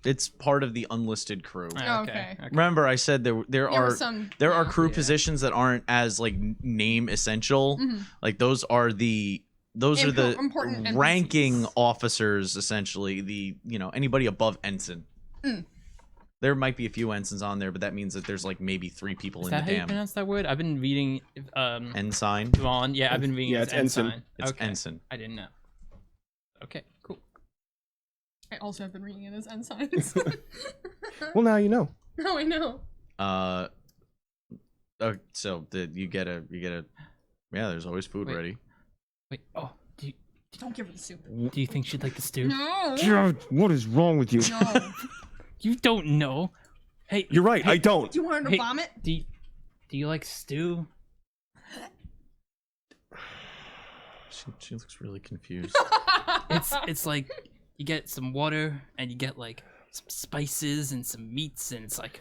It's part of the unlisted crew. Ah, Okay. Remember, I said there There are was some. there are yeah. crew Yeah. positions that aren't as like name essential. Like those are the Important NPCs. ranking officers essentially. The anybody above ensign. There might be a few ensigns on there, but that means that there's like maybe 3 people Is in that the how you damn pronounce that word? I've been reading. ensign. Vaughn. Yeah, I've been reading. Yeah, it's it's ensign. ensign. It's Okay. ensign. I didn't know. Okay, cool. I also have been reading it as ensigns. Well, now you know. No, I know. So you get a yeah. There's always food Wait. ready. Wait. Oh, Don't give her the soup. do you think she'd like the stew? No. Jared, what is wrong with you? No. You don't know. Hey, You're right. Hey, I don't. Do you want her to Hey. vomit? Do you like stew? She looks really confused. It's like you get some water and you get like some spices and some meats and it's like,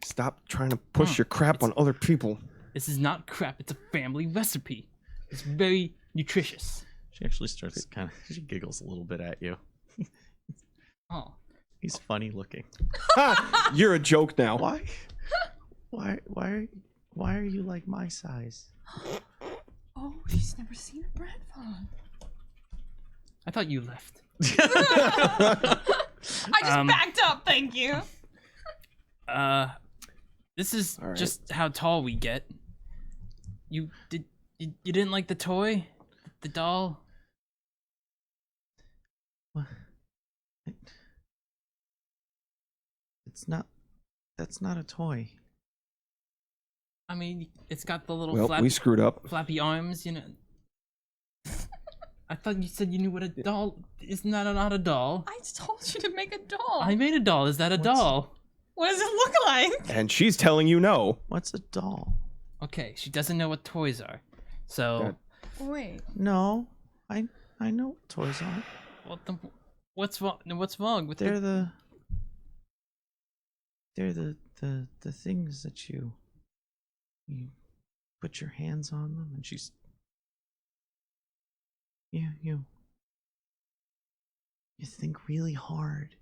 Stop trying to push your crap on other people. this is not crap. It's a family recipe. It's very nutritious. She actually starts she giggles a little bit at you. Oh, He's funny looking. Ha! You're a joke now. Why are you like my size? Oh, she's never seen a bread farm. I thought you left. I just backed up, thank you. This is All right. just how tall we get. You didn't like the toy, the doll? That's not a toy. I mean, it's got the little Well, we screwed up. flappy arms, I thought you said you knew what a doll. Isn't that not a doll? I told you to make a doll. I made a doll. Is that a doll? What does it look like? And she's telling you no. What's a doll? Okay, she doesn't know what toys are. So, Wait. No, I know what toys are. what's wrong? What's wrong with They're the things that you put your hands on them, and she's you think really hard,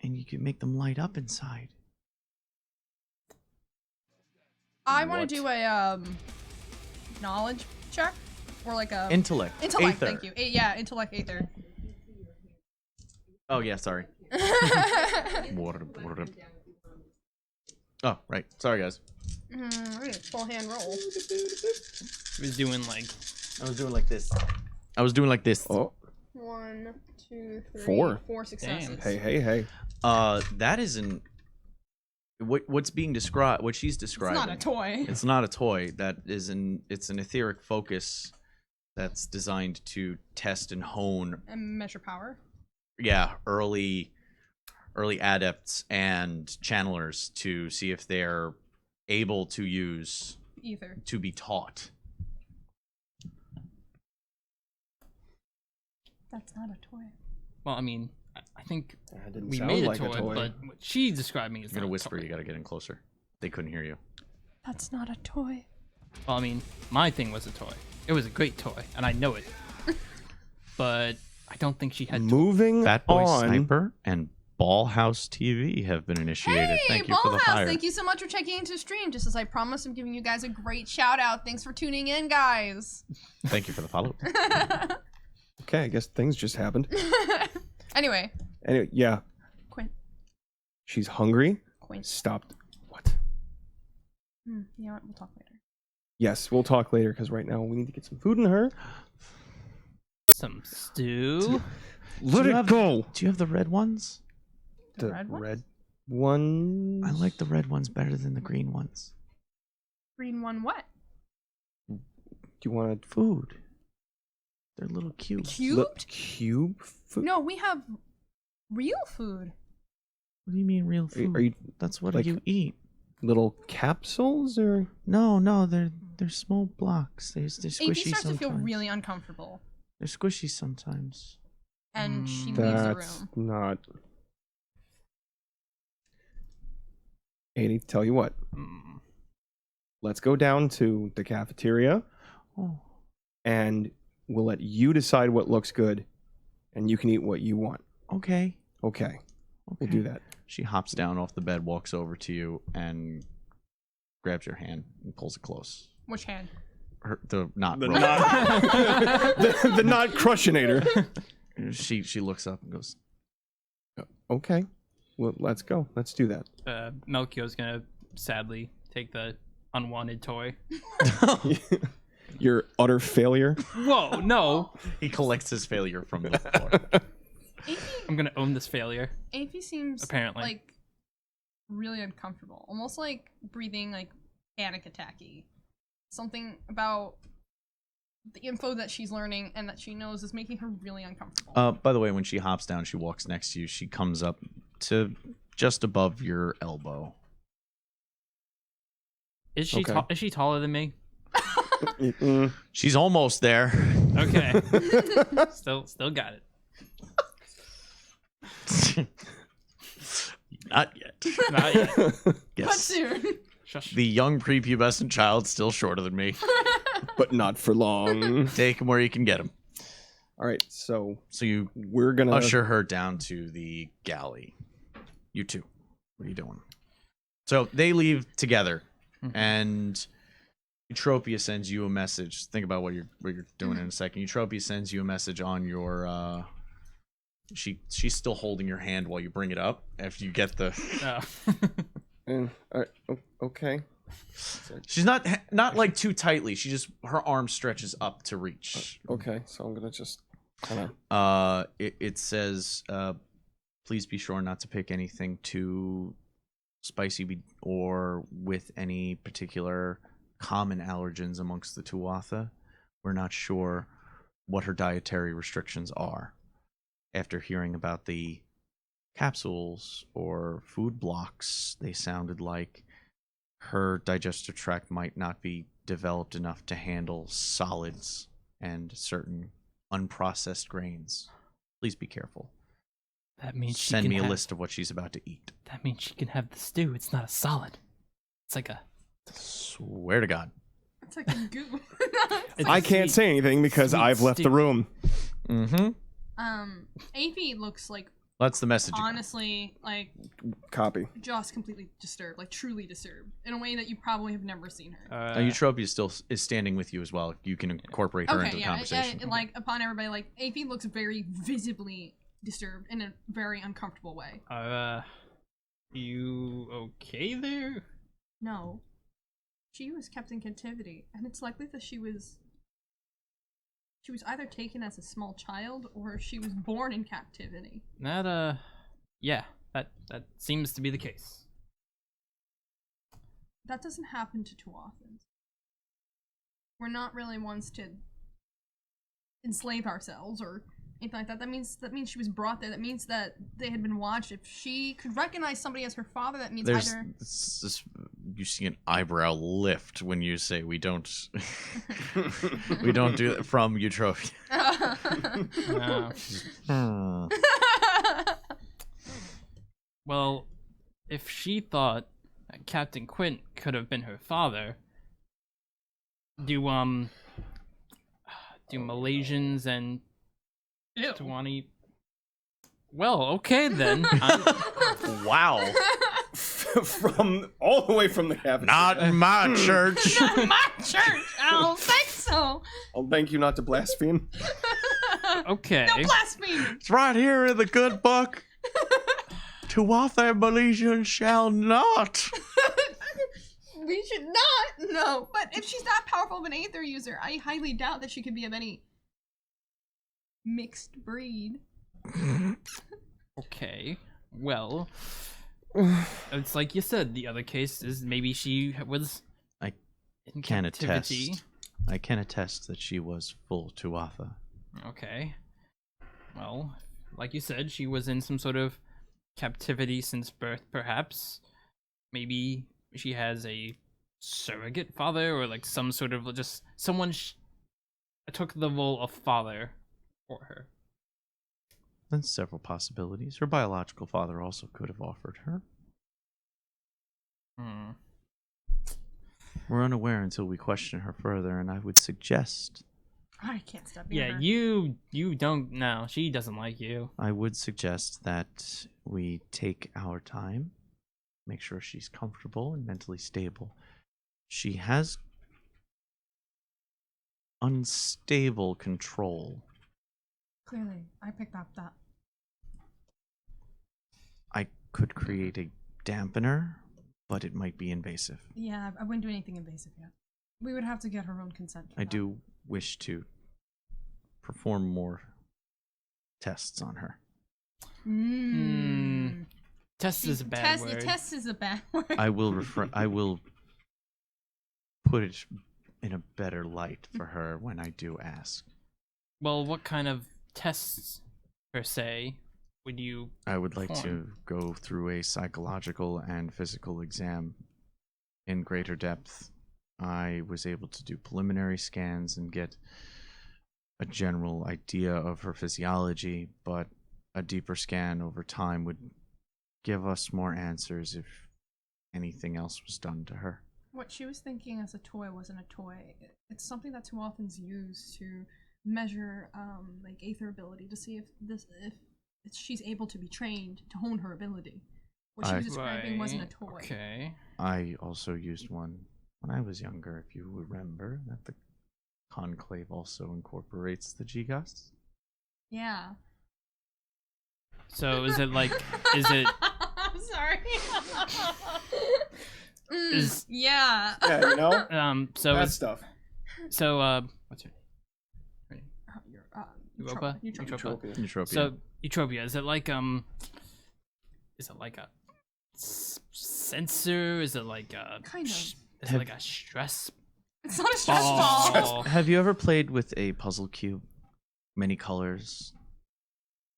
and you can make them light up inside. I want What? to do a knowledge check or like a Intellect. intellect. Aether. Thank you. Intellect Aether. Oh yeah, sorry. Oh right, sorry guys. Full hand roll. He was doing like I was doing like this. I was doing like this. Oh, 1, 2, 3, 4. 4 successes. Hey. That isn't what's being described. What she's It's describing. not a toy. It's not a toy. It's an etheric focus that's designed to test and hone. And measure power. Yeah, early adepts and channelers to see if they're able to use Ether. to be taught. That's not a toy. Well, I mean, I think That didn't we sound made like a toy, but what she's describing is I'm gonna not a whisper. toy. You gotta get in closer. They couldn't hear you. That's not a toy. Well, I mean, my thing was a toy. It was a great toy, and I know it. But I don't think she had. Moving Fat Boy on. Sniper and Ballhouse TV have been initiated. Hey, Thank you for the Ballhouse! fire. Thank you so much for checking into the stream. Just as I promised, I'm giving you guys a great shout out. Thanks for tuning in, guys. Thank you for the follow. Okay, I guess things just happened. Anyway, Yeah, Quint. she's hungry. Quint. Stopped. What? You know what? We'll talk later. Yes, we'll talk later because right now we need to get some food in her. Some stew. Let you it have- go. Do you have the red ones? The red ones? red ones. I like the red ones better than the green ones. Green one what? Do you want Food. They're little cubes. Cubed? cube food? No, we have real food. What do you mean real food? Are you That's what like- you eat. little capsules or? No, they're small blocks. They're AP squishy starts sometimes. to feel really uncomfortable, They're squishy sometimes. and she leaves the That's room. not. 80, tell you what. Mm. Let's go down to the cafeteria Oh, and we'll let you decide what looks good and you can eat what you want. okay. Okay, we'll do that. She hops down off the bed, walks over to you, and grabs your hand and pulls it close. Which hand? The not. The roll. not, the not crushinator. She looks up and goes, Okay, well, let's go. Let's do that. Melchior's gonna sadly take the unwanted toy. Your utter failure. Whoa, no! He collects his failure from the floor. I'm gonna own this failure. AP seems Apparently. like really uncomfortable, almost like breathing like panic attacky. Something about the info that she's learning and that she knows is making her really uncomfortable. By the way, when she hops down, she walks next to you. She comes up to just above your elbow. Is she Okay. is she taller than me? Mm-mm. She's almost there. Okay. Still got it. Not yet. Not yet. But Yes. soon. Shush. The young prepubescent child still shorter than me. But not for long. Take him where you can get him. All right, so So you we're gonna usher her down to the galley. You two. What are you doing? So they leave together, and Eutropia sends you a message. Think about what you're doing in a second. Eutropia sends you a message on your. She's still holding your hand while you bring it up. After you get the. Oh. all right, okay. She's not like too tightly. She just her arm stretches up to reach. Okay, so I'm gonna just kind of. It says, please be sure not to pick anything too spicy or with any particular common allergens amongst the Tuatha. We're not sure what her dietary restrictions are. After hearing about the capsules or food blocks, they sounded like her digestive tract might not be developed enough to handle solids and certain unprocessed grains. Please be careful. That means she Send can me a have, list of what she's about to eat. That means she can have the stew. It's not a solid. It's like a. Swear to God. It's like a goo. It's I a can't sweet- say anything because sweet I've left the stew. room. Mm-hmm. AP looks like That's the message. you got. honestly like Copy. just completely disturbed, like truly disturbed, in a way that you probably have never seen her. Eutropia still is standing with you as well. You can incorporate her into the conversation. Like upon everybody, like AP looks very visibly disturbed in a very uncomfortable way. You okay there? No, she was kept in captivity, and it's likely that she was she was either taken as a small child or she was born in captivity. That yeah, that seems to be the case. That doesn't happen too often. We're not really ones to enslave ourselves or anything like that. That means she was brought there. That means that they had been watched. If she could recognize somebody as her father, that means either you see an eyebrow lift when you say we don't we don't do that from Eutropia. Well, if she thought that Captain Quint could have been her father, do Malaysians and Tuani? Well, okay then. Wow. From all the way from the cabin. Not in my church. Not my church. I don't think so. I'll thank you not to blaspheme. Okay. No blasphemy. It's right here in the good book. Tuatha Malaysian shall not. We should not. No. But if she's that powerful of an Aether user, I highly doubt that she could be of any mixed breed. Okay. Well, it's like you said. The other case is maybe she was. I in can captivity. attest. I can attest that she was full Tuatha. Okay. Well, like you said, she was in some sort of captivity since birth, perhaps. Maybe she has a surrogate father or like some sort of just someone took the role of father for her. Then several possibilities. Her biological father also could have offered her. We're unaware until we question her further, and I would suggest... I can't stop being Yeah, her. you don't know. She doesn't like you. I would suggest that we take our time, make sure she's comfortable and mentally stable. She has unstable control. Clearly, I picked up that. I could create a dampener, but it might be invasive. Yeah, I wouldn't do anything invasive yet. We would have to get her own consent. For I that. do wish to perform more tests on her. Test is a bad word. Test is a bad word. I will put it in a better light for her when I do ask. Well, what kind of tests, per se, would you... I would like Fine. to go through a psychological and physical exam in greater depth. I was able to do preliminary scans and get a general idea of her physiology, but a deeper scan over time would give us more answers if anything else was done to her. What she was thinking as a toy wasn't a toy. It's something that too often is used to measure like Aether ability to see if she's able to be trained to hone her ability. What she was describing wasn't a toy. Okay. I also used one when I was younger, if you remember, that the Conclave also incorporates the G-Gusts. Yeah. So is it like... is it... I'm sorry. Is- Yeah. Yeah, you know? So Bad is... stuff. So, what's her name? Europa? Eutropia? Eutropia. So, Eutropia, is it like a sensor? Is it like a... Kind of. Is it like a stress It's not a stress ball? ball. Have you ever played with a puzzle cube? Many colors.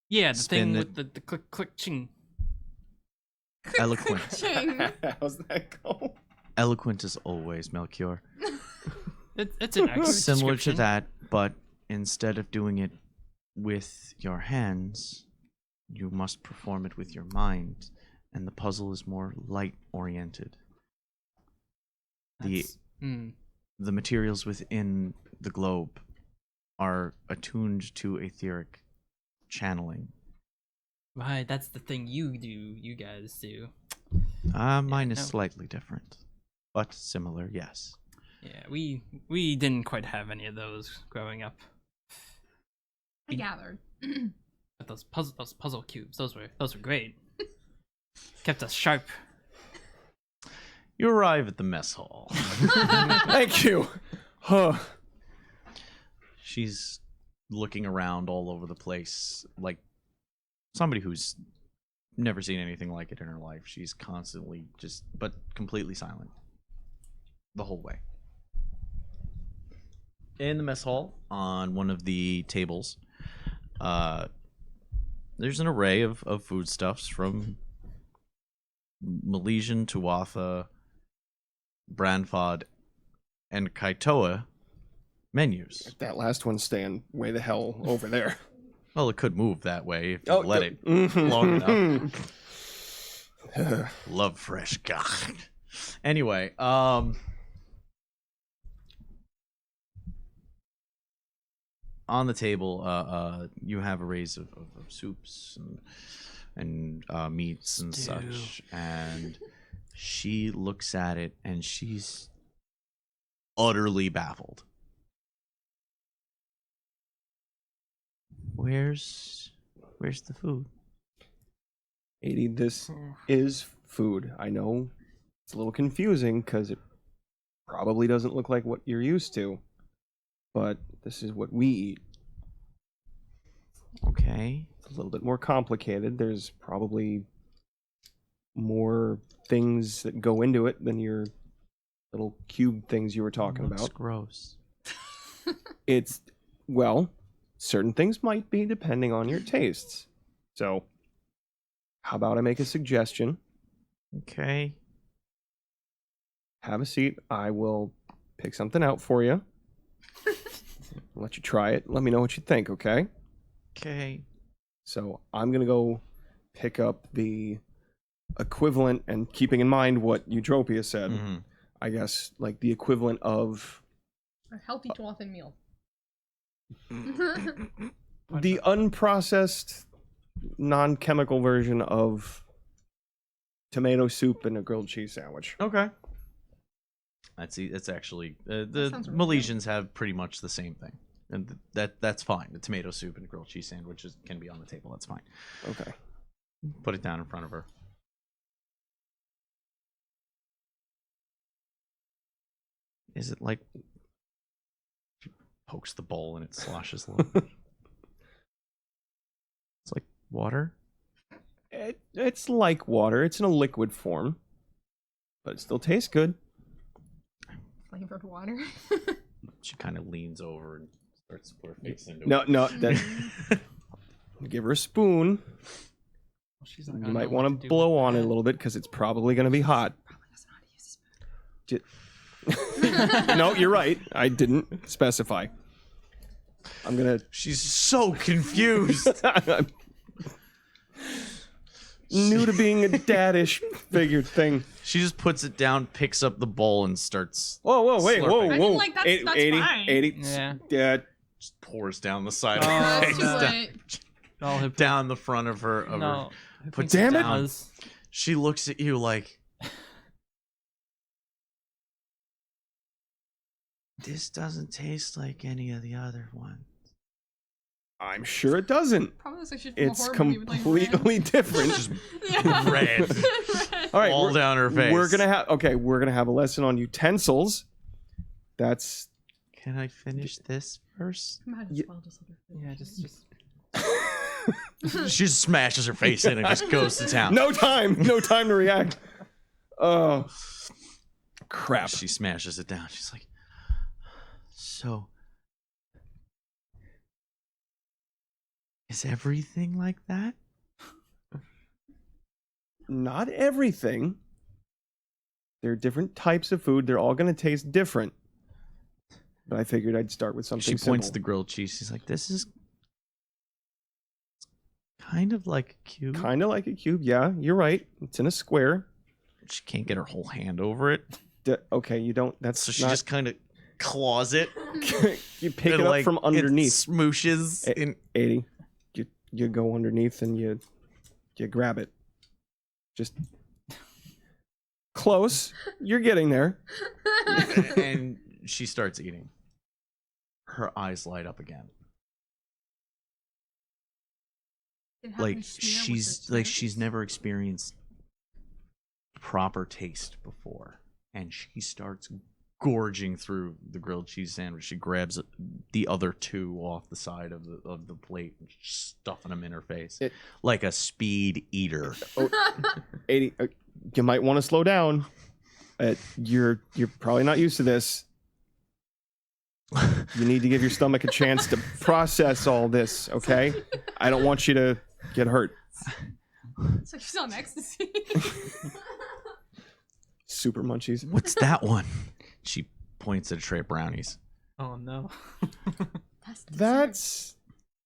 Yeah, the Spin thing it. with the click, click, ching. Eloquent. Ching. How's that go? Eloquent as always, Melchior. It's an accurate Similar to description. that, but instead of doing it with your hands, you must perform it with your mind, and the puzzle is more light-oriented. That's- The materials within the globe are attuned to etheric channeling. Right, that's the thing you guys do. Mine is no. slightly different, but similar, yes. Yeah, we didn't quite have any of those growing up. I gathered. But those puzzle cubes, those were great. Kept us sharp. You arrive at the mess hall. Thank you. Huh. She's looking around all over the place like somebody who's never seen anything like it in her life. She's constantly but completely silent the whole way. In the mess hall, on one of the tables, there's an array of foodstuffs from Milesian, Tuatha, Branfod, and Kaitoa menus. That last one's staying way the hell over there. Well, it could move that way if you let it long enough. Love fresh God. Anyway, on the table, you have arrays of soups and meats and such, and she looks at it and she's utterly baffled. Where's the food? 80, this is food. I know it's a little confusing because it probably doesn't look like what you're used to, but this is what we eat. Okay. It's a little bit more complicated. There's probably more things that go into it than your little cube things you were talking Looks about. gross. It's, well, certain things might be depending on your tastes. So, how about I make a suggestion? Okay. Have a seat. I will pick something out for you. Let you try it. Let me know what you think, okay? Okay. So I'm going to go pick up the equivalent, and keeping in mind what Eutropia said, I guess, like the equivalent of A healthy Tuathan meal. the unprocessed, non-chemical version of tomato soup and a grilled cheese sandwich. Okay. That's actually the sounds really good. Milesians have pretty much the same thing, and that's fine. The tomato soup and grilled cheese sandwiches can be on the table. That's fine. Okay. Put it down in front of her. Is it like she pokes the bowl and it sloshes a little? It's like water. It's like water. It's in a liquid form, but it still tastes good. Flavored water. She kind of leans over and starts to put her face into No, it. that. Give her a spoon. She's not You gonna might know want what to do blow with on it a that. little bit because it's probably going to be hot. No, you're right. I didn't specify. I'm gonna. She's so confused. I'm new to being a daddish figured thing. She just puts it down, picks up the bowl, and starts. Whoa, wait, whoa, Slurping. I whoa. mean, like, that's 80, fine. 80. Yeah. Just pours down the side Oh, of her That's face, too no. late. Oh, down the front of her. no. Put Damn it. down. She looks at you like, this doesn't taste like any of the other ones. I'm sure it doesn't. Probably looks like shit from It's a horror movie with, like, completely different. Just yeah. red. Red. All right, all down her face. we're gonna have a lesson on utensils. That's Can I finish this first? Might as Yeah. well just let her Yeah, finish. She just smashes her face in and just goes to town. no time to react. Oh, crap. She smashes it down. She's like, so, is everything like that? Not everything. There are different types of food. They're all going to taste different. But I figured I'd start with something She points simple. to the grilled cheese. She's like, this is kind of like a cube. Kind of like a cube. Yeah, you're right. It's in a square. She can't get her whole hand over it. Okay, you don't. That's So she not, just kind of claws it. you pick and, it up like, from it underneath. smooshes. In, 80. You go underneath and you grab it. Just close. You're getting there. and she starts eating. Her eyes light up again. It happened Like to smear with she's the like tomatoes. she's never experienced proper taste before, and she starts gorging through the grilled cheese sandwich. She grabs the other two off the side of the plate, stuffing them in her face It- like a speed eater. 80. You might want to slow down. You're probably not used to this. You need to give your stomach a chance to process all this, okay? I don't want you to get hurt. It's like she's on ecstasy. Super munchies. What's that one? She points at a tray of brownies. Oh no. That's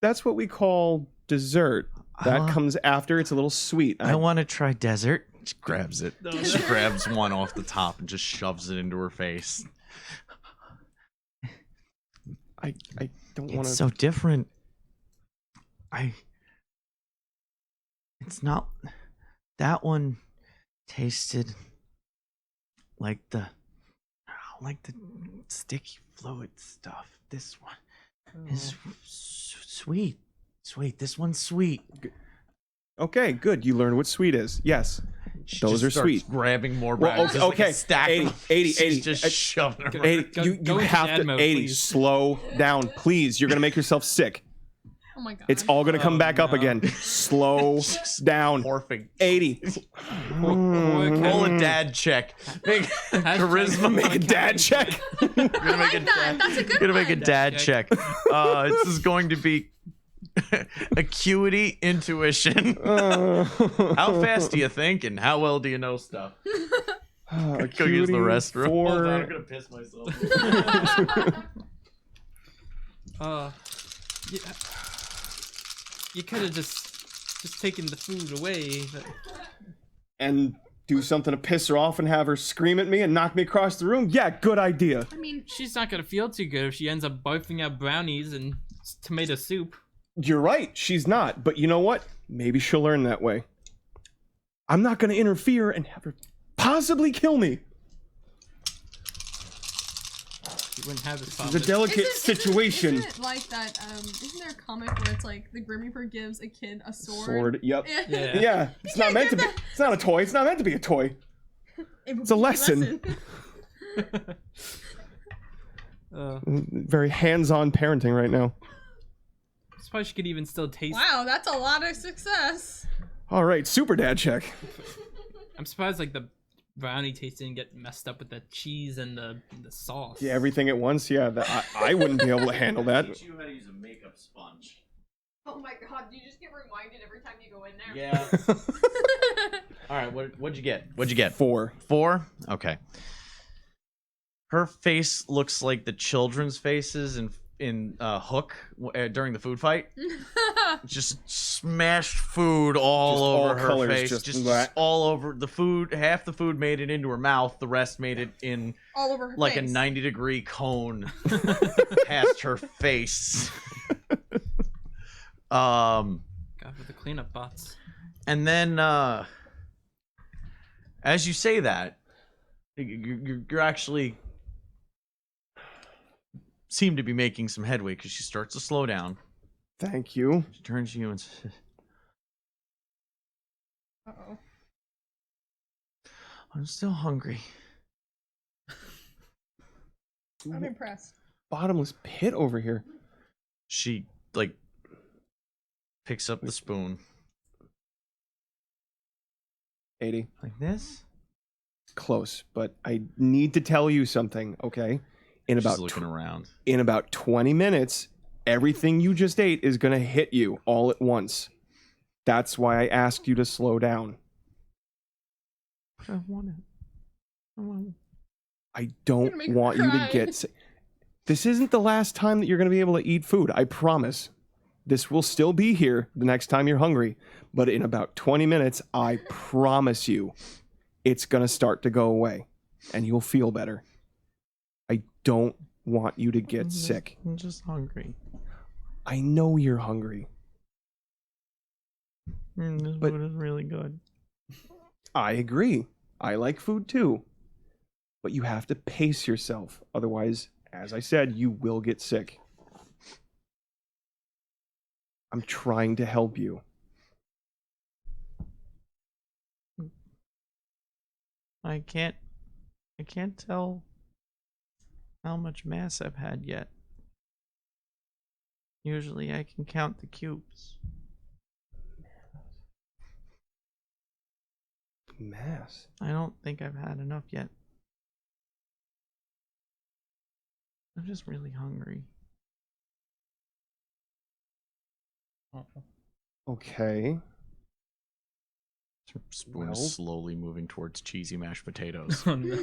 That's what we call dessert. That comes after. It's a little sweet. I want to try dessert. She grabs it. No. She grabs one off the top and just shoves it into her face. I don't want to. It's so different. It's not. That one tasted like the sticky fluid stuff. This one is sweet. Sweet. This one's sweet. Okay, good. You learned what sweet is. Yes. She Those just are starts sweet. grabbing more Well, brownies. okay, Like a stack 80, of- 80, She's 80. just shoving them. 80, Go- you go into have dad to. mode, 80. please. Slow down, please. You're gonna make yourself sick. Oh my god. It's all gonna come Oh, back up no. again. Slow down. Morphing. 80. Roll a dad check. Make charisma. Make a dad check. You're gonna I make like a that. That's a good Gonna make a one. dad check. check. This is going to be acuity, intuition. How fast do you think, and how well do you know stuff? Go use the restroom. Hold on, I'm gonna piss myself. You could have just taken the food away. But... And do something to piss her off and have her scream at me and knock me across the room? Yeah, good idea. I mean, She's not gonna feel too good if she ends up barfing out brownies and tomato soup. You're right, she's not. But you know what? Maybe she'll learn that way. I'm not going to interfere and have her possibly kill me. You wouldn't have this It's problem. a delicate situation. Isn't it like that? Isn't there a comic where it's like the Grim Reaper gives a kid a sword? Sword. Yep. Yeah. Yeah. It's not meant to be. It's not a toy. It's not meant to be a toy. It's a lesson. Very hands-on parenting right now. I'm surprised she could even still taste. Wow, that's a lot of success. All right, super dad check. I'm surprised like the brownie taste didn't get messed up with the cheese and the sauce. Yeah, everything at once. Yeah, I wouldn't be able to handle that. Teach you how to use a makeup sponge. Oh my god, you just get reminded every time you go in there. Yeah. All right. What'd you get? What'd you get? 4. 4? Okay. Her face looks like the children's faces in Hook during the food fight. Just smashed food all Just over all her colors, face. just Just bleh. all over the food. Half the food made it into her mouth. The rest made it in All over her like face. a 90-degree cone past her face. God for the cleanup bots. And then, as you say that, you're actually seem to be making some headway because she starts to slow down. Thank you. She turns to you and says, Uh-oh. "I'm still hungry." I'm impressed. Bottomless pit over here. She picks up the spoon 80. like this. Close, but I need to tell you something, okay? In She's about looking around. in about 20 minutes, everything you just ate is going to hit you all at once. That's why I asked you to slow down. I want it. I You're don't gonna make her want you to cry. get sick. This isn't the last time that you're going to be able to eat food. I promise. This will still be here the next time you're hungry. But in about 20 minutes, I promise you, it's going to start to go away. And you'll feel better. I don't want you to get sick. I'm just hungry. I know you're hungry. This But- food is really good. I agree. I like food too. But you have to pace yourself. Otherwise, as I said, you will get sick. I'm trying to help you. I can't tell how much mass I've had yet. Usually I can count the cubes. Mass. I don't think I've had enough yet. I'm just really hungry. Okay. Spoon Well. is slowly moving towards cheesy mashed potatoes. Oh, no.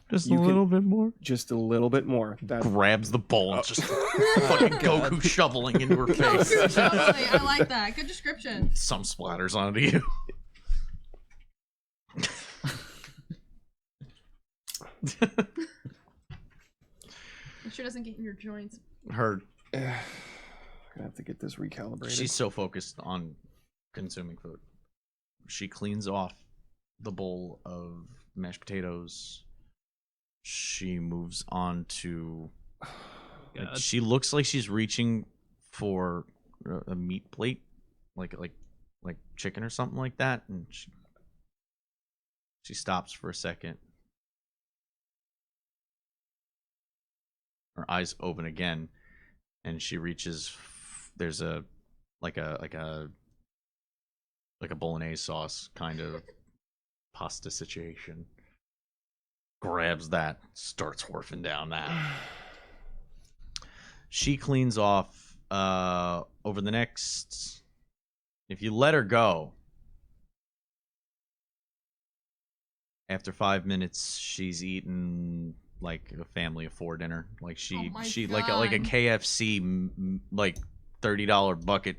Just You a can- little bit more. Just a little bit more. That Grabs the bowl and just fucking Goku shoveling into her face. Totally, I like that. Good description. Some splatters onto you. It sure doesn't get in your joints. Her, gonna have to get this recalibrated. she's so focused on consuming food. She cleans off the bowl of mashed potatoes. She moves on to. God. She looks like she's reaching for a meat plate, like chicken or something like that, and she stops for a second. Her eyes open again, and she reaches. There's a bolognese sauce kind of pasta situation. Grabs that, starts horfing down that. She cleans off over the next. If you let her go, after 5 minutes, she's eaten like a family of 4 dinner. Like Oh my like a God. KFC like $30 bucket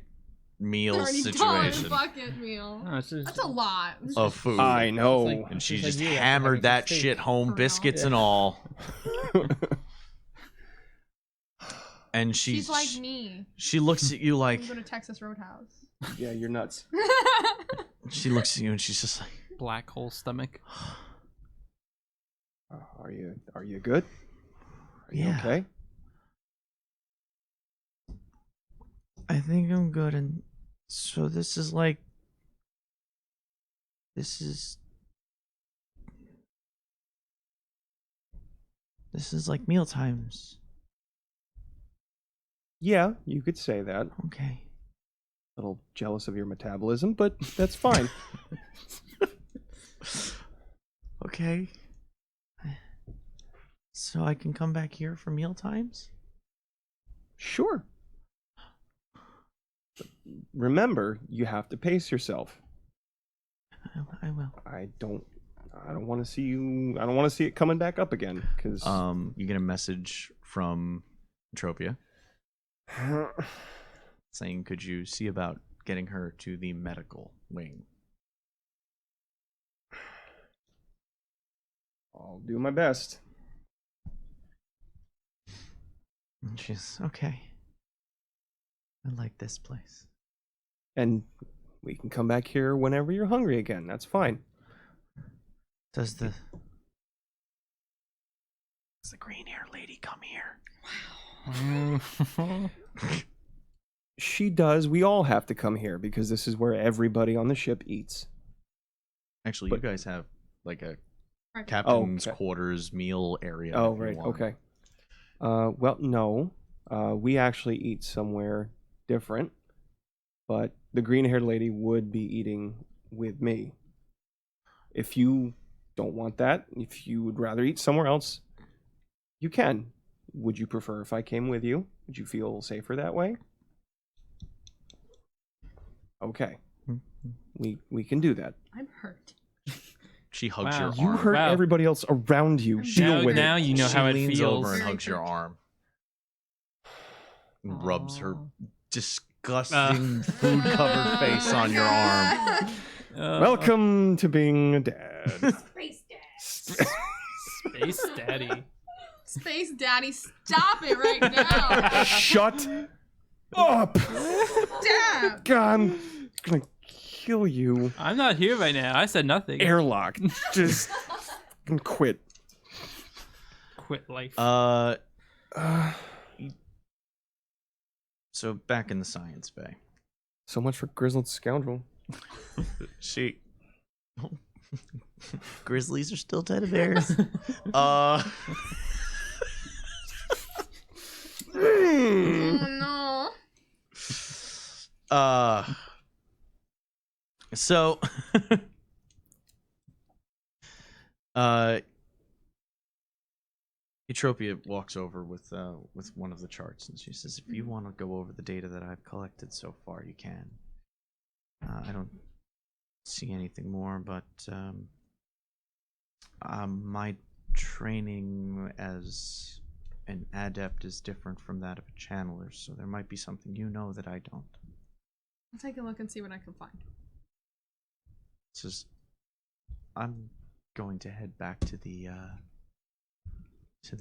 meal $30 situation bucket meal. No, it's just- That's a lot. of food. I know. It's like- And she it's just like you after hammered having that steak. shit home, For real. biscuits Yeah. and all. And She's like me. she looks at you like We go to Texas Roadhouse. Yeah, you're nuts. she looks at you and she's just like, Black hole stomach. Are you good? Are you Yeah. okay? I think I'm good. And so this is like, this is like meal times. Yeah, you could say that. Okay. A little jealous of your metabolism, but that's fine. Okay. So I can come back here for meal times? Sure. But remember, you have to pace yourself. I will. I don't want to see you. I don't want to see it coming back up again. Because You get a message from Entropia saying, could you see about getting her to the medical wing? I'll do my best. And she's, okay. I like this place. And we can come back here whenever you're hungry again. That's fine. Does the green hair lady come here? She does. We all have to come here because this is where everybody on the ship eats. Actually, But- you guys have like a Right. captain's okay. quarters meal area. Oh, if you right. want. Okay. Well, no. We actually eat somewhere different, but the green-haired lady would be eating with me. If you don't want that, if you would rather eat somewhere else, you can. Would you prefer if I came with you? Would you feel safer that way? Okay. We can do that. I'm hurt. She hugs Wow. your You arm. hurt Wow. everybody else around you. Deal with now it. you know She how it leans feels. over and Very hugs your true. arm. And rubs her Aw. disgusting food-covered face on your arm. Welcome to being a dad. Space Dad. Space Daddy. Space Daddy, stop it right now. Shut up! Dad. God, I'm gonna kill you. I'm not here right now. I said nothing. Airlock. Just quit. Quit life. So back in the science bay. So much for grizzled scoundrel. She Grizzlies are still teddy bears. no. So Eutropia walks over with one of the charts, and she says, "If you want to go over the data that I've collected so far, you can. I don't see anything more, but my training as an adept is different from that of a channeler, so there might be something you know that I don't." I'll take a look and see what I can find. Says, "I'm going to head back to the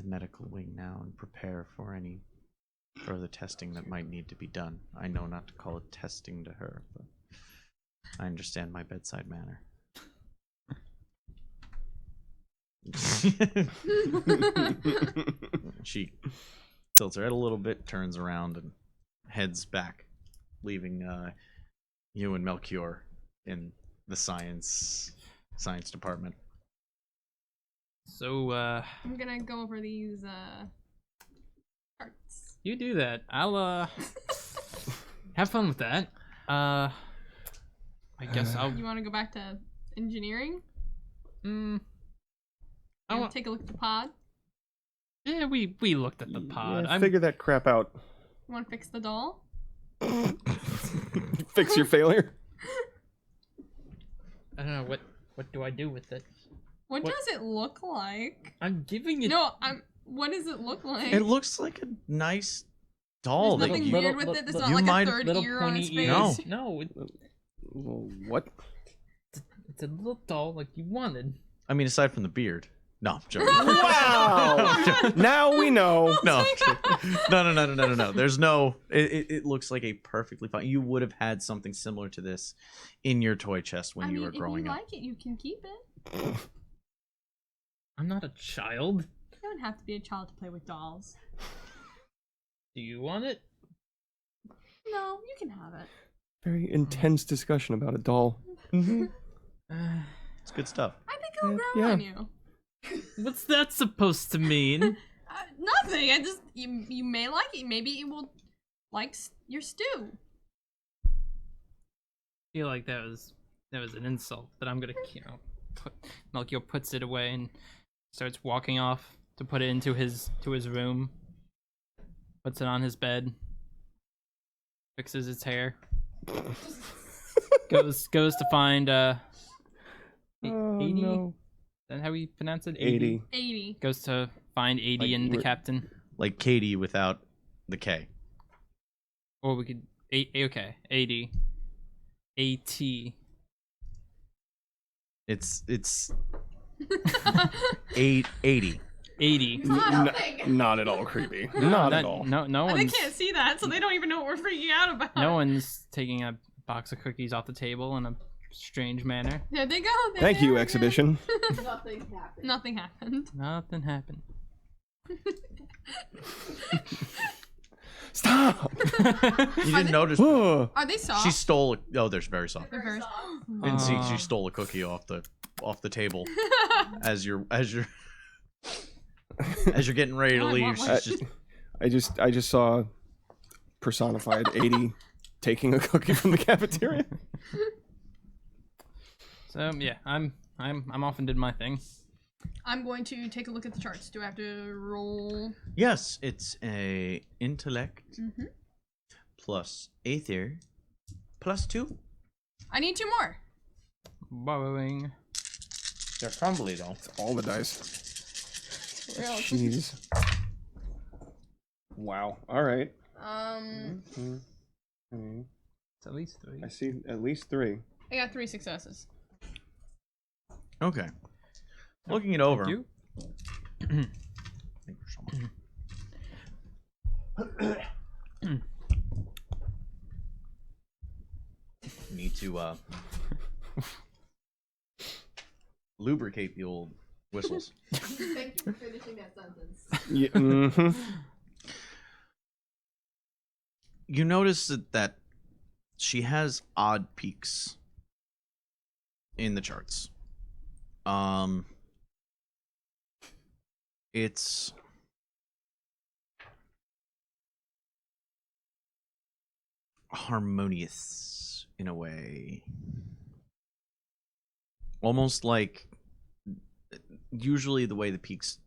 medical wing now and prepare for any further testing that might need to be done. I know not to call it testing to her, but I understand my bedside manner." She tilts her head a little bit, turns around, and heads back, leaving you and Melchior in the science department. So, I'm gonna go over these charts. you do that. I'll, have fun with that. I guess I'll, You want to go back to engineering? I And want, take a look at the pod. yeah, we looked at the pod. Yeah, figure that crap out. You want to fix the doll? Fix your failure. I don't know, what do I do with it? What What- does it look like? I'm giving it. No, what does it look like? It looks like a nice doll There's that nothing you. weird with it. There's not you like might- a third little ear on its pointy face. ears. No. No, What? it's a little doll like you wanted. I mean, aside from the beard. No, I'm joking. Wow! Now we know. No. No. There's no. It looks like a perfectly fine. You would have had something similar to this in your toy chest when you were growing if you up. like it, you can keep it. I'm not a child. You don't have to be a child to play with dolls. Do you want it? No, you can have it. Very intense discussion about a doll. Mm-hmm. It's good stuff. I think it'll grow yeah. on you. What's that supposed to mean? Nothing. I just you may like it. Maybe it will like your stew. I feel like that was an insult, but I'm gonna, Melchior puts it away and starts walking off to put it into his room. Puts it on his bed. Fixes its hair. goes to find 80. No. Is that how we pronounce it? 80. 80. Goes to find 80 Like, and the we're- captain. Like Katie without the K. Or we could okay, 80. AT. It's 880. 80. Not at all creepy. Not at all. No And they one's can't see that, so they don't even know what we're freaking out about. no one's taking a box of cookies off the table in a strange manner. There they go. There Thank they you, are exhibition. Nothing happened. Nothing happened. Nothing happened. Stop! You didn't notice. Ugh. Are they soft? She stole. Oh, they're very soft. They're very Didn't see. Aw. She stole a cookie off the table as you're getting ready to I leave. want She's one. just I just saw personified 80 taking a cookie from the cafeteria. So yeah, I'm off and did my thing. I'm going to take a look at the charts. Do I have to roll? yes. It's a intellect Mm-hmm. plus aether plus 2. I need 2 more. Borrowing. They're crumbly though. All the dice. Jeez. Wow. All right. It's at least 3. I see at least 3. I got 3 successes. Okay. Looking it over. You? Thank you so much. Need to lubricate the old whistles. Thank you for finishing that sentence. Yeah. Mm-hmm. You notice that she has odd peaks in the charts. It's harmonious in a way. Almost like usually the way the peaks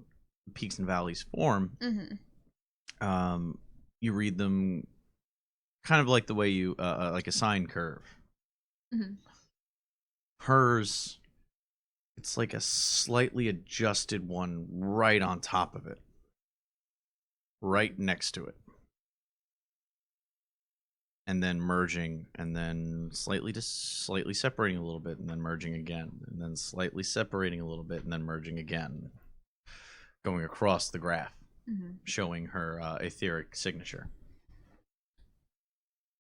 and valleys form, you read them kind of like the way you like a sine curve. Hers, it's like a slightly adjusted one right on top of it, right next to it, and then merging, and then slightly separating a little bit, and then merging again, and then slightly separating a little bit, and then merging again, going across the graph, showing her etheric signature.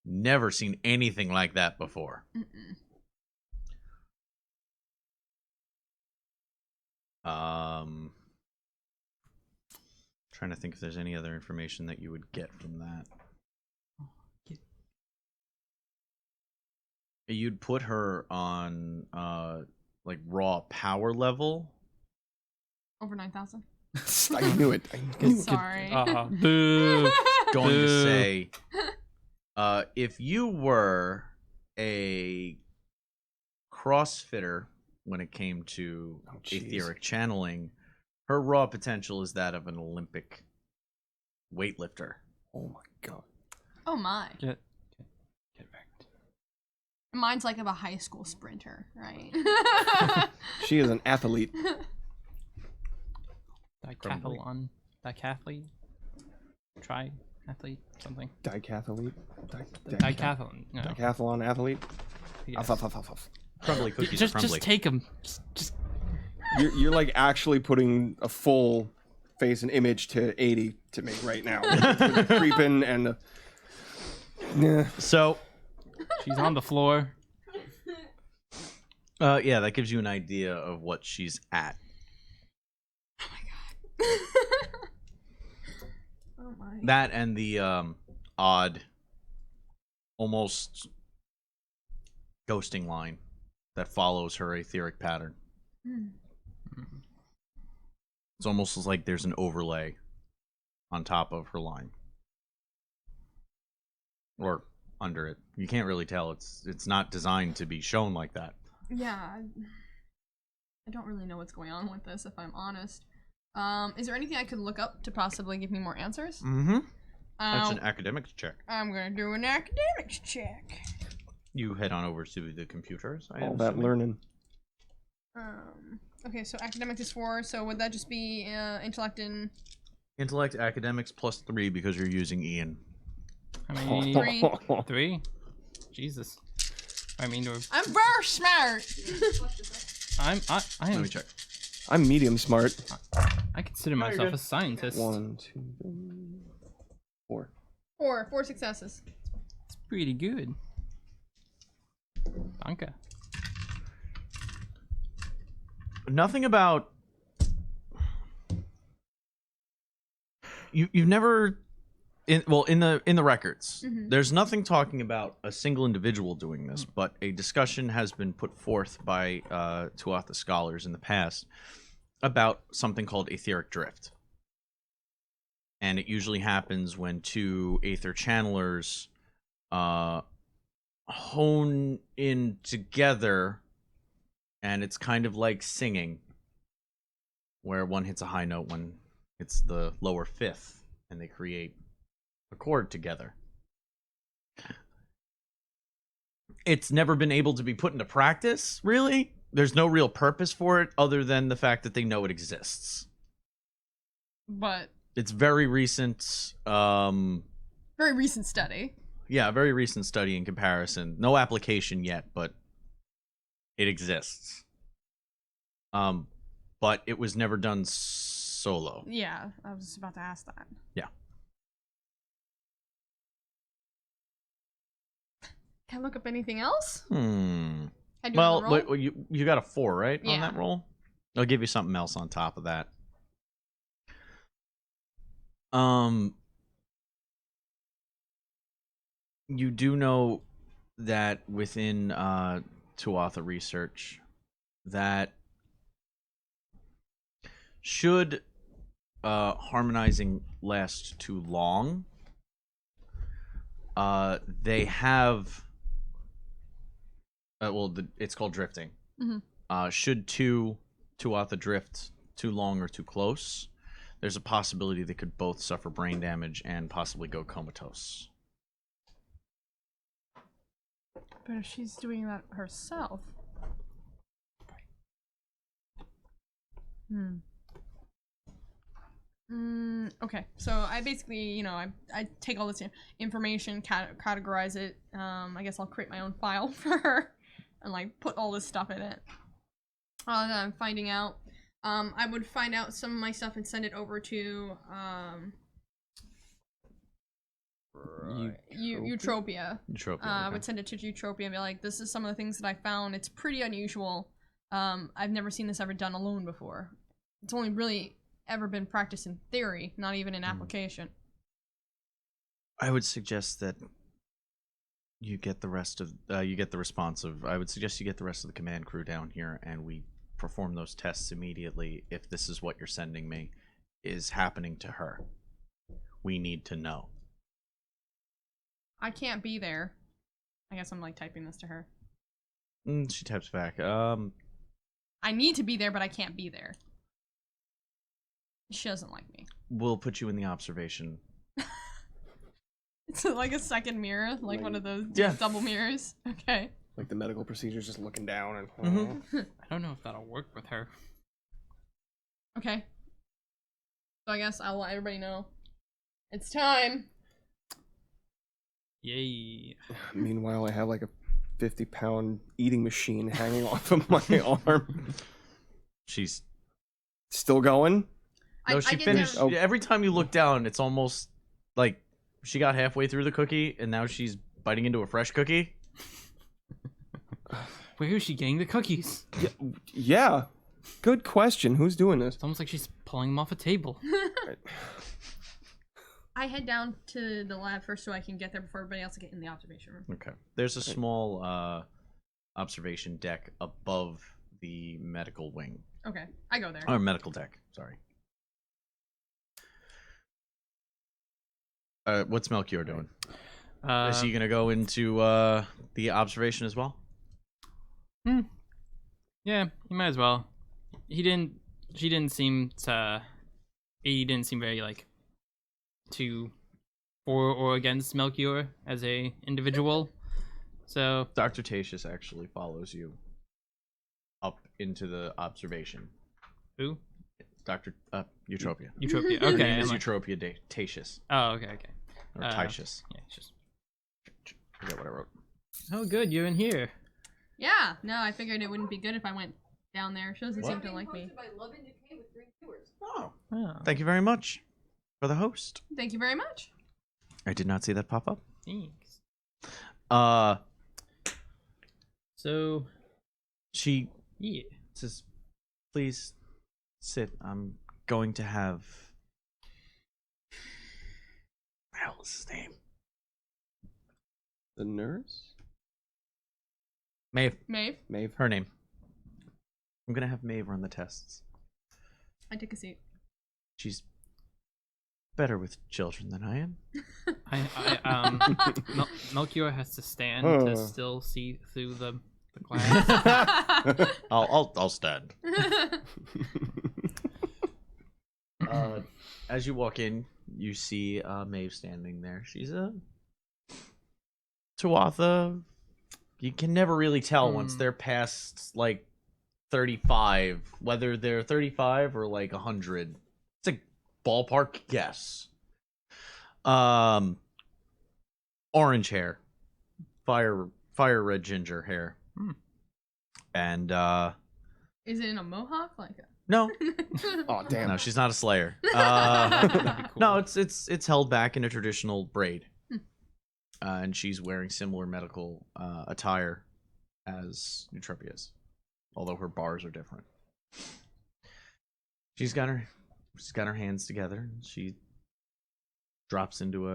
Never seen anything like that before. Trying to think if there's any other information that you would get from that. You'd put her on like raw power level. Over 9,000. I knew it. Sorry. Boo. Going to Boo. say, if you were a CrossFitter when it came to etheric channeling, her raw potential is that of an Olympic weightlifter. Oh my god. Oh my. Get back. Mine's like of a high school sprinter, right? She is an athlete. Decathlon. Decathlete. Triathlete. Something. Decathlete. Decathlon. No. Decathlon athlete. Yes. Crumbly cookies are crumbly. Just take them. Just You're like actually putting a full face and image to 80 to me right now. With the creeping and yeah. So, she's on the floor. yeah, that gives you an idea of what she's at. Oh my. That and the odd, almost ghosting line that follows her etheric pattern. It's almost like there's an overlay on top of her line. Or under it. You can't really tell. It's not designed to be shown like that. Yeah. I don't really know what's going on with this, if I'm honest. Is there anything I could look up to possibly give me more answers? Mm-hmm. That's an academics check. I'm gonna do an academics check. You head on over to the computers. All that learning. Okay, so academics is 4, so would that just be intellect and... Intellect, academics +3 because you're using Ian. I mean, 3. 3? Jesus. I mean, I'm very smart! I Let am. me check. I'm medium smart. I consider myself a scientist. 1, 2, 3, 4. 4 successes. It's pretty good. Danke. Nothing about you've never in the records. There's nothing talking about a single individual doing this, but a discussion has been put forth by Tuatha scholars in the past about something called etheric drift. And it usually happens when two aether channelers hone in together, and it's kind of like singing, where one hits a high note, one hits the lower fifth, and they create a chord together. It's never been able to be put into practice, really. There's no real purpose for it other than the fact that they know it exists. But... It's very recent. Very recent study. Yeah, a very recent study in comparison. No application yet, but it exists. But it was never done solo. Yeah, I was about to ask that. Yeah. Can I look up anything else? Well, roll? wait, you got a 4, right, on Yeah. that roll? I'll give you something else on top of that. You do know that within Tuatha research that should harmonizing last too long, They have. It's called drifting. Mm-hmm. Should two Tuatha drift too long or too close, there's a possibility they could both suffer brain damage and possibly go comatose. But if she's doing that herself. Okay, so I basically, I take all this information, categorize it. I guess I'll create my own file for her and like put all this stuff in it. I'm finding out. I would find out some of my stuff and send it over to Eutropia. I would send it to Eutropia and be like, this is some of the things that I found. It's pretty unusual. I've never seen this ever done alone before. It's only really ever been practiced in theory, not even in application. I would suggest that you get the rest of I would suggest you get the rest of the command crew down here and we perform those tests immediately. If this is what you're sending me is happening to her, we need to know. I can't be there. I guess I'm like typing this to her. She types back. I need to be there, but I can't be there. She doesn't like me. We'll put you in the observation. It's like a second mirror, like one of those double mirrors. Okay. Like the medical procedures, just looking down and. I don't know if that'll work with her. Okay. So I guess I'll let everybody know. It's time. Yay. Meanwhile, I have like a 50-pound eating machine hanging off of my arm. She's still going? No, she finished. Oh. Every time you look down, it's almost like she got halfway through the cookie and now she's biting into a fresh cookie. Where is she getting the cookies? Yeah. Good question. Who's doing this? It's almost like she's pulling them off a table. I head down to the lab first so I can get there before everybody else get in the observation room. Okay. There's a small observation deck above the medical wing. Okay. I go there. Or medical deck, sorry. What's Melchior doing? Is he gonna go into the observation as well? Yeah, he might as well. He didn't seem very like too for or against Melchior as a individual. So Dr. Tatius actually follows you up into the observation. Who? Dr. Eutropia. Eutropia. Her Okay. name is I'm like- Eutropia Tatius. Oh, okay. Or Titius. Yeah, it's just. I forget what I wrote. Oh, good. You're in here. Yeah. No, I figured it wouldn't be good if I went down there. She doesn't seem to like me. By Love and Decay with 3 viewers. Oh. Oh, Thank you very much for the host. Thank you very much. I did not see that pop up. thanks. So, She yeah. says, please sit. I'm going to have... What the hell is his name? The nurse? Maeve. Maeve, Her name. I'm going to have Maeve run the tests. I take a seat. She's better with children than I am. Melchior has to stand Oh. to still see through the glass. I'll stand. As you walk in, you see Maeve standing there. She's a Tuatha. You can never really tell once they're past like 35, whether they're 35 or like 100. It's a ballpark guess. Orange hair, fire red ginger hair, and Is it in a mohawk? Like a... no, Oh, damn. no, she's not a slayer. That'd be cool. No, it's held back in a traditional braid, and she's wearing similar medical attire as Eutropia is, although her bars are different. She's got her hands together. And she drops into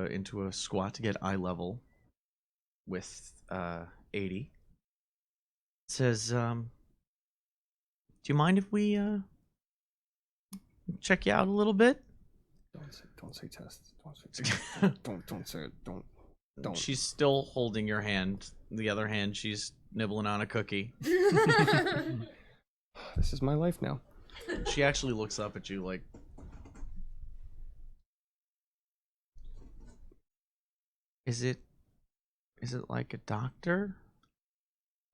a squat to get eye level with 80. Says, "Do you mind if we check you out a little bit?" Don't say test. Don't say it. Don't. Don't. She's still holding your hand. The other hand, she's nibbling on a cookie. This is my life now. She actually looks up at you like, Is it like a doctor?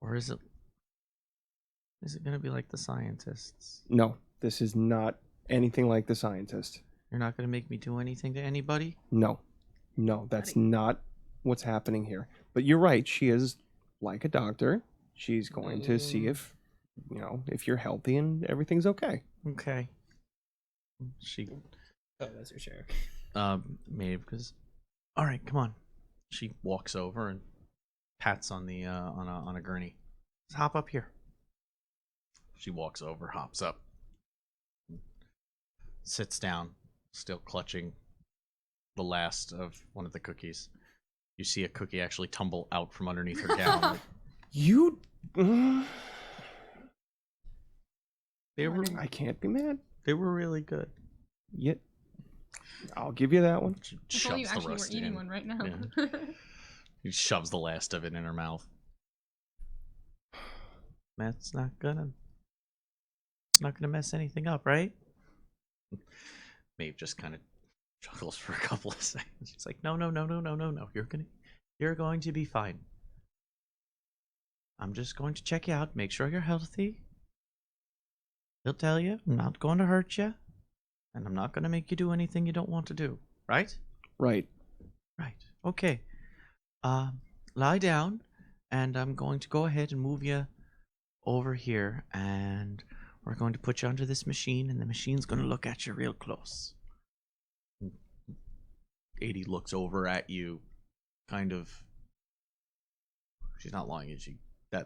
Or is it gonna be like the scientists? No, this is not anything like the scientist. You're not gonna make me do anything to anybody? No, that's not what's happening here. But you're right. She is like a doctor. She's going to see if, if you're healthy and everything's okay. Okay. She Oh, that's your chair. Maeve goes, all right, come on. She walks over and pats on the on a gurney. Just hop up here. She walks over, hops up, sits down, still clutching the last of one of the cookies. You see a cookie actually tumble out from underneath her gown. You. They were I can't be mad. really good. Yet, I'll give you that one. She If only you shoves the actually were rest eating in. one right now. Yeah. She shoves the last of it in her mouth. It's not gonna mess anything up, right? Maeve just kind of chuckles for a couple of seconds. She's like, no. You're going to be fine. I'm just going to check you out, make sure you're healthy. He'll tell you, I'm not going to hurt you, and I'm not going to make you do anything you don't want to do. Right? Right. Right. Okay. Lie down, and I'm going to go ahead and move you over here, and we're going to put you under this machine, and the machine's going to look at you real close. 80 looks over at you, kind of. She's not lying, is she?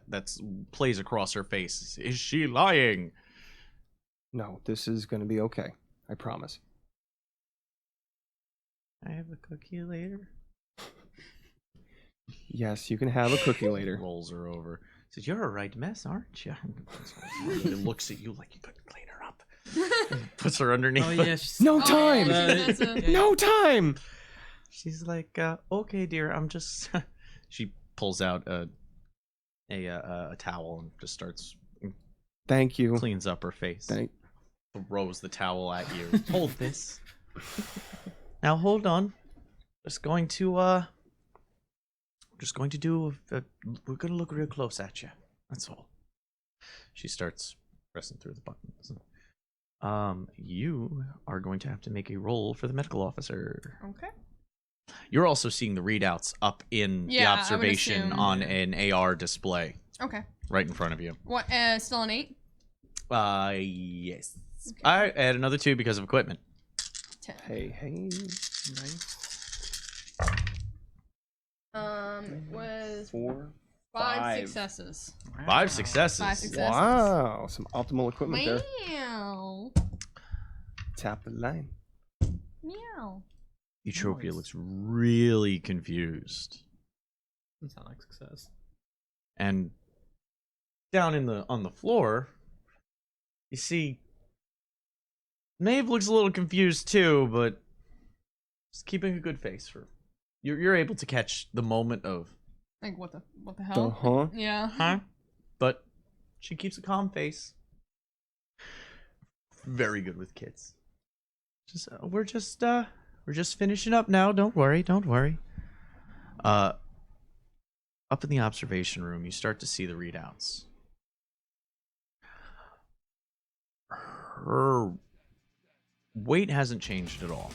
That's plays across her face. Is she lying? No, this is going to be okay. I promise. I have a cookie later. Yes, you can have a cookie later. Rolls her over. Says, "You're a right mess, aren't you?" It looks at you like you couldn't clean her up. Puts her underneath. Oh yeah, she's No Oh, time! yeah, that's a- No time! She's like, "Okay, dear, I'm just." She pulls out a towel and just starts Thank you. cleans up her face. Throws the towel at you. Hold this. Now hold on. Just going to do. We're gonna look real close at you. That's all. She starts pressing through the buttons. You are going to have to make a roll for the medical officer. Okay. You're also seeing the readouts up in Yeah, the I would observation assume. on an AR display Okay. right in front of you. What? Still an 8? Yes. Okay. I add another 2 because of equipment. 10. Hey. Was 4, 5 5. successes. 5 successes. 5 successes. Wow, some optimal equipment there. Meow. Tap the line. Meow. Eutropia Nice. looks really confused. Doesn't sound like success. And down on the floor, you see Maeve looks a little confused too, but just keeping a good face for you're able to catch the moment of Like what the hell? Uh-huh. Yeah. huh? But she keeps a calm face. Very good with kids. Just we're just finishing up now. Don't worry. Up in the observation room, you start to see the readouts. Her weight hasn't changed at all.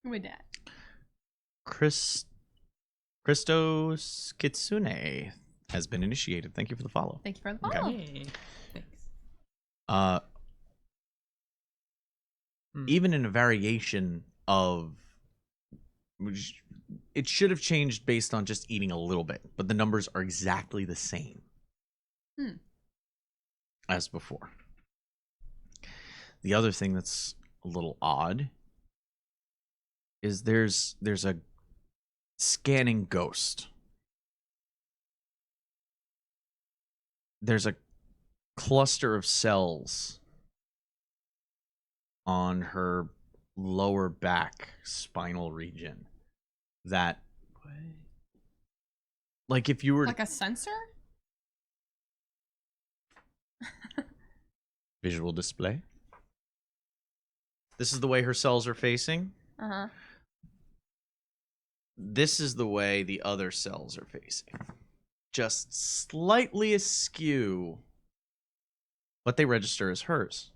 Who would that? Christos Kitsune has been initiated. Thank you for the follow. Thank you for the Okay. follow. Hey, thanks. Even in a variation of which it should have changed based on just eating a little bit, but the numbers are exactly the same as before. The other thing that's a little odd is there's a scanning ghost. There's a cluster of cells on her lower back spinal region that, like, if you were Like a sensor? visual display. This is the way her cells are facing. Uh-huh. This is the way the other cells are facing. Just slightly askew, but they register as hers.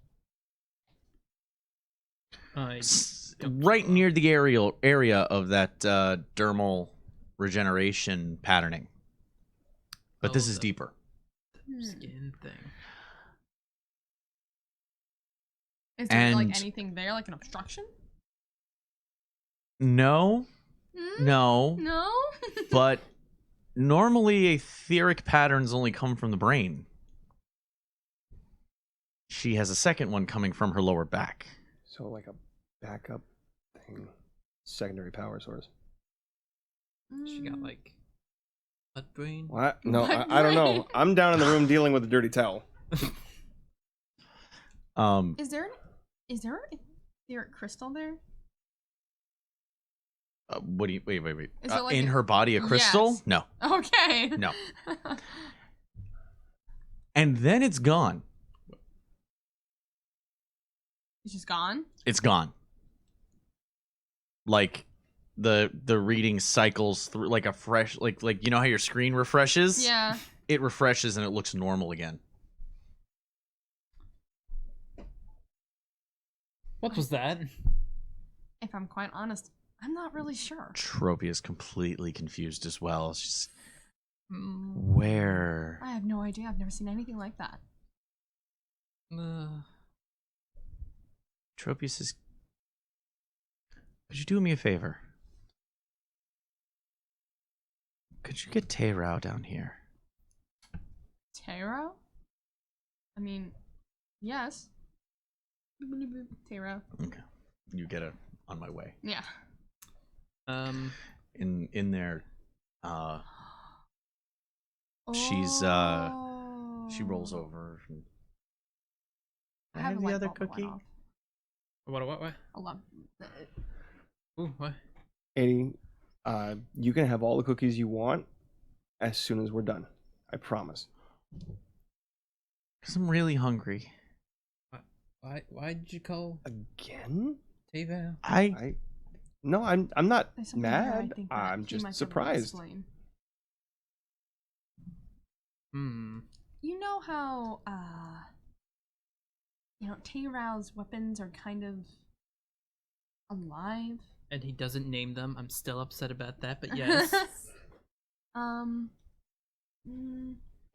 Right near the area of that dermal regeneration patterning. But this is deeper. Skin thing. Is there like And- anything there, like an obstruction? No, Hmm? no, No? but normally etheric patterns only come from the brain. She has a second one coming from her lower back. So like a backup thing, secondary power source. She got like butt brain. What? No, My I don't know. brain. I'm down in the room dealing with a dirty towel. Is there an etheric crystal there? What do you wait? Is it like in a- her body a crystal? Yes. No. Okay. No. And then it's gone. It's just gone? It's gone. Like the reading cycles through like a fresh like you know how your screen refreshes? Yeah. It refreshes and it looks normal again. What was that? If I'm quite honest, I'm not really sure. Tropy is completely confused as well. She's Mm, where I have no idea. I've never seen anything like that. Tropy says, could you do me a favor? Could you get Tayrao down here? Taro? I mean, yes. Taro. Okay. You get a on my way. Yeah. In there, she's she rolls Oh. over and I I have have a the light other bulb that went cookie. off. What? I love Ooh, what? 80, you can have all the cookies you want as soon as we're done. I promise. Because I'm really hungry. Why did you call Again? Tava? No, I'm not There's something there I mad. think that I'm he just might be able to surprised. explain. Hmm. You know how, T-Rao's weapons are kind of alive? And he doesn't name them. I'm still upset about that, but yes.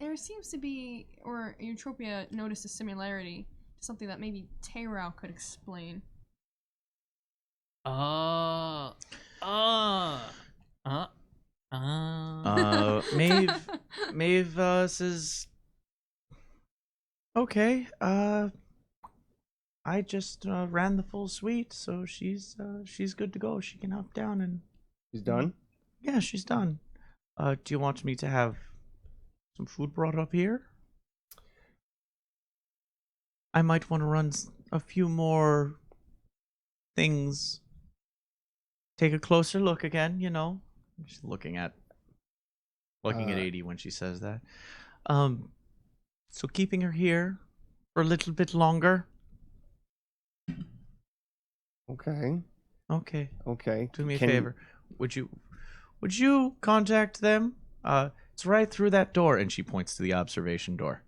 There seems to be, or Eutropia noticed a similarity to something that maybe T-Rao could explain. Maeve says, okay, I just ran the full suite, so she's good to go. She can hop down and He's done? yeah, she's done. Do you want me to have some food brought up here? I might want to run a few more things. Take a closer look again, you know. She's looking at 80 when she says that. So keeping her here for a little bit longer. Okay. Okay. Okay. Do me a Can- favor. Would you contact them? It's right through that door, and she points to the observation door.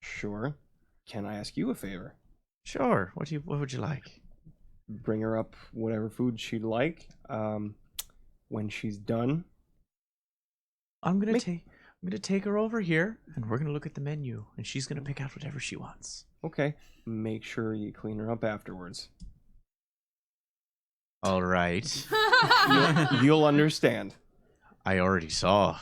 Sure. Can I ask you a favor? Sure. What would you like? Bring her up whatever food she'd like. When she's done, I'm gonna take her over here, and we're gonna look at the menu, and she's gonna pick out whatever she wants. okay. Make sure you clean her up afterwards. All right. You'll understand. I already saw.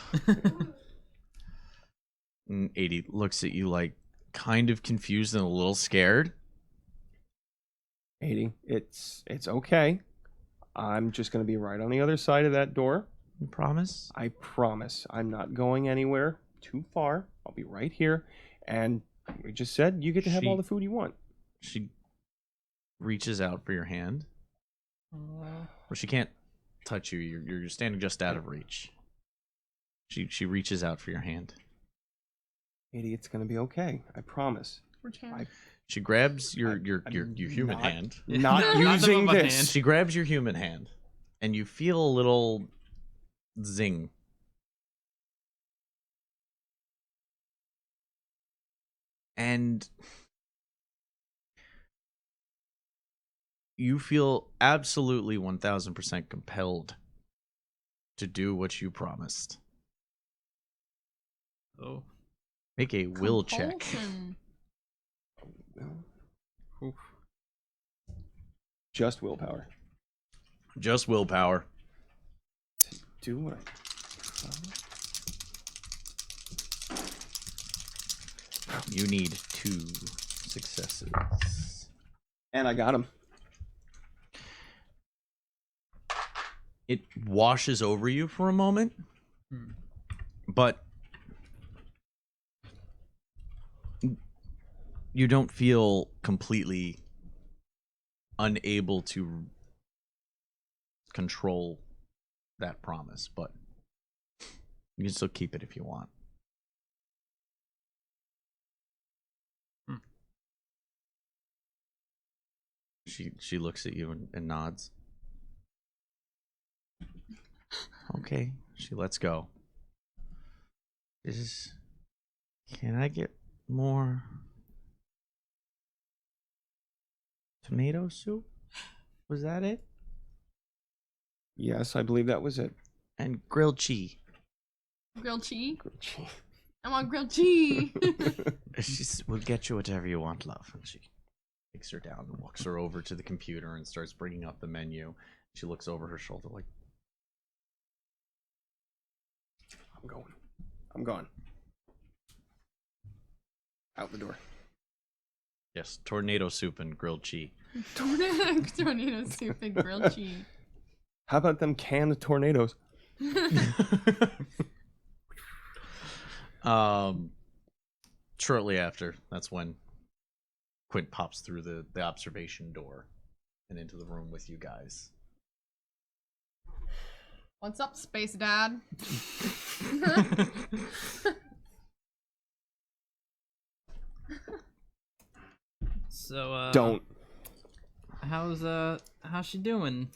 80 looks at you like kind of confused and a little scared. 80. It's okay. I'm just gonna be right on the other side of that door. You promise? I promise. I'm not going anywhere too far. I'll be right here. And we just said you get to have all She- the food you want. She reaches out for your hand. Well, she can't touch you. You're standing just out of reach. She reaches out for your hand. Katie, it's gonna be okay. I promise. Which hand? She grabs your human hand. Not Not using the this. hand. She grabs your human hand, and you feel a little zing. And you feel absolutely 1000% compelled to do what you promised. Oh. Make a will check. Compulsion. Oof. Just willpower. Just willpower. Do what You need 2 successes. And I got him. It washes over you for a moment, but you don't feel completely unable to control that promise, but you can still keep it if you want. She looks at you and nods. Okay, she lets go. Can I get more tomato soup? Was that it? Yes, I believe that was it. And grilled cheese. Grilled cheese? I want grilled cheese. We'll get you whatever you want, love. And she takes her down and walks her over to the computer and starts bringing up the menu. She looks over her shoulder like, I'm gone. Out the door. yes, tornado soup and grilled cheese. Tornado soup and grilled cheese. How about them canned tornadoes? Shortly after, that's when Quint pops through the observation door and into the room with you guys. What's up, Space Dad? So Don't. How's she doing?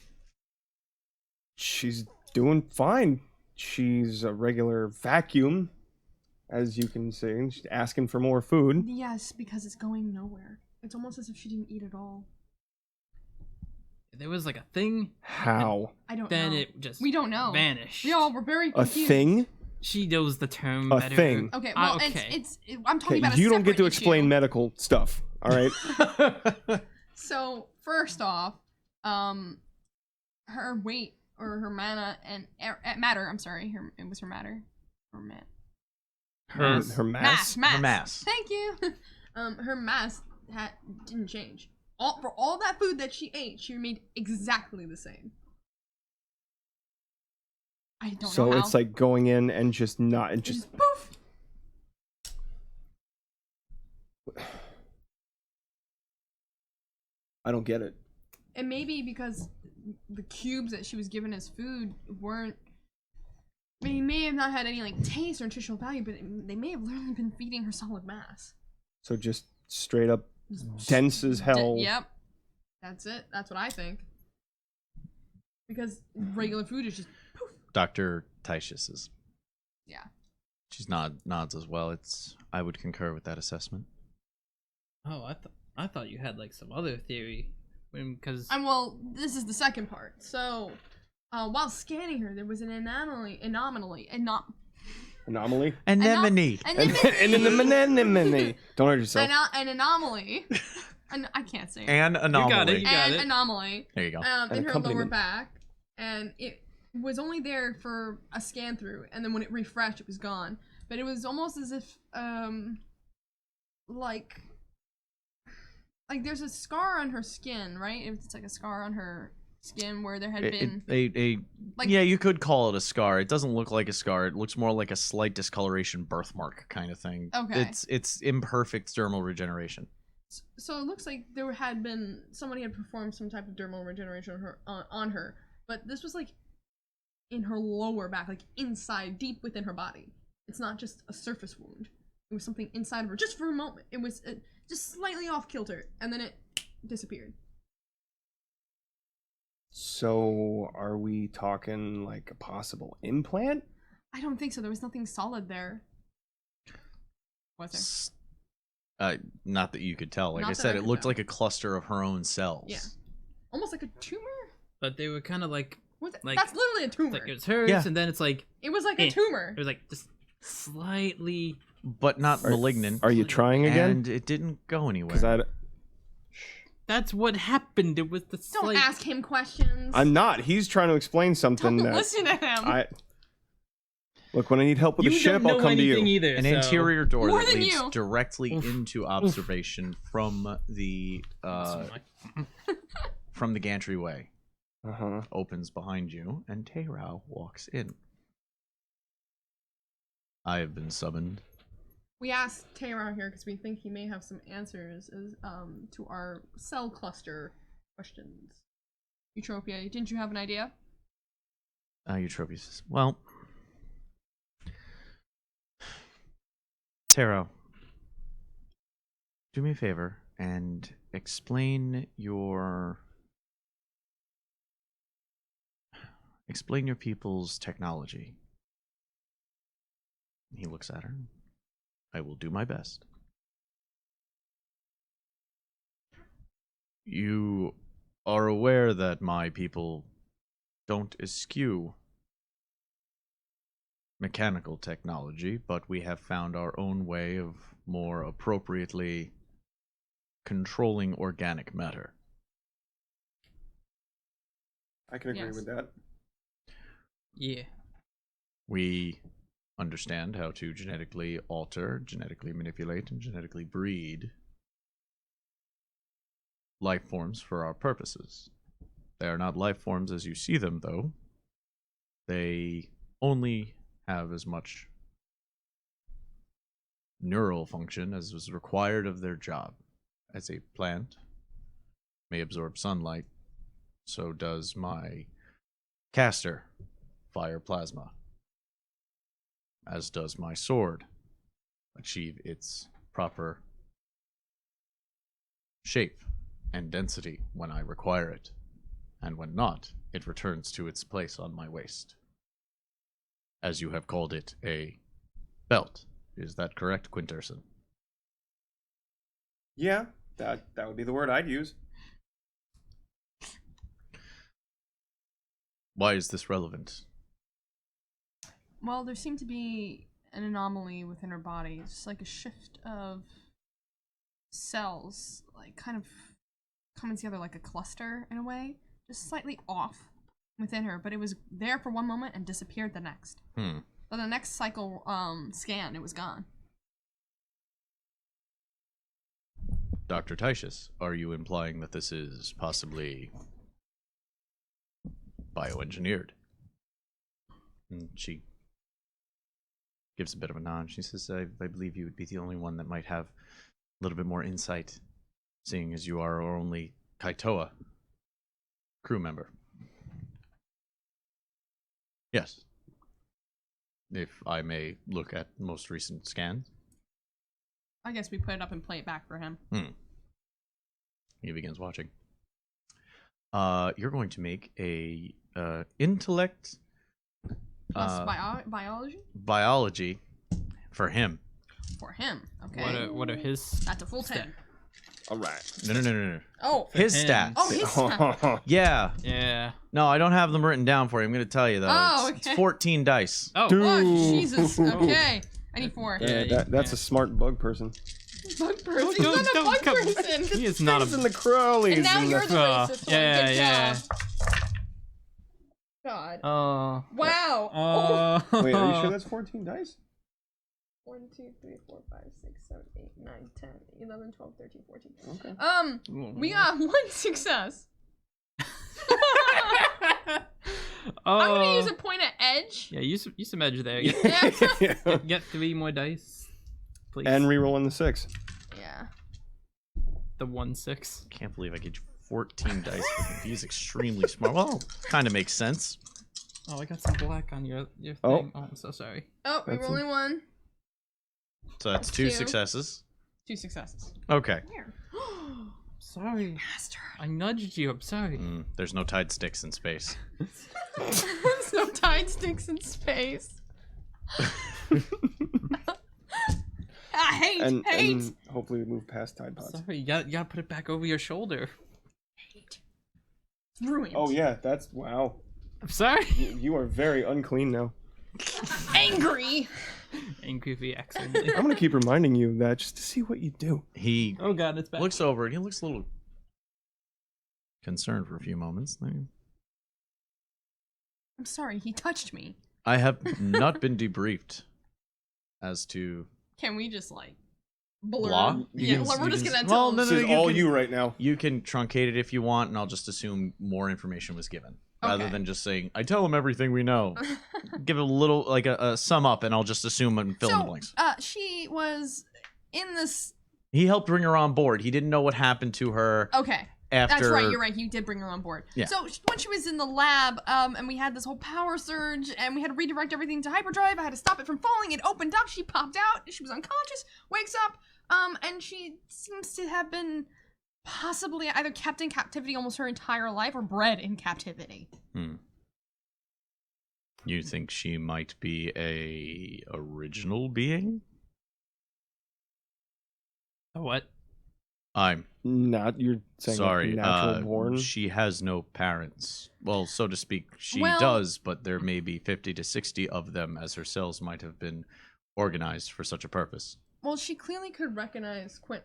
She's doing fine. She's a regular vacuum, as you can see. She's asking for more food. Yes, because it's going nowhere. It's almost as if she didn't eat at all. There was like a thing, How? I don't then know. it just We don't know. vanished. We all were very A confused. thing? She knows the term A better. thing. Okay, well, okay. I'm talking Okay, about a you don't get to separate explain issue. medical stuff, all right? So, first off, her weight, or her mana, and matter, I'm sorry, it was her matter. Or Her mass. Mass. Her mass. Thank you. Her mass didn't change. For all that food that she ate, she remained exactly the same. I don't know So how. it's like going in and just not, and Just just poof. I don't get it. And maybe because the cubes that she was given as food weren't. They may have not had any like taste or nutritional value, but they may have literally been feeding her solid mass. So just straight up dense as hell. Yep. That's it. That's what I think. Because regular food is just poof. Dr. Titius is. Yeah. She's nods as well. I would concur with that assessment. Oh, I thought you had like some other theory, because Well, this is the second part. So, while scanning her, there was an anomaly. Anomaly? Anemone. And then the anemone. Don't hurt yourself. An anomaly. I can't say it. An anomaly. You got An it. anomaly. There you go. In her lower accompaniment. back, and it was only there for a scan through, and then when it refreshed, it was gone. But it was almost as if, like there's a scar on her skin, right? It's like a scar on her skin where there had been like- yeah, you could call it a scar. It doesn't look like a scar. It looks more like a slight discoloration birthmark kind of thing. Okay. It's imperfect dermal regeneration. So it looks like there had been somebody had performed some type of dermal regeneration on her, but this was like in her lower back, like inside, deep within her body. It's not just a surface wound. It was something inside of her, just for a moment. It was just slightly off kilter, and then it disappeared. So, are we talking like a possible implant? I don't think so. There was nothing solid there. Was there? Not that you could tell. Like Not I that said, I it could looked tell. like a cluster of her own cells. Yeah. Almost like a tumor? But they were kind of like Like- That's literally a tumor. like it's hers, Yeah. and then it's like It was like Eh. a tumor. it was like just slightly. But not malignant. Are you trying again? And it didn't go anywhere. Because That's what happened. It was the Don't slight. ask him questions. I'm not. He's trying to explain something Don't that listen to him. Look, when I need help with You the ship, don't know I'll come to anything you. either. An so- interior door More that than leads you. directly Oof. into observation from the from the gantry way Uh-huh. opens behind you, and Teirao walks in. I have been summoned. We asked Taylor here because we think he may have some answers to our cell cluster questions. Eutropia, didn't you have an idea? Eutropia says, well, Teirao, do me a favor and explain your people's technology. He looks at her. I will do my best. You are aware that my people don't eschew mechanical technology, but we have found our own way of more appropriately controlling organic matter. I can agree Yes. with that. Yeah. We understand how to genetically alter, genetically manipulate, and genetically breed life forms for our purposes. They are not life forms as you see them, though. They only have as much neural function as was required of their job. As a plant may absorb sunlight, so does my caster fire plasma. As does my sword achieve its proper shape and density when I require it, and when not, it returns to its place on my waist. As you have called it, a belt. Is that correct, Quinterson? Yeah, that would be the word I'd use. Why is this relevant? Well, there seemed to be an anomaly within her body. It's just like a shift of cells, like kind of coming together like a cluster in a way, just slightly off within her, but it was there for one moment and disappeared the next. But the next cycle scan, it was gone. Dr. Titius, are you implying that this is possibly bioengineered? And she gives a bit of a nod. She says, I believe you would be the only one that might have a little bit more insight, seeing as you are our only Kaitoa crew member. Yes. If I may look at most recent scans. I guess we put it up and play it back for him. He begins watching. You're going to make a intellect Plus biology? biology for him. For him. Okay. What are his? That's a full 10. All right. No. Oh. His him. stats. Oh, his stat. Yeah. Yeah. No, I don't have them written down for you. I'm going to tell you, though. Oh, It's okay. 14 dice. Oh. Dude. Oh, Jesus. Okay. I need 4. Yeah, That's a smart bug person. Bug person. He's Don't- not a don't bug come- person. He is not And a. the crawlies. And now and you're the... the Oh, racist yeah, one. Good yeah. job. God. Oh. Wow. Oh. Wait, are you sure that's 14 dice? 1, 2, 3, 4, 5, 6, 7, 8, 9, 10, 11, 12, 13, 14. Okay. We got 1 success. Oh. I'm gonna use a point of edge. Yeah, use some edge there. Yeah. Get 3 more dice, please. And rerolling the 6. Yeah. the 1-6. Can't believe I get 14 dice for him. He's extremely smart. Well, kind of makes sense. Oh, I got some black on your thing. Oh. Oh, I'm so sorry. Oh, we That's only one. So that's That's 2 two. successes. 2 successes. Okay. Here. Sorry. Bastard. I nudged you. I'm sorry. There's no tied sticks in space. There's no tied sticks in space. I hate, and hopefully we move past Tide Pods. Sorry, you gotta put it back over your shoulder. hate. It's ruined. Oh yeah, that's wow. I'm sorry. You are very unclean now. Angry. Angry VX only. I'm gonna keep reminding you of that just to see what you do. He Oh god, it's back. looks over and he looks a little concerned for a few moments. I'm sorry, he touched me. I have not been debriefed as to. Can we just like blur? Blah? Yeah, You can- we're you just can- gonna well, tell no, him. no, This is you all can- you right now. You can truncate it if you want, and I'll just assume more information was given. Rather Okay. than just saying, I tell him everything we know. Give it a little, like a sum up, and I'll just assume and fill in the blanks. She was in this. He helped bring her on board. He didn't know what happened to her Okay, after. that's right. You're right. You did bring her on board. Yeah. So when she was in the lab, and we had this whole power surge, and we had to redirect everything to hyperdrive. I had to stop it from falling. It opened up. She popped out. She was unconscious. Wakes up. And she seems to have been possibly either kept in captivity almost her entire life or bred in captivity. You think she might be a original being? What? I'm Not you're saying like sorry. natural born. She has no parents. Well, so to speak, she Well- does, but there may be 50 to 60 of them, as her cells might have been organized for such a purpose. Well, she clearly could recognize Quint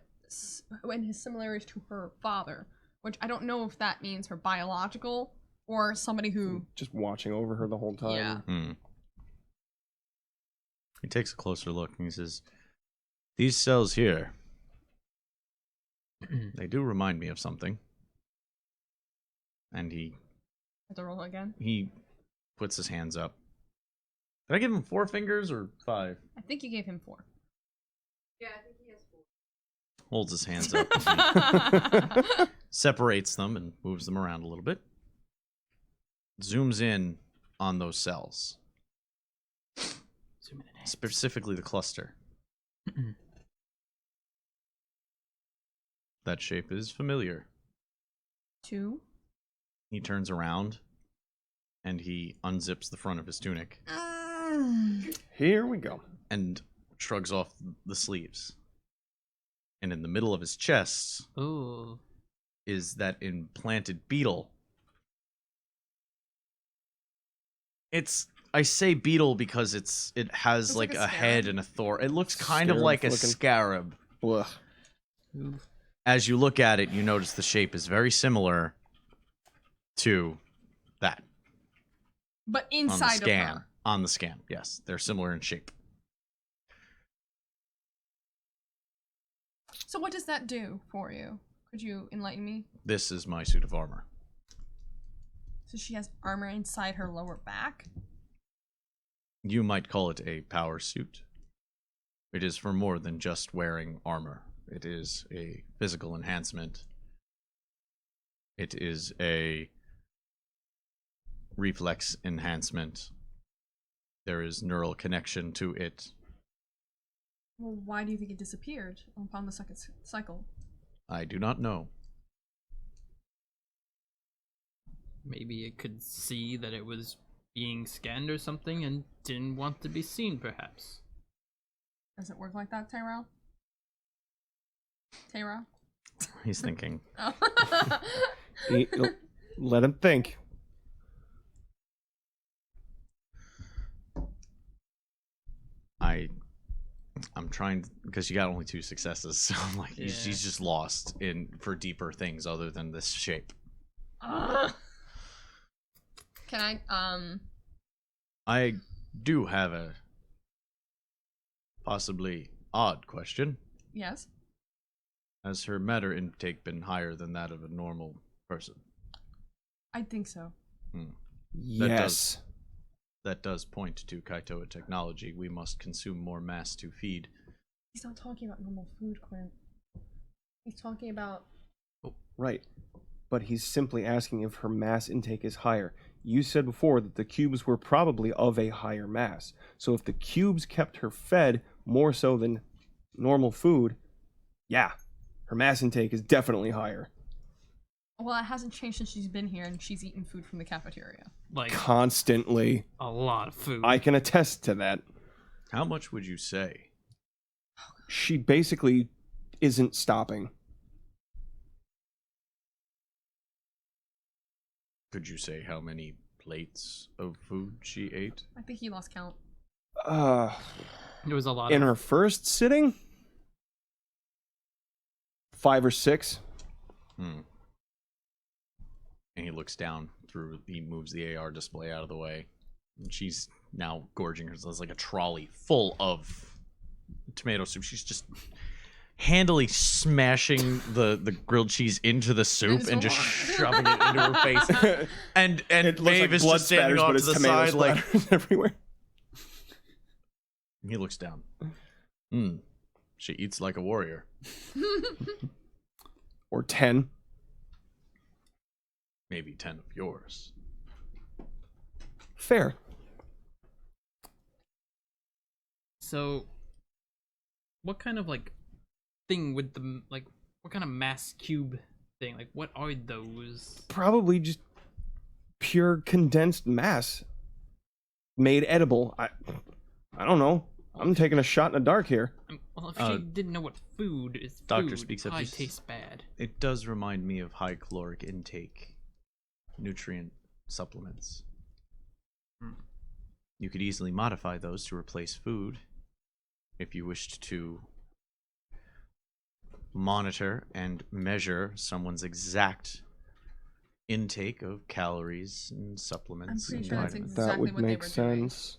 and his similarities to her father, which I don't know if that means her biological or somebody who. Just watching over her the whole time. Yeah. He takes a closer look and he says, "These cells here, they do remind me of something." And Have to roll again. he puts his hands up. Did I give him 4 fingers or 5? I think you gave him 4. Yeah, I think he has 4. Holds his hands up, separates them and moves them around a little bit. Zooms in on those cells, Zoom in. specifically the cluster. That shape is familiar. 2. He turns around and he unzips the front of his tunic Here we go. and shrugs off the sleeves. And in the middle of his chest Ooh. is that implanted beetle. I say beetle because it has It's like like a a head scarab. and a thorn. It looks kind of like a Scarab-looking. scarab. Ugh. Ooh. As you look at it, you notice the shape is very similar to that But on the inside of scan. her. On the scan, yes, they're similar in shape. So what does that do for you? Could you enlighten me? This is my suit of armor. So she has armor inside her lower back? You might call it a power suit. It is for more than just wearing armor. It is a physical enhancement. It is a reflex enhancement. There is neural connection to it. Well, why do you think it disappeared upon the second cycle? I do not know. Maybe it could see that it was being scanned or something and didn't want to be seen, perhaps. Does it work like that, Tyrell? Tyrell? He's thinking. Oh. Let him think. I'm trying because you got only 2 successes, so I'm like, Yeah. he's just lost in for deeper things other than this shape. Can I, I do have a possibly odd question. yes? Has her matter intake been higher than that of a normal person? I think so. Yes. That does point to Kaitoa technology. We must consume more mass to feed. He's not talking about normal food, Quint. He's talking about. Right. But he's simply asking if her mass intake is higher. You said before that the cubes were probably of a higher mass. So if the cubes kept her fed more so than normal food, yeah, her mass intake is definitely higher. Well, it hasn't changed since she's been here, and she's eaten food from the cafeteria. Like Constantly. a lot of food. I can attest to that. How much would you say? She basically isn't stopping. Could you say how many plates of food she ate? I think he lost count. There was a lot In of her first sitting? 5 or 6. And he looks down he moves the AR display out of the way. And she's now gorging herself like a trolley full of tomato soup. She's just handily smashing the grilled cheese into the soup and just shoving it into her face. And It looks Maeve like is blood just standing spatters, off but to it's the tomato side like splatters everywhere. he looks down. She eats like a warrior. Or 10. Maybe 10 of yours. Fair. So, what kind of like thing with the like? What kind of mass cube thing? Like, what are those? Probably just pure condensed mass. Made edible. I don't know. I'm taking a shot in the dark here. Well, if she didn't know what food is, Doctor food speaks up. probably This- tastes bad. It does remind me of high caloric intake nutrient supplements. You could easily modify those to replace food if you wished to monitor and measure someone's exact intake of calories and supplements. I'm pretty and sure that's vitamins. exactly That would what they make were doing. sense.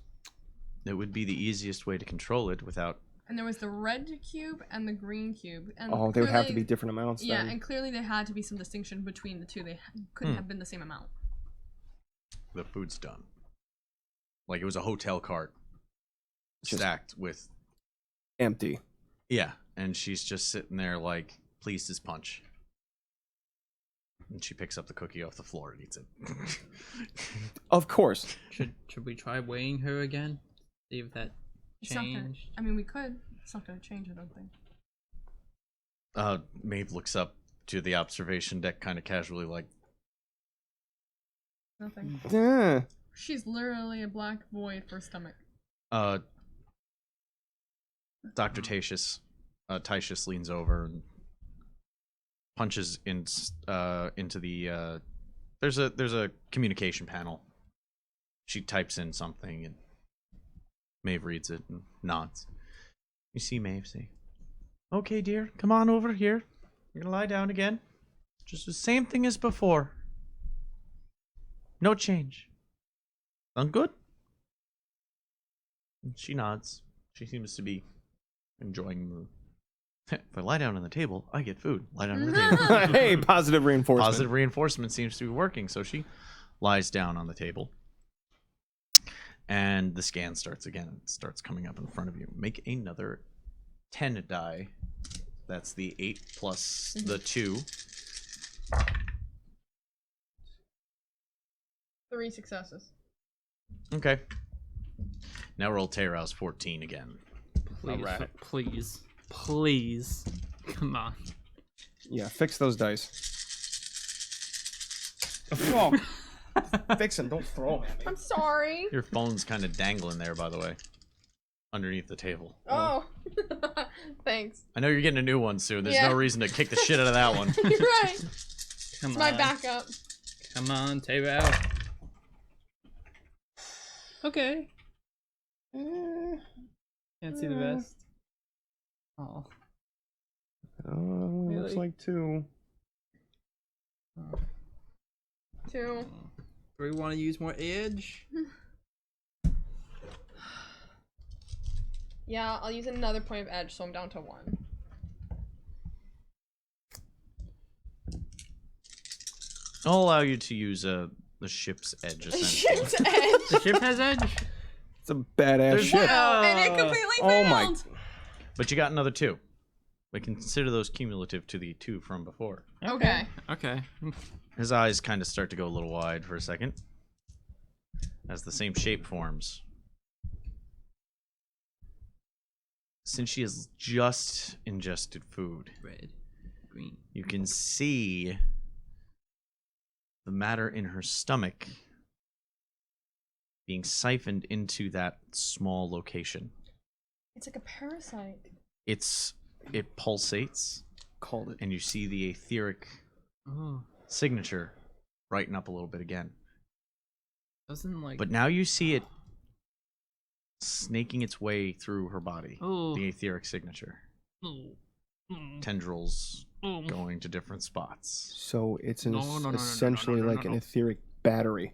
It would be the easiest way to control it without. And there was the red cube and the green cube. And Oh, they would have to clearly- be different amounts Yeah, then. and clearly there had to be some distinction between the two. They couldn't have been the same amount. The food's done. Like it was a hotel cart Just- stacked with. Empty. Yeah, and she's just sitting there like pleased as punch. And she picks up the cookie off the floor and eats it. Of course. Should we try weighing her again? See if that It's not gonna, changed. I mean, we could. It's not going to change, I don't think. Maeve looks up to the observation deck kind of casually like, Nothing. Yeah. She's literally a black void for a stomach. Dr. Tatius leans over and punches into the there's a communication panel. She types in something and Maeve reads it and nods. You see Maeve say, "Okay, dear, come on over here. You're gonna lie down again. Just the same thing as before. No change. Sound good?" And she nods. She seems to be enjoying the. If I lie down on the table, I get food. Lie down on the table. Hey, positive reinforcement. Positive reinforcement seems to be working, so she lies down on the table. And the scan starts again. It starts coming up in front of you. Make another 10 die. That's the 8 plus the 2. 3 successes. Okay. Now roll Terra's 14 again. Please, Alright. please. Come on. Yeah, fix those dice. Oh, fix them. Don't throw them at me. I'm sorry. Your phone's kind of dangling there, by the way. Underneath the table. Oh. Thanks. I know you're getting a new one soon. There's Yeah. no reason to kick the shit out of that one. You're right. Come It's on. my backup. Come on, Taro. Okay. Can't see the rest. Oh. Looks Really? like 2. 2. Do we want to use more edge? Yeah, I'll use another point of edge, so I'm down to 1. I'll allow you to use the ship's edge, essentially. Ship's edge. The ship has edge? It's a badass ship. Wow, and it completely failed. Oh my. But you got another 2. But consider those cumulative to the 2 from before. Okay. Okay. His eyes kind of start to go a little wide for a second as the same shape forms. Since she has just ingested food, Red, green. you can see the matter in her stomach being siphoned into that small location. It's like a parasite. It pulsates, Called it. and you see the etheric Oh, signature brighten up a little bit again. doesn't like. But now you see it snaking its way through her body. Oh. The etheric signature. Oh. Mm. Tendrils Oh. going to different spots. So it's an No. essentially like an etheric battery.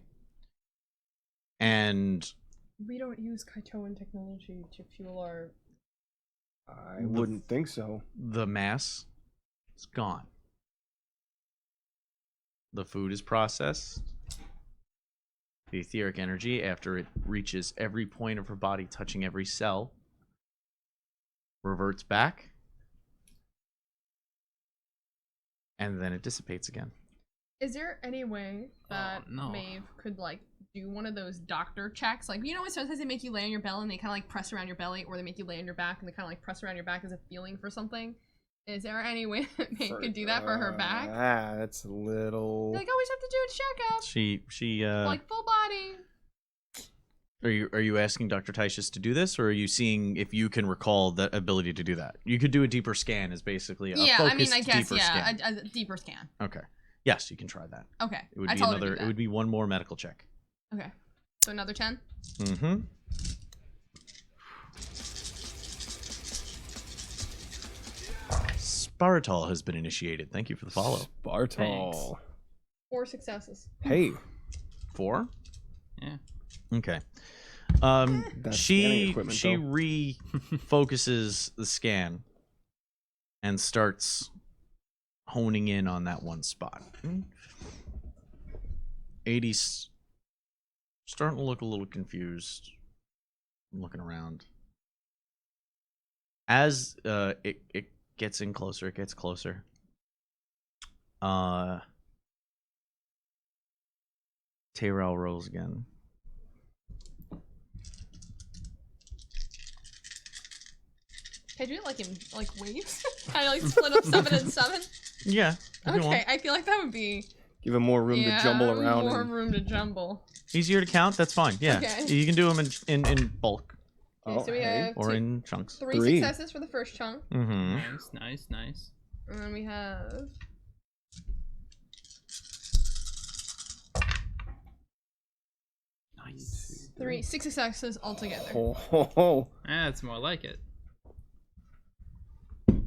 And We don't use Kaitoan technology to fuel our. I wouldn't think so. the mass is gone. The food is processed. The etheric energy, after it reaches every point of her body, touching every cell, reverts back. And then it dissipates again. Is there any way that no. Maeve could like do one of those doctor checks? Like, you know, sometimes they make you lay on your belly and they kind of like press around your belly, or they make you lay on your back and they kind of like press around your back as a feeling for something. Is there any way that Maeve could do that for her back? That's a little. Like, always have to do a checkup, She like full body. Are you asking Dr. Titius to do this, or are you seeing if you can recall the ability to do that? You could do a deeper scan, is basically a Yeah, focused I mean, I guess deeper scan. a deeper scan. Okay. Yes, you can try that. Okay, It would I be told her to another. do It that. would be one more medical check. Okay, so another 10. Mm-hmm. Spartol has been initiated. Thank you for the follow. Bartol. 4 successes. Hey, 4? Yeah. Okay. That's scanning She equipment, she though. refocuses the scan and starts honing in on that one spot. 80's starting to look a little confused. I'm looking around. As it gets in closer, it gets closer. Tyrell rolls again. Can I do it like in like waves? Kind of like split up 7 and 7. Yeah. if you want. Okay, I feel like that would be give him more room to jumble around. More and- room to jumble. Easier to count. That's fine. Yeah. Okay. You can do them in bulk Okay, so we have or in chunks. 3 Three. successes for the first chunk, Mm-hmm. Nice. and then we have Nice. 6 successes altogether. Ho, ho, ho. That's more like it.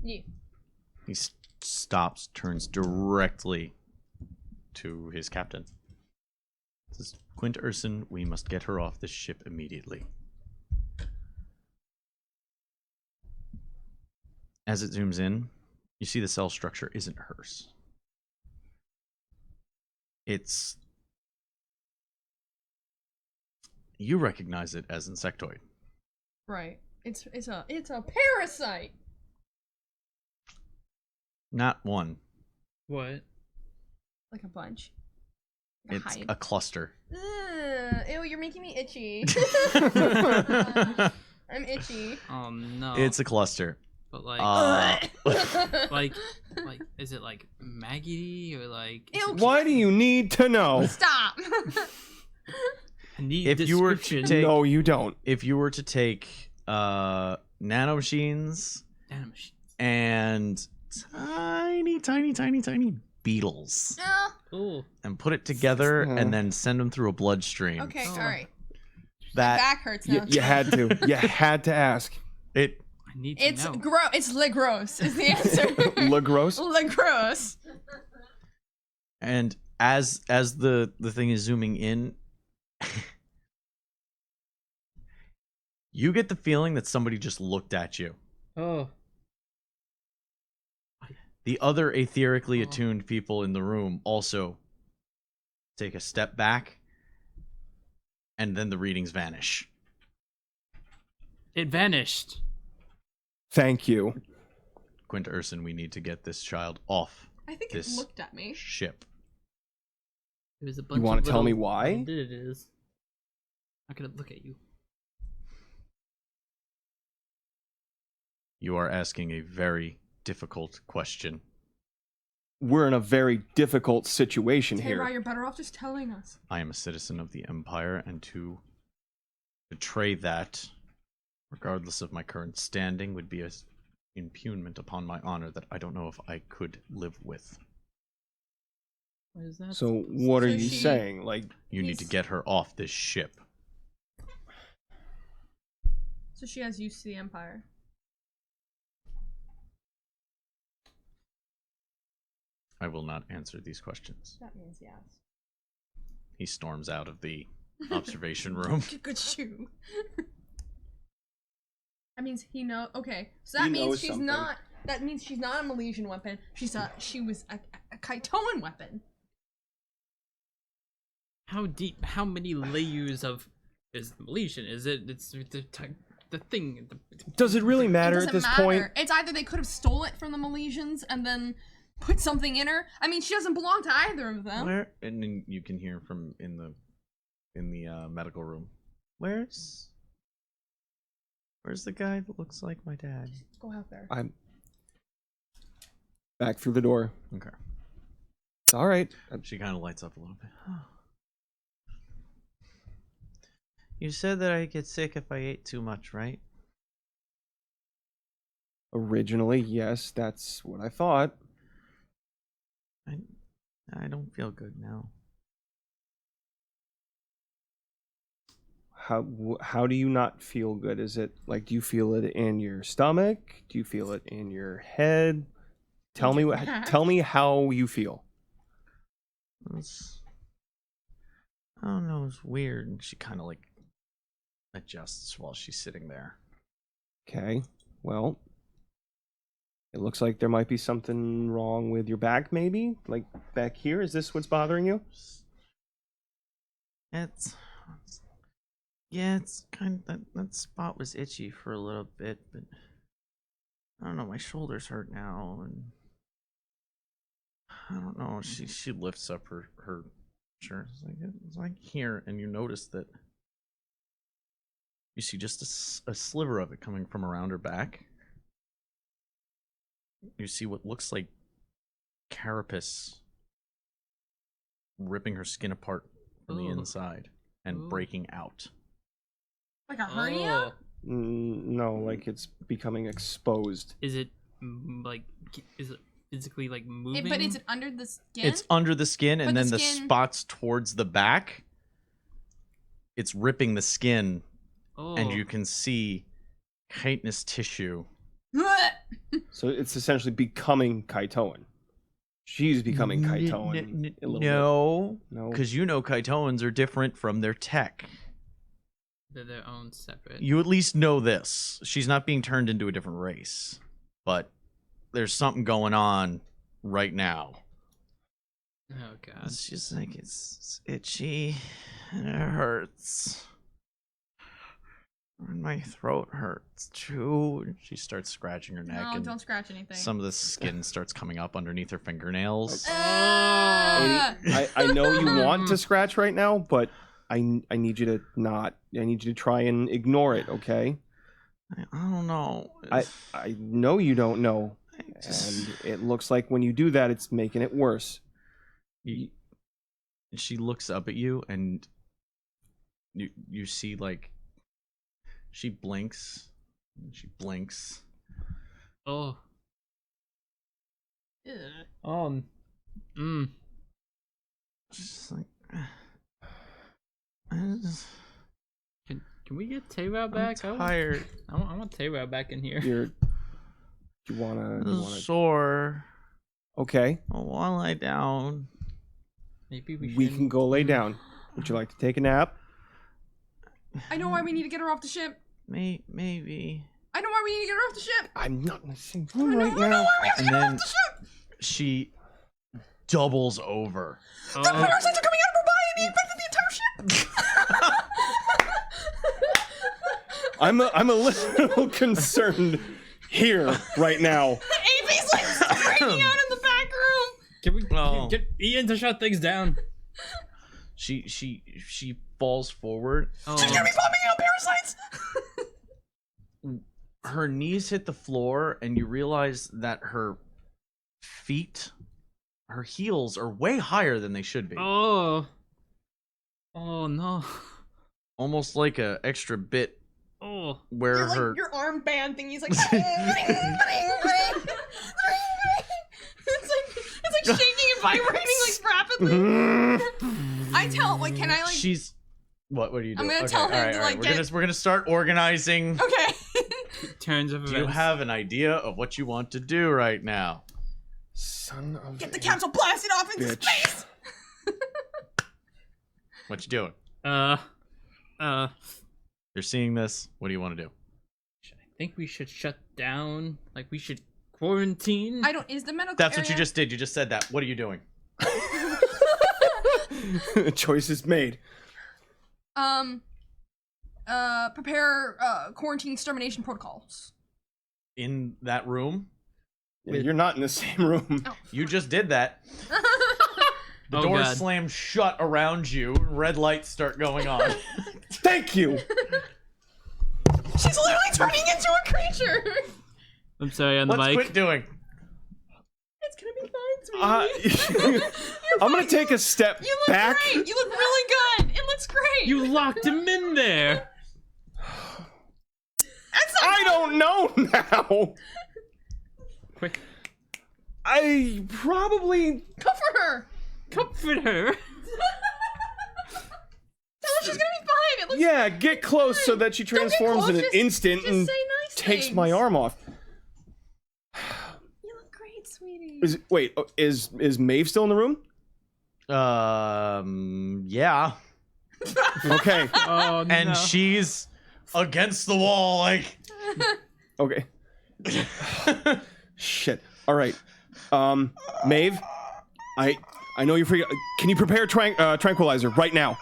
Yeah. He stops, turns directly to his captain. Says, Quint Urson, we must get her off this ship immediately. As it zooms in, you see the cell structure isn't hers. It's... You recognize it as insectoid. Right. It's a parasite. Not one. What? Like a bunch. Like It's hive. a cluster. Ugh, ew, you're making me itchy. I'm itchy. Oh no. It's a cluster. But like, like, is it like maggoty or like? Ew. Why do you need to know? Stop. I need If you were to description. take- No, you don't. If you were to take nanomachines Nanomachine. and tiny beetles Oh, and put it together Uh. and then send them through a bloodstream, Okay, Oh. alright. that Back hurts now. You had to. You had to ask. it I need to It's know. It's le gross is the answer. Le gross. Le gross. and as the thing is zooming in, you get the feeling that somebody just looked at you. Oh. The other etherically Oh. attuned people in the room also take a step back, and then the readings vanish. It vanished. Thank you. Quint Urson, we need to get this child off I think this it looked at me. ship. There's a bunch wanna of tell me little- why? It is. I'm gonna look at you. You are asking a very difficult question. We're in a very difficult situation Tara, here. you're better off just telling us. I am a citizen of the Empire, and to betray that, regardless of my current standing, would be an impugnment upon my honor that I don't know if I could live with. What is that? So what are So you she- saying? Like, You need to He's- get her off this ship. So she has use to the Empire. I will not answer these questions. That means yes. He storms out of the observation room. Good shoe. That means he know. Okay, so that He means knows she's something. not. That means she's not a Milesian weapon. She was a Kaitoan weapon. How deep? How many layers of is the Malaysian? Is it? It's the thing. does it really It matter doesn't at this matter. point? It's either they could have stole it from the Milesians and then put something in her. I mean, she doesn't belong to either of them. Where? And then you can hear from in the medical room. Where's the guy that looks like my dad? Go out there. I'm back through the door. Okay. It's all right. She kind of lights up a little bit. You said that I get sick if I ate too much, right? Originally, yes, that's what I thought. I don't feel good now. How do you not feel good? Is it like, do you feel it in your stomach? Do you feel it in your head? Tell me tell me how you feel. I don't know, it's weird. And she kind of like adjusts while she's sitting there. Okay. Well, it looks like there might be something wrong with your back, maybe? Like back here? Is this what's bothering you? It's kind of that spot was itchy for a little bit, but I don't know, my shoulders hurt now, and I don't know. She lifts up her shirt. It's like here, and you notice that you see just a sliver of it coming from around her back. You see what looks like carapace ripping her skin apart from the Ooh. inside and Ooh. breaking out. Like a hernia? No, like it's becoming exposed. Is it like? Is it physically like moving? But is it under the skin? It's under the skin, But and the then the skin- spots towards the back, it's ripping the skin, Oh. and you can see chitinous tissue. So it's essentially becoming Kaitoan. She's becoming Kaitoan. a little No, bit. No. because you know Kaitoans are different from their tech. They're their own separate. You at least know this. She's not being turned into a different race, but there's something going on right now. Oh god. It's just like it's itchy and it hurts. And my throat hurts too. And she starts scratching her neck, No, and don't scratch anything. some of the skin starts coming up underneath her fingernails. Ah! I know you want to scratch right now, but I need you to not. I need you to try and ignore it, okay? I don't know. I know you don't know, I just- and it looks like when you do that, it's making it worse. She looks up at you, and you see like she blinks. And she blinks. Oh. Ugh. She's like, Can we get Tara I'm back? tired. I want Tara back in here. You wanna Sore. okay? I'll lie down. Maybe we We should. can go lay down. Would you like to take a nap? I know why we need to get her off the ship. Maybe. I know why we need to get her off the ship. I'm not in the same I room know, right I know now. why we have to And get her then off the ship. she doubles over. Oh, The parasites are coming out of her body and they infected the entire ship. I'm a little concerned here right now. Ava hiding out in the back room. Can we Oh. get Ian to shut things down? She falls forward. Oh. She's gonna be popping out parasites. Her knees hit the floor, and you realize that her feet, her heels, are way higher than they should be. Oh. Oh no. Almost like a extra bit Oh. where Your, her. like, your armband thingy's like. it's like shaking and vibrating like rapidly. I tell like, can I like? She's. What are you doing? I'm gonna tell him to, like, We're gonna start organizing. Okay. Turns of Do you events. have an idea of what you want to do right now? Son of Get the a council blasted off into bitch. space. What you doing? You're seeing this. What do you want to do? I think we should shut down. Like we should quarantine. I don't. Is the medical? That's what you area- just did. You just said that. What are you doing? Choices made. Prepare quarantine extermination protocols. In that room? Yeah, you're not in the same room. You just did that. The Oh, doors God. slam shut around you. Red lights start going on. Thank you. She's literally turning into a creature. I'm sorry on the Let's mic. quit doing. It's gonna be fine, sweetie. I'm gonna take a step You look back. great. You look really good. It looks great. You locked him in there. That's not I don't know now. Quick, I probably. comfort her. comfort her. Tell her she's gonna be fine. It looks Yeah, get close so that she Don't get transforms close, in an just- instant just and say nice takes things. my arm off. You look great, sweetie. Wait, is Maeve still in the room? Yeah. Okay, Oh no. And she's against the wall, like. okay. Shit. All right. Maeve, I know you're free. Can you prepare tranquilizer right now?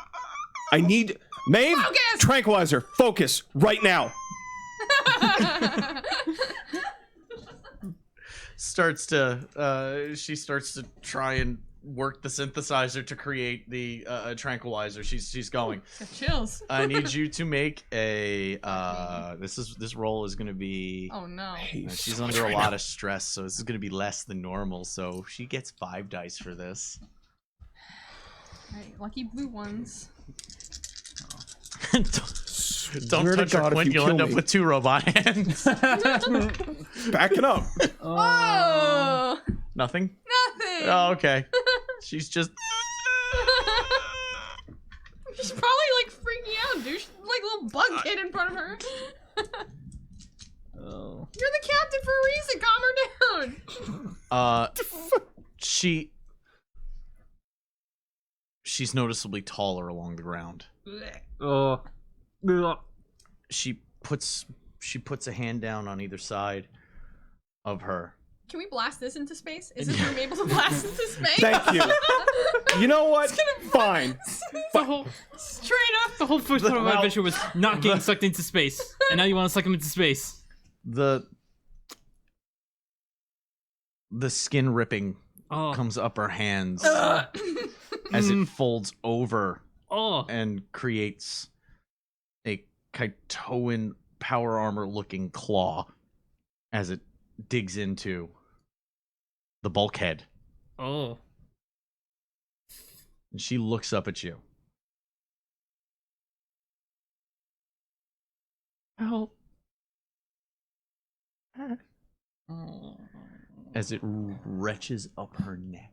I need Maeve. Focus! Tranquilizer. Focus right now. She starts to try and work the synthesizer to create the tranquilizer. She's going. Got chills. I need you to make a this roll is going to be Oh no. she's under a lot of stress, so this is going to be less than normal, so she gets 5 dice for this. Right, lucky blue ones. Don't touch her, Quint, you'll end up with 2 robot hands. Back it up. Oh, Nothing? nothing. Oh, okay. She's just She's probably like freaking out, dude. She's like a little bug kid in front of her. Oh. You're the captain for a reason. Calm her down. she's noticeably taller along the ground. Oh. Ugh. She puts a hand down on either side of her. Can we blast this into space? Is this room able to blast into space? Thank you. You know what? Fine. The whole Straight up. the whole first part of my Well, adventure was not getting sucked into space, and now you want to suck him into space. The skin ripping Oh. comes up her hands as it folds over Oh. and creates a Kaitoan power armor looking claw as it digs into the bulkhead. Oh. And she looks up at you. Help. Oh. As it retches up her neck,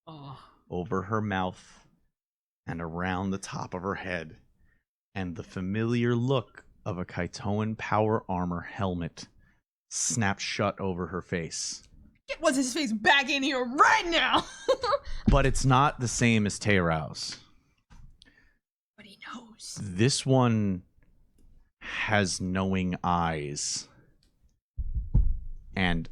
Oh. over her mouth, and around the top of her head. And the familiar look of a Kaitoan power armor helmet snaps shut over her face. Get what's his face back in here right now. But it's not the same as Teirau's. But he knows. This one has knowing eyes and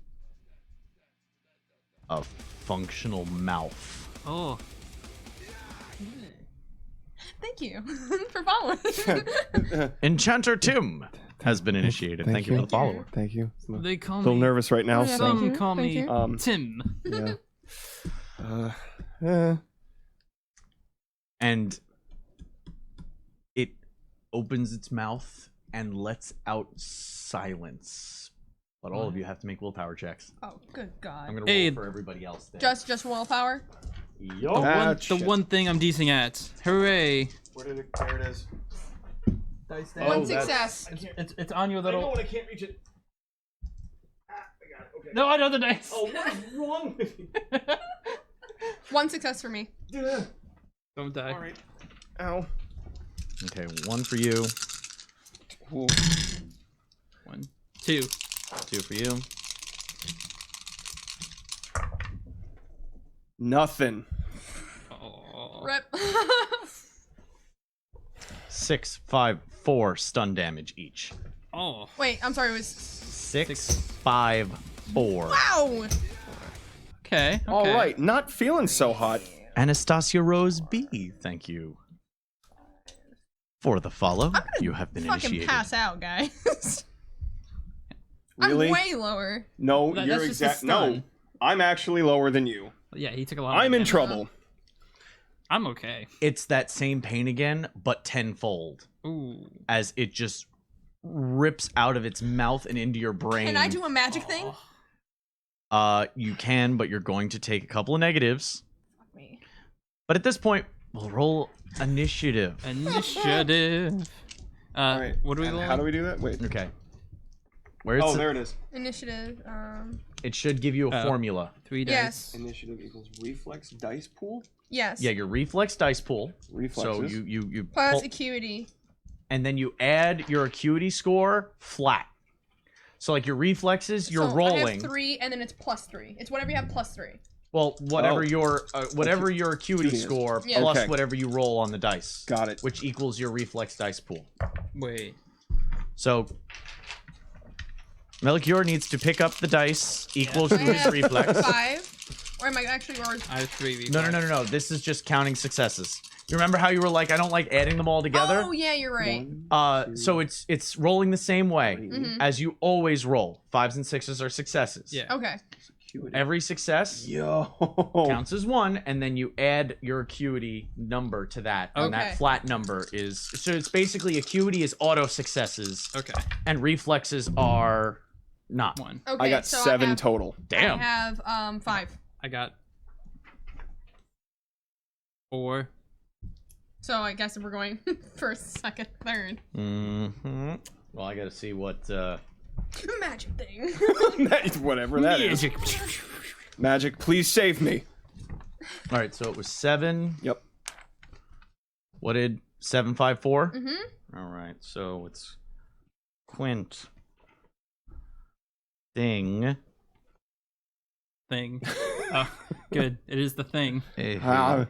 a functional mouth. Oh. Thank you for following. Enchanter Tim, has been initiated. Thank you for the follower. Thank you. They call A little me. nervous right now. Oh, yeah, So thank Some you. call Thank me you. Tim. yeah. And it opens its mouth and lets out silence. But all of you have to make willpower checks. Oh, good God. I'm gonna roll Hey. for everybody else. Then. Just willpower? Yup. Ah, The shit. one thing I'm decent at. Hooray! There it is. Dice Oh, One that's- success. It's on your little. I can't reach it. I got it. Okay. No, another dice. Oh, what is wrong with you? One success for me. Don't die. All right. Ow. Okay, 1 for you, Ooh. 1, 2. 2 for you. Nothing. Oh. Rip. 6, 5, 4 stun damage each. Oh. Wait, I'm sorry, it was... 6, 5, 4. Wow! Okay. All right. Not feeling so hot. Anastasia Rose B, thank you for the follow. You have been Fucking initiated. pass out, guys. Really? I'm way lower. No, That's you're just a exact. No, stun. I'm actually lower than you. Yeah, he took a lot. I'm in damage. trouble. I'm okay. It's that same pain again, but tenfold, Ooh. as it just rips out of its mouth and into your brain. Can I do a magic thing? You can, but you're going to take a couple of negatives. Fuck me. But at this point, we'll roll initiative. Initiative. All right. What do we and roll? How do we do that? Wait. Okay. Where's Oh, there it is. Initiative, It should give you a formula. 3 dice. yes. Initiative equals reflex dice pool. Yes. Yeah, your reflex dice pool. Reflexes. So you Plus pull, acuity. and then you add your acuity score flat. So like your reflexes, you're so rolling. I have 3, and then it's plus 3. It's whatever you have plus 3. Well, whatever Oh. your acuity Acuity is. score Yeah. plus Okay. whatever you roll on the dice, Got it. which equals your reflex dice pool. Wait. So Melchior needs to pick up the dice equal to I his have reflex. 5. Or am I actually... Or, I have 3. No. This is just counting successes. You remember how you were like, I don't like adding them all together? oh, yeah, you're right. So it's rolling the same way Mhm. as you always roll. 5s and 6s are successes. Yeah. Okay. Every success Yo. counts as 1, and then you add your acuity number to that, and Okay. that flat number is so it's basically acuity is auto successes, Okay. and reflexes are not. 1. Okay, I got so 7 I have, total. Damn. I have 5. I got 4. So I guess we're going first, second, third. Mm-hmm. Well, I got to see what. Magic thing. Whatever that is. Magic, please save me. All right, so it was 7. Yep. What did 754? Mm-hmm. All right, so it's Quint. Thing. Thing. Oh, good. It is the thing. Ah,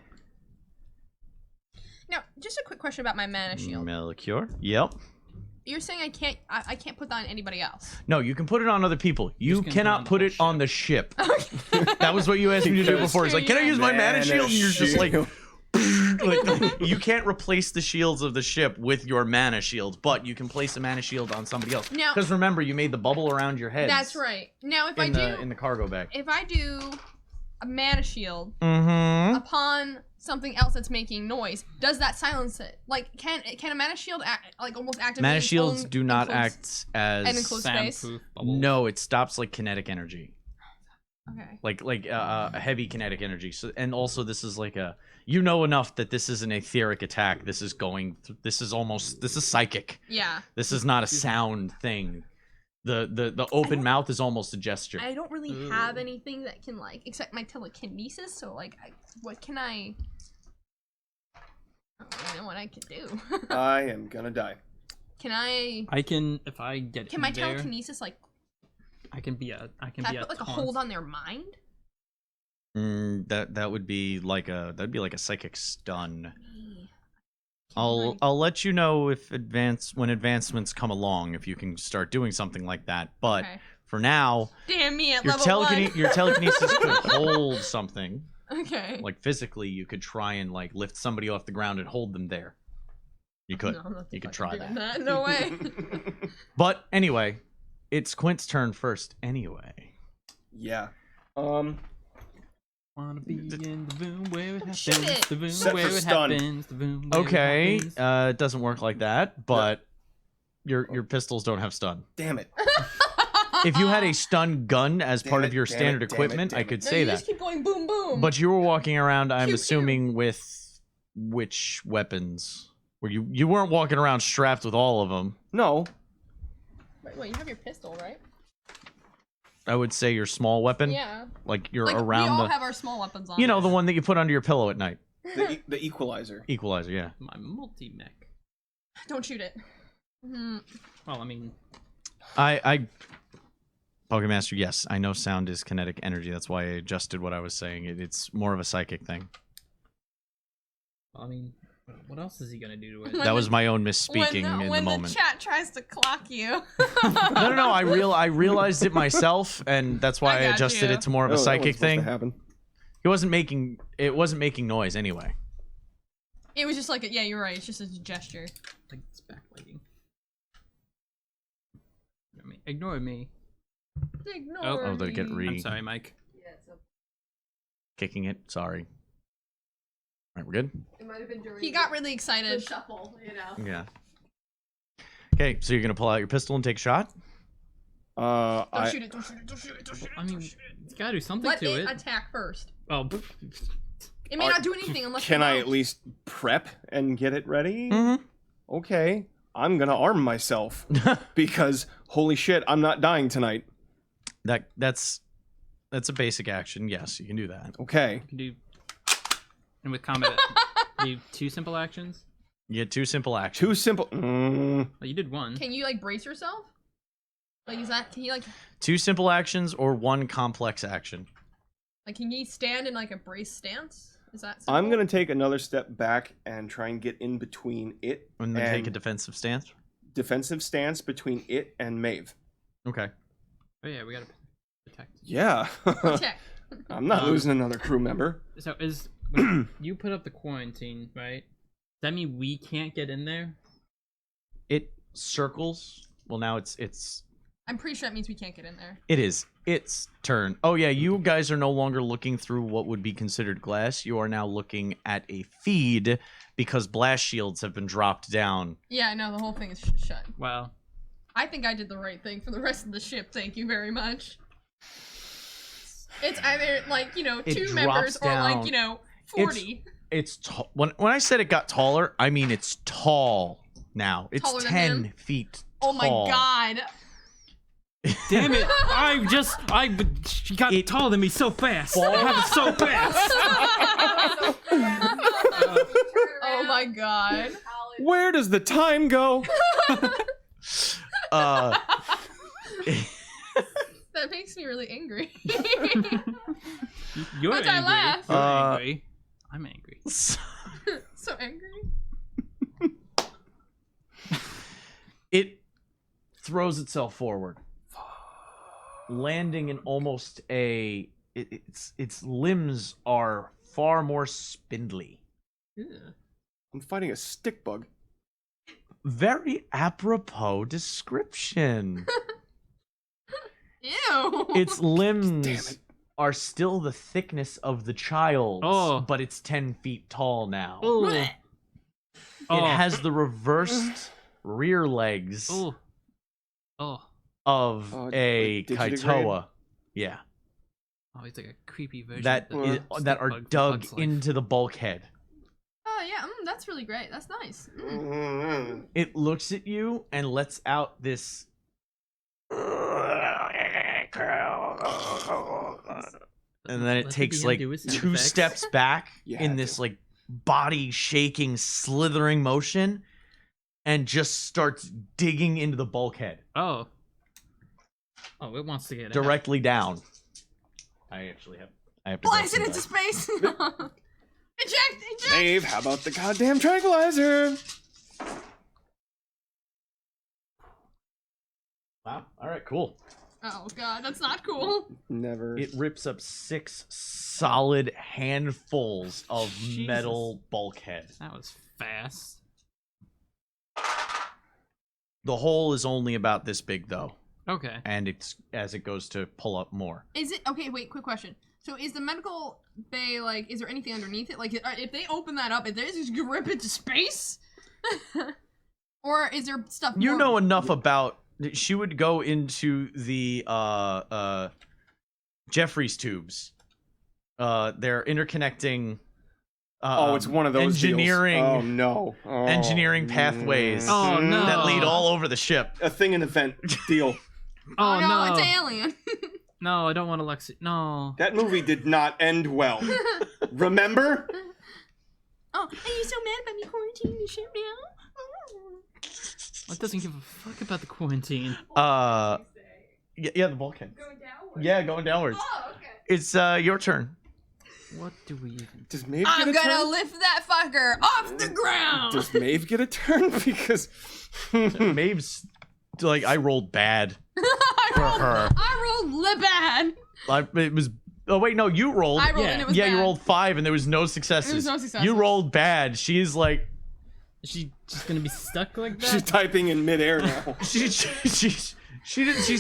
Now, just a quick question about my mana shield. Melchior. Yep. You're saying I can't put that on anybody else. No, you can put it on other people. You Just gonna cannot put it on the ship. That was what you asked me to do before. It's like, can I use my mana shield? And you're just like, like, you can't replace the shields of the ship with your mana shield, but you can place a mana shield on somebody else. Now- Because remember, you made the bubble around your head. That's right. Now, if I In do, the cargo bag. if I do a mana shield Mm-hmm. upon something else that's making noise, does that silence it? Like, can a mana shield like almost activate? Mana its shields own do not enclosed- act as an enclosed space. Soundproof bubble. No, it stops like kinetic energy. Okay. Like a heavy kinetic energy. So, and also this is like a, you know enough that this is an etheric attack. This is this is psychic. Yeah. This is not a sound thing. The open mouth is almost a gesture. I don't really have anything that can like except my telekinesis. So like, what can I? I don't really know what I can do. I am gonna die. Can I? I can, if I get Can in my there, telekinesis like? I can be a Can I put like a hold on their mind? That would be like a psychic stun. Me. I'll let you know if when advancements come along, if you can start doing something like that. But Okay. for now, Damn me at your level 1. your telekinesis could hold something. Okay. Like physically, you could try and like lift somebody off the ground and hold them there. You could. No, I'm not You could fucking try doing that. No way. But anyway, it's Quint's turn first anyway. Yeah. Wanna be in the room where it happens. Shoot it. The room Set where for it stun. happens. The room where Okay, it happens. it doesn't work like that, but your pistols don't have stun. Damn it. If you had a stun gun as part Damn of it, your damn it, standard damn it, equipment, damn I it. could No, say you that. just keep going boom boom. But you were walking around, I'm Pew, pew. assuming, with which weapons? Were you weren't walking around strapped with all of them. No. Wait, you have your pistol, right? I would say your small weapon. Yeah. Like you're Like, around we all the have our small weapons on. you know, the one that you put under your pillow at night. The equalizer. Equalizer, yeah. My multi-mech. Don't shoot it. Well, I mean, I Pokemaster, yes, I know sound is kinetic energy. That's why I adjusted what I was saying. It's more of a psychic thing. what else is he gonna do to it? When That was the- my own misspeaking in the when moment. the chat tries to clock you. No. I realized it myself, and that's why I got adjusted you. it to more of Oh, a that psychic wasn't supposed to thing. happen. It wasn't making noise anyway. It was just like, yeah, you're right. It's just a gesture. Like it's backlighting. Ignore me. Ignore Oh, they get me. I'm sorry, Mike. Yeah, so Kicking it. Sorry. All right, we're good. it might have been during He got the- really the excited. shuffle, you know. Yeah. Okay, so you're gonna pull out your pistol and take a shot. Don't shoot it. Don't shoot it. Don't shoot it. Don't shoot it. I mean, don't shoot it. you gotta do something Let to it it. attack first. Oh, It may not do anything unless. Can you I know. at least prep and get it ready? Mm-hmm. Okay. I'm gonna arm myself because holy shit, I'm not dying tonight. That's a basic action. Yes, you can do that. Okay. you can do. And with combat, do 2 simple actions. You get 2 simple actions. Too simple. Well, you did 1. Can you like brace yourself? Like is that? Can you like? 2 simple actions or 1 complex action. Like can you stand in like a brace stance? Is that? I'm simple? gonna take another step back and try and get in between it And then take a and defensive stance. defensive stance between it and Maeve. Okay. Oh yeah, we gotta protect. Yeah. Protect. I'm not losing another crew member. So when you put up the quarantine, right? Does that mean we can't get in there? It circles. Well, now it's I'm pretty sure that means we can't get in there. it is its turn. Oh yeah, you guys are no longer looking through what would be considered glass. You are now looking at a feed because blast shields have been dropped down. Yeah, I know the whole thing is shut. Wow. I think I did the right thing for the rest of the ship. Thank you very much. It's either like It 2 drops members or like down. 40. It's when I said it got taller, I mean it's tall now. It's Taller than 10 him? feet Oh tall. my god. Damn it! She got It taller than me so fast. I have it so fast. Oh my god. Where does the time go? Uh, That makes me really angry. You're Why'd angry. I laugh? You're Uh, angry. I'm angry. So angry. it throws itself forward, landing in almost its limbs are far more spindly. Ew. I'm fighting a stick bug. Very apropos description. Ew. Its Damn limbs it. are still the thickness of the child's, Oh. but it's 10 feet tall now. Oh. Blech. It has the reversed rear legs Oh. Oh. of Oh, a like digitigrade? Kaitoa. Yeah. Oh, it's like a creepy version. That of the is, stick that are bug from dug Bug's Life. into the bulkhead. Oh yeah, that's really great. That's nice. It looks at you and lets out this. And then it Let the takes DM like do his sound 2 effects. steps back You in had this to. like body shaking, slithering motion and just starts digging into the bulkhead Oh. Oh, it wants to get out. directly down. I have to. Blast go it into some space. Eject. Dave, how about the goddamn tranquilizer? Wow. All right. Cool. Oh god, that's not cool. Never. It rips up 6 solid handfuls of Jesus. metal bulkhead. That was fast. The hole is only about this big though, Okay. and it's as it goes to pull up more. Is it okay? Wait, quick question. So is the medical bay like? Is there anything underneath it? Like, if they open that up, is they just rip into space? Or is there stuff? You more- know enough about. She would go into the Jeffries tubes. They're interconnecting. It's one of those engineering. deals. Oh no! Oh, Engineering pathways. Oh no. That lead all over the ship. A thing in event deal. Oh no. it's alien. No, I don't want Alexi. No. That movie did not end well. Remember? Oh, are you so mad about me quarantining the ship now? It doesn't give a fuck about the quarantine. Yeah, the Vulcan. Going downward. Yeah, going downwards. Oh, okay. It's your turn. What do we even? Does Maeve I'm get a gonna turn? lift that fucker off the ground. Does Maeve get a turn? Because Maeve's like I rolled bad for her. I rolled bad. It was. Oh wait, no, you rolled. I rolled Yeah. and it was Yeah, bad. you rolled 5 and there was no successes. There was no successes. You rolled bad. She's like Is she just gonna be stuck like that? she's typing in midair now. she's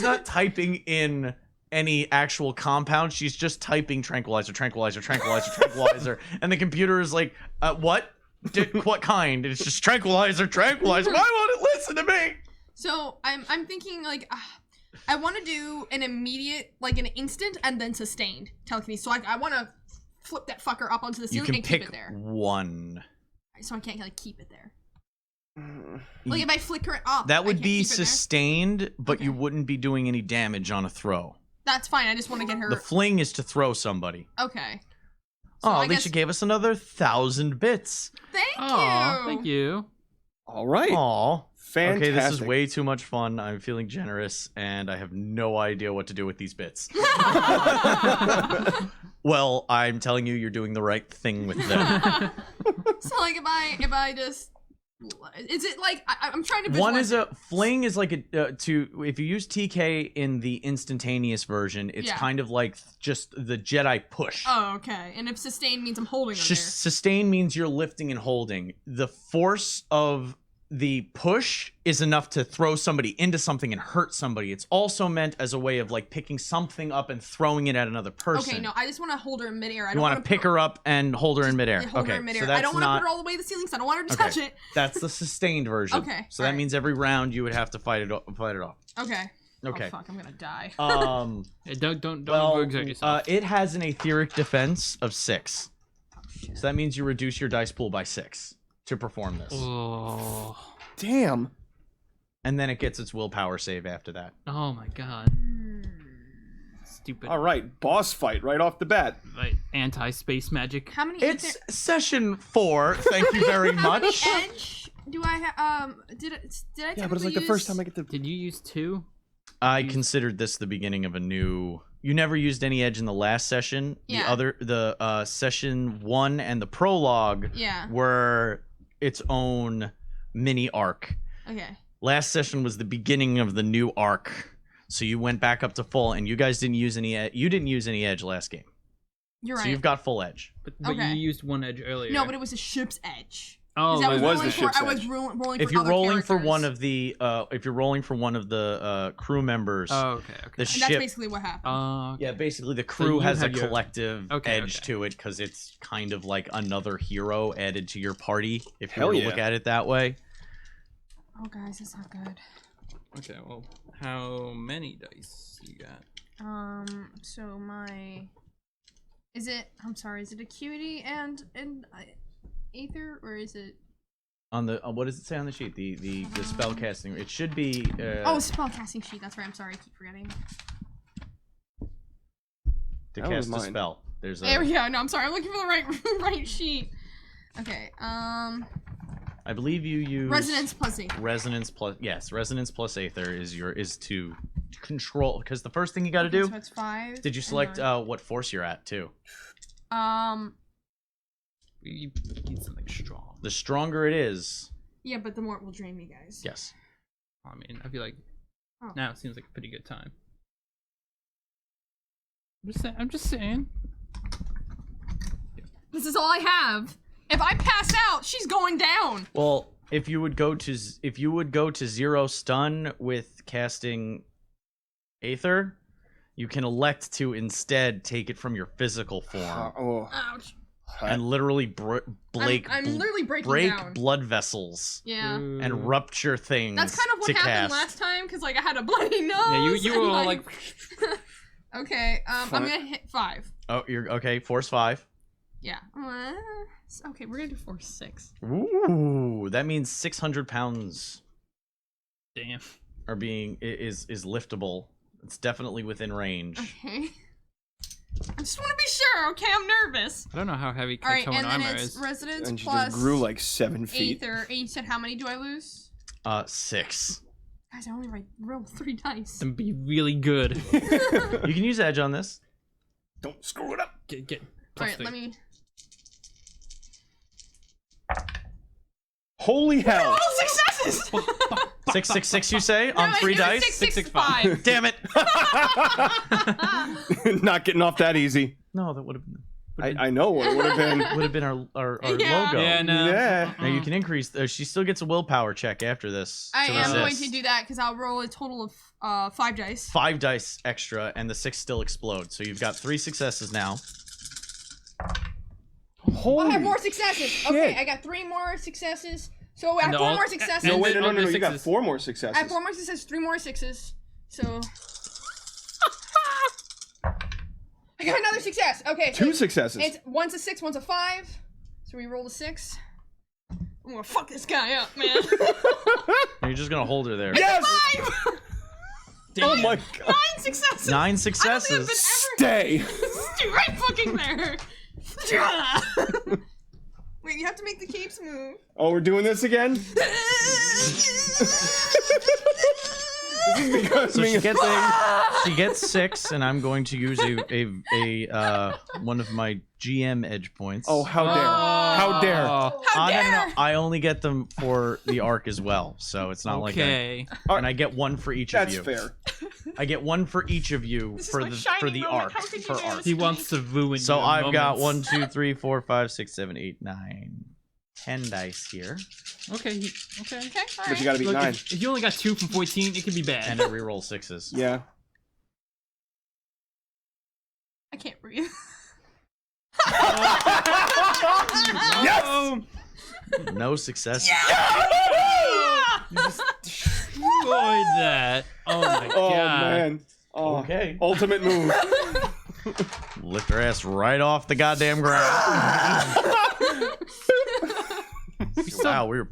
not typing in any actual compound. She's just typing tranquilizer, and the computer is like, what? What kind? It's just tranquilizer. Why won't it listen to me? So I'm thinking like I want to do an immediate, like an instant, and then sustained telekinesis. So I want to flip that fucker up onto the You ceiling can and keep pick it there. one. So I can't like keep it there. Like if I flicker it up, That I would can't be keep it there? sustained, but you Okay. wouldn't be doing any damage on a throw. That's fine. I just want to get her. The fling is to throw somebody. Okay. So Oh, I Alicia guess- gave us another 1,000 bits. Thank Aw, you. thank you. All right. Aw. Fantastic. Okay, this is way too much fun. I'm feeling generous, and I have no idea what to do with these bits. Well, I'm telling you, you're doing the right thing with them. So like if I just, is it like I'm trying to One visualize is a fling is like a if you use TK in the instantaneous version, it's Yeah. kind of like just the Jedi push. Oh, okay. And if sustain means I'm holding her Sustain means you're lifting and holding. The force of the push is enough to throw somebody into something and hurt somebody. It's also meant as a way of like picking something up and throwing it at another there. person. Okay, no, I just want to hold her in midair. I You don't want want to pick her up and hold her in midair. Hold Okay, her in midair. so that's I don't want to not. put her all the way to the ceiling, so I don't want her to Okay. touch it. That's the sustained version. Okay, So that alright. means every round you would have to fight it off. Okay. Okay. Oh fuck, I'm gonna die. Hey, don't Well, overexert yourself. it has an etheric defense of 6. So that means you reduce your dice pool by 6 to perform this. Oh. Damn. And then it gets its willpower save after that. Oh my god. Stupid. All right. Boss fight right off the bat. Like anti-space magic. How many? It's session 4. Thank you very how many much. edge do I have? Did I? Yeah, but it's like the first time I get to. Did you use 2? I considered this the beginning of a new. You never used any edge in the last session. Yeah. The session 1 and the prologue Yeah. were its own mini arc. Okay. Last session was the beginning of the new arc. So you went back up to full, and you guys didn't use any. You didn't use any edge last game, You're right. so you've got full edge. But Okay. you used 1 edge earlier. No, but it was a ship's edge. Oh, 'Cause I was it was rolling the for, ship's I was edge. rolling If for you're other rolling for characters. one of the, if you're rolling for one of the crew members, Oh, okay, okay. the And that's ship. basically what happened. Yeah, basically the crew you has a have your- collective Okay, edge okay. to it because it's kind of like another hero added to your party. If you Hell were to yeah. look at it that way. Oh, guys, that's not good. Okay, well, how many dice you got? So my, is it? I'm sorry. Is it acuity and aether, or is it? On the what does it say on the sheet? The spell casting. It should be. Oh, spellcasting sheet. That's right. I'm sorry. I keep forgetting. to that was cast a mine. spell. There's There we a. go. No, I'm sorry. I'm looking for the right sheet. Okay. I believe you use Resonance plus aether. Resonance plus resonance plus aether is to control because the first thing you got to Okay, do. So it's 5. Did you and select 9. what force you're at too? We need something strong. The stronger it is, Yeah, but the more it will drain me, guys. yes. I mean, I feel like Oh. now it seems like a pretty good time. I'm just saying. This is all I have. If I pass out, she's going down. Well, if you would go to 0 stun with casting Aether, you can elect to instead take it from your physical form Oh, Ouch. and literally I'm literally breaking break down. blood vessels Yeah. and rupture things. That's kind of what to happened cast. last time, because like I had a bloody nose. Yeah, you were and, all like. Okay, I'm gonna hit 5. Oh, you're okay. Force 5. Yeah. Okay, we're gonna do force 6. Ooh, that means 600 pounds Damn. is liftable. It's definitely within range. Okay. I just want to be sure. Okay, I'm nervous. I don't know how heavy All right, Kaitoan and then armor it's is. residence and she plus just grew like 7 feet. Aether. And you said how many do I lose? 6. Guys, I only rolled 3 dice. And be really good. You can use edge on this. Don't screw it up. Get All plus right, 3. let me. Holy hell! All successes. 666, you say, on No, 3 it was dice? 665. Damn it! Not getting off that easy. No, that would have I know what it would have been. our Yeah. logo. Yeah, no. Yeah. Now you can increase. She still gets a willpower check after this. I to am going resist. to do that because I'll roll a total of 5 dice. 5 dice extra, and the 6 still explode. So you've got 3 successes now. Holy I have more successes. shit. Okay, I got 3 more successes. So I have And 4 all- more successes. No, and wait, then no, all no, the no. You got sixes. 4 more successes. I have 4 more successes, 3 more 6s. So. I got another success. Okay. So 2 successes. It's one's a 6, one's a 5. So we roll a 6. I'm gonna fuck this guy up, man. You're just gonna hold her there. Yes! 5! Oh my god. 9 successes! 9 I don't successes. think I've Stay. been right fucking there. Wait, you have to make the capes move. Oh, we're doing this again? This is because So she gets 6, and I'm going to use a one of my GM edge points. Oh, how dare. How dare. How No, dare! no. I only get them for the arc as well, so it's not like that. Okay. And I get 1 for each That's of you. fair. I get 1 for each of you This is for my the shining moment. arc. How could you For do arc. this? He wants to ruin So your I've got moments. 1, 2, 3, 4, 5, 6, 7, 8, 9, 10 dice here, Okay. Okay. Okay, But you alright. gotta beat Look, 9. if you only got 2 from 14, it could be bad. and I reroll 6s. Yeah. I can't breathe. Yes! No successes. You just destroyed that. Oh my Oh, god. man. Oh, Okay. ultimate move. Lift her ass right off the goddamn ground. Wow,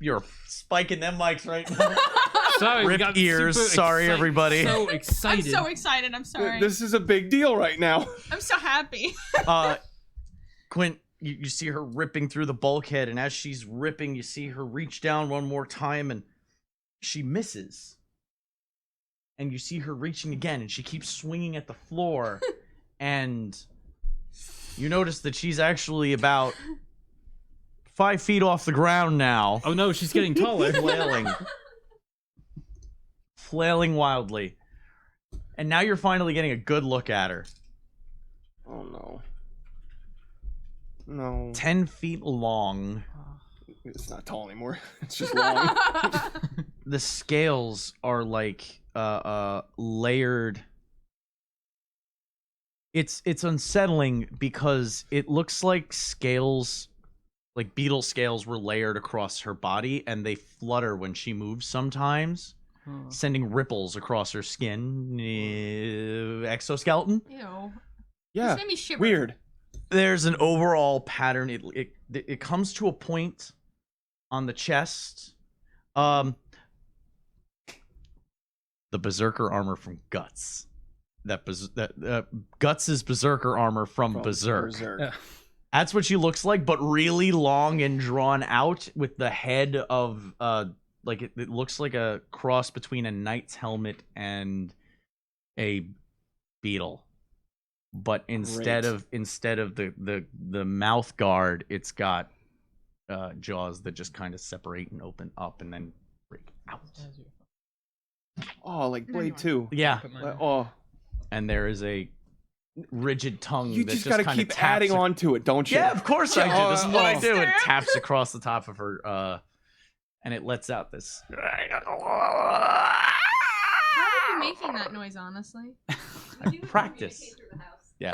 you're spiking them mics right now. Sorry, we Rip got ears. super Sorry, excited- everybody. So I'm excited. so excited. I'm sorry. This is a big deal right now. I'm so happy. Quint, you see her ripping through the bulkhead, and as she's ripping, you see her reach down one more time, and she misses. And you see her reaching again, and she keeps swinging at the floor, and you notice that she's actually about 5 feet off the ground now, Oh no, she's getting taller. flailing wildly. And now you're finally getting a good look at her. Oh, no. No. 10 feet long. It's not tall anymore. It's just long. The scales are like layered. It's unsettling because it looks like scales, like beetle scales, were layered across her body, and they flutter when she moves sometimes, sending ripples across her skin. Exoskeleton. Ew. Yeah. This made me shiver. Weird. There's an overall pattern. It comes to a point on the chest. The berserker armor from Guts. Guts' berserker armor from Berserk. Yeah. That's what she looks like, but really long and drawn out, with the head of like it looks like a cross between a knight's helmet and a beetle. But instead Great. of the mouth guard, it's got jaws that just kind of separate and open up and then break out. Oh, like Blade 2. Yeah, Oh, and there is a rigid tongue. you that just gotta kinda keep taps adding on to it, don't you? Yeah, of course I do. This is what I do. It Monster. taps across the top of her and it lets out this. How are you making that noise, honestly? I practice. Through the house. Yeah.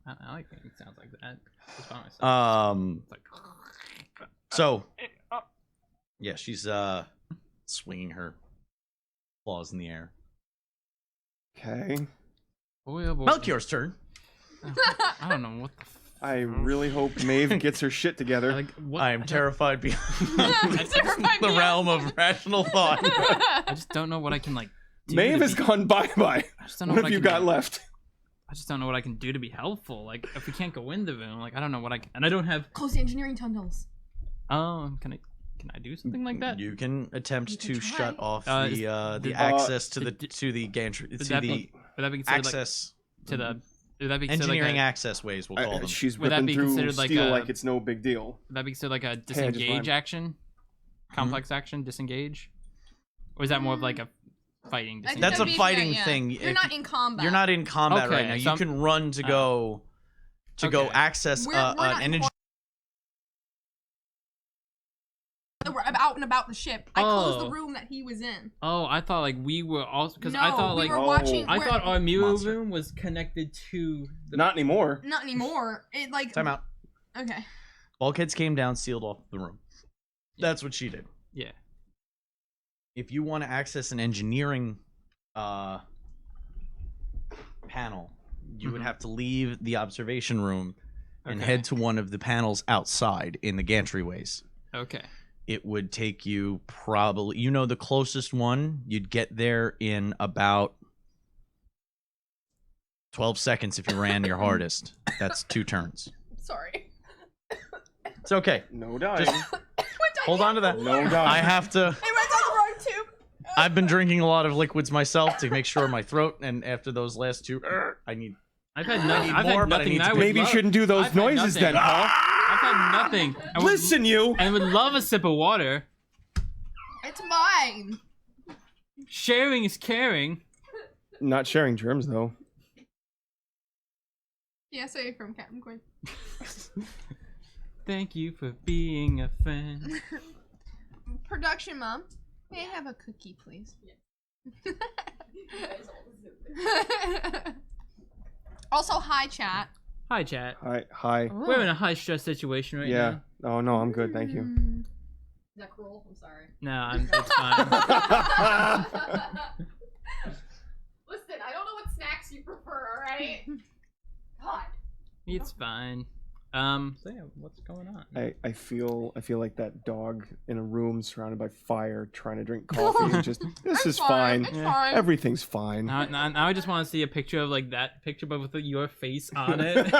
I like making sounds like that. Just by myself. It's like, So, yeah, she's swinging her claws in the air. Okay. boy, oh boy. Melchior's turn. I don't know what the. I really hope Maeve gets her shit together. Like, what? I am terrified beyond Terrified the beyond- realm of rational thought. I just don't know what I can like. Do Maeve to has be- gone bye-bye. I just don't know What what have I you can got do. left? I just don't know what I can do to be helpful. Like, if we can't go in the room, like I don't know what I can. And I don't have. Close the engineering tunnels. Oh, can I do something like that? You can attempt You to can try. shut off Is- the did- access to the did- to the gantry Would to that the be? Would that be considered access like to the? Would that be considered engineering like a, access ways we'll call them. She's Would that ripping be through considered like steel a- like it's no big deal. Would that be considered like a I just disengage rhymed. action? Complex action, disengage? Or is that more of like a fighting I think disengage? That's a that'd be- fighting yeah. thing. You're If not in combat. You're not in combat right Okay, now. so You I'm- can run to go Okay. access We're not an in energy. We're out and about the ship. I closed the Oh. room that he was in. Oh, I thought like we were also because No, I thought we like were watching. I we're- thought our mirror Monster. room was connected to the. Not anymore. not anymore. It like Time out. Okay. Bulkheads came down, sealed off the room. That's what she did. Yeah. If you want to access an engineering panel, you would Mhm. have to leave the observation room and Okay. head to one of the panels outside in the gantryways. Okay. It would take you probably, the closest one, you'd get there in about 12 seconds if you ran your hardest. That's 2 turns. Sorry. It's okay. No dying. Just hold on to that. No dying. I have to. I went down the wrong tube. I've been drinking a lot of liquids myself to make sure my throat, and after those last 2, I need. I've had I nothing. need I've more, had but I nothing. need that to I be- would Maybe you love. shouldn't do those I've had noises nothing. then, huh? I've had nothing. I would- Listen, you. And would love a sip of water. It's mine. Sharing is caring. Not sharing germs though. PSA from Captain Quinn. Thank you for being a friend. Production mom, may I have a cookie, please? You guys all deserve it. Also, hi chat. Hi, chat. Hi. We're in a high stress situation right Yeah. now. Oh no, I'm good, thank you. Mm. Is that cruel? I'm sorry. No, it's fine. Listen, I don't know what snacks you prefer, alright? God. It's fine. So yeah, what's going on? I feel like that dog in a room surrounded by fire trying to drink coffee and just this is fine. It's Yeah. fine. Everything's fine. Now I just want to see a picture of like that picture, but with your face on it.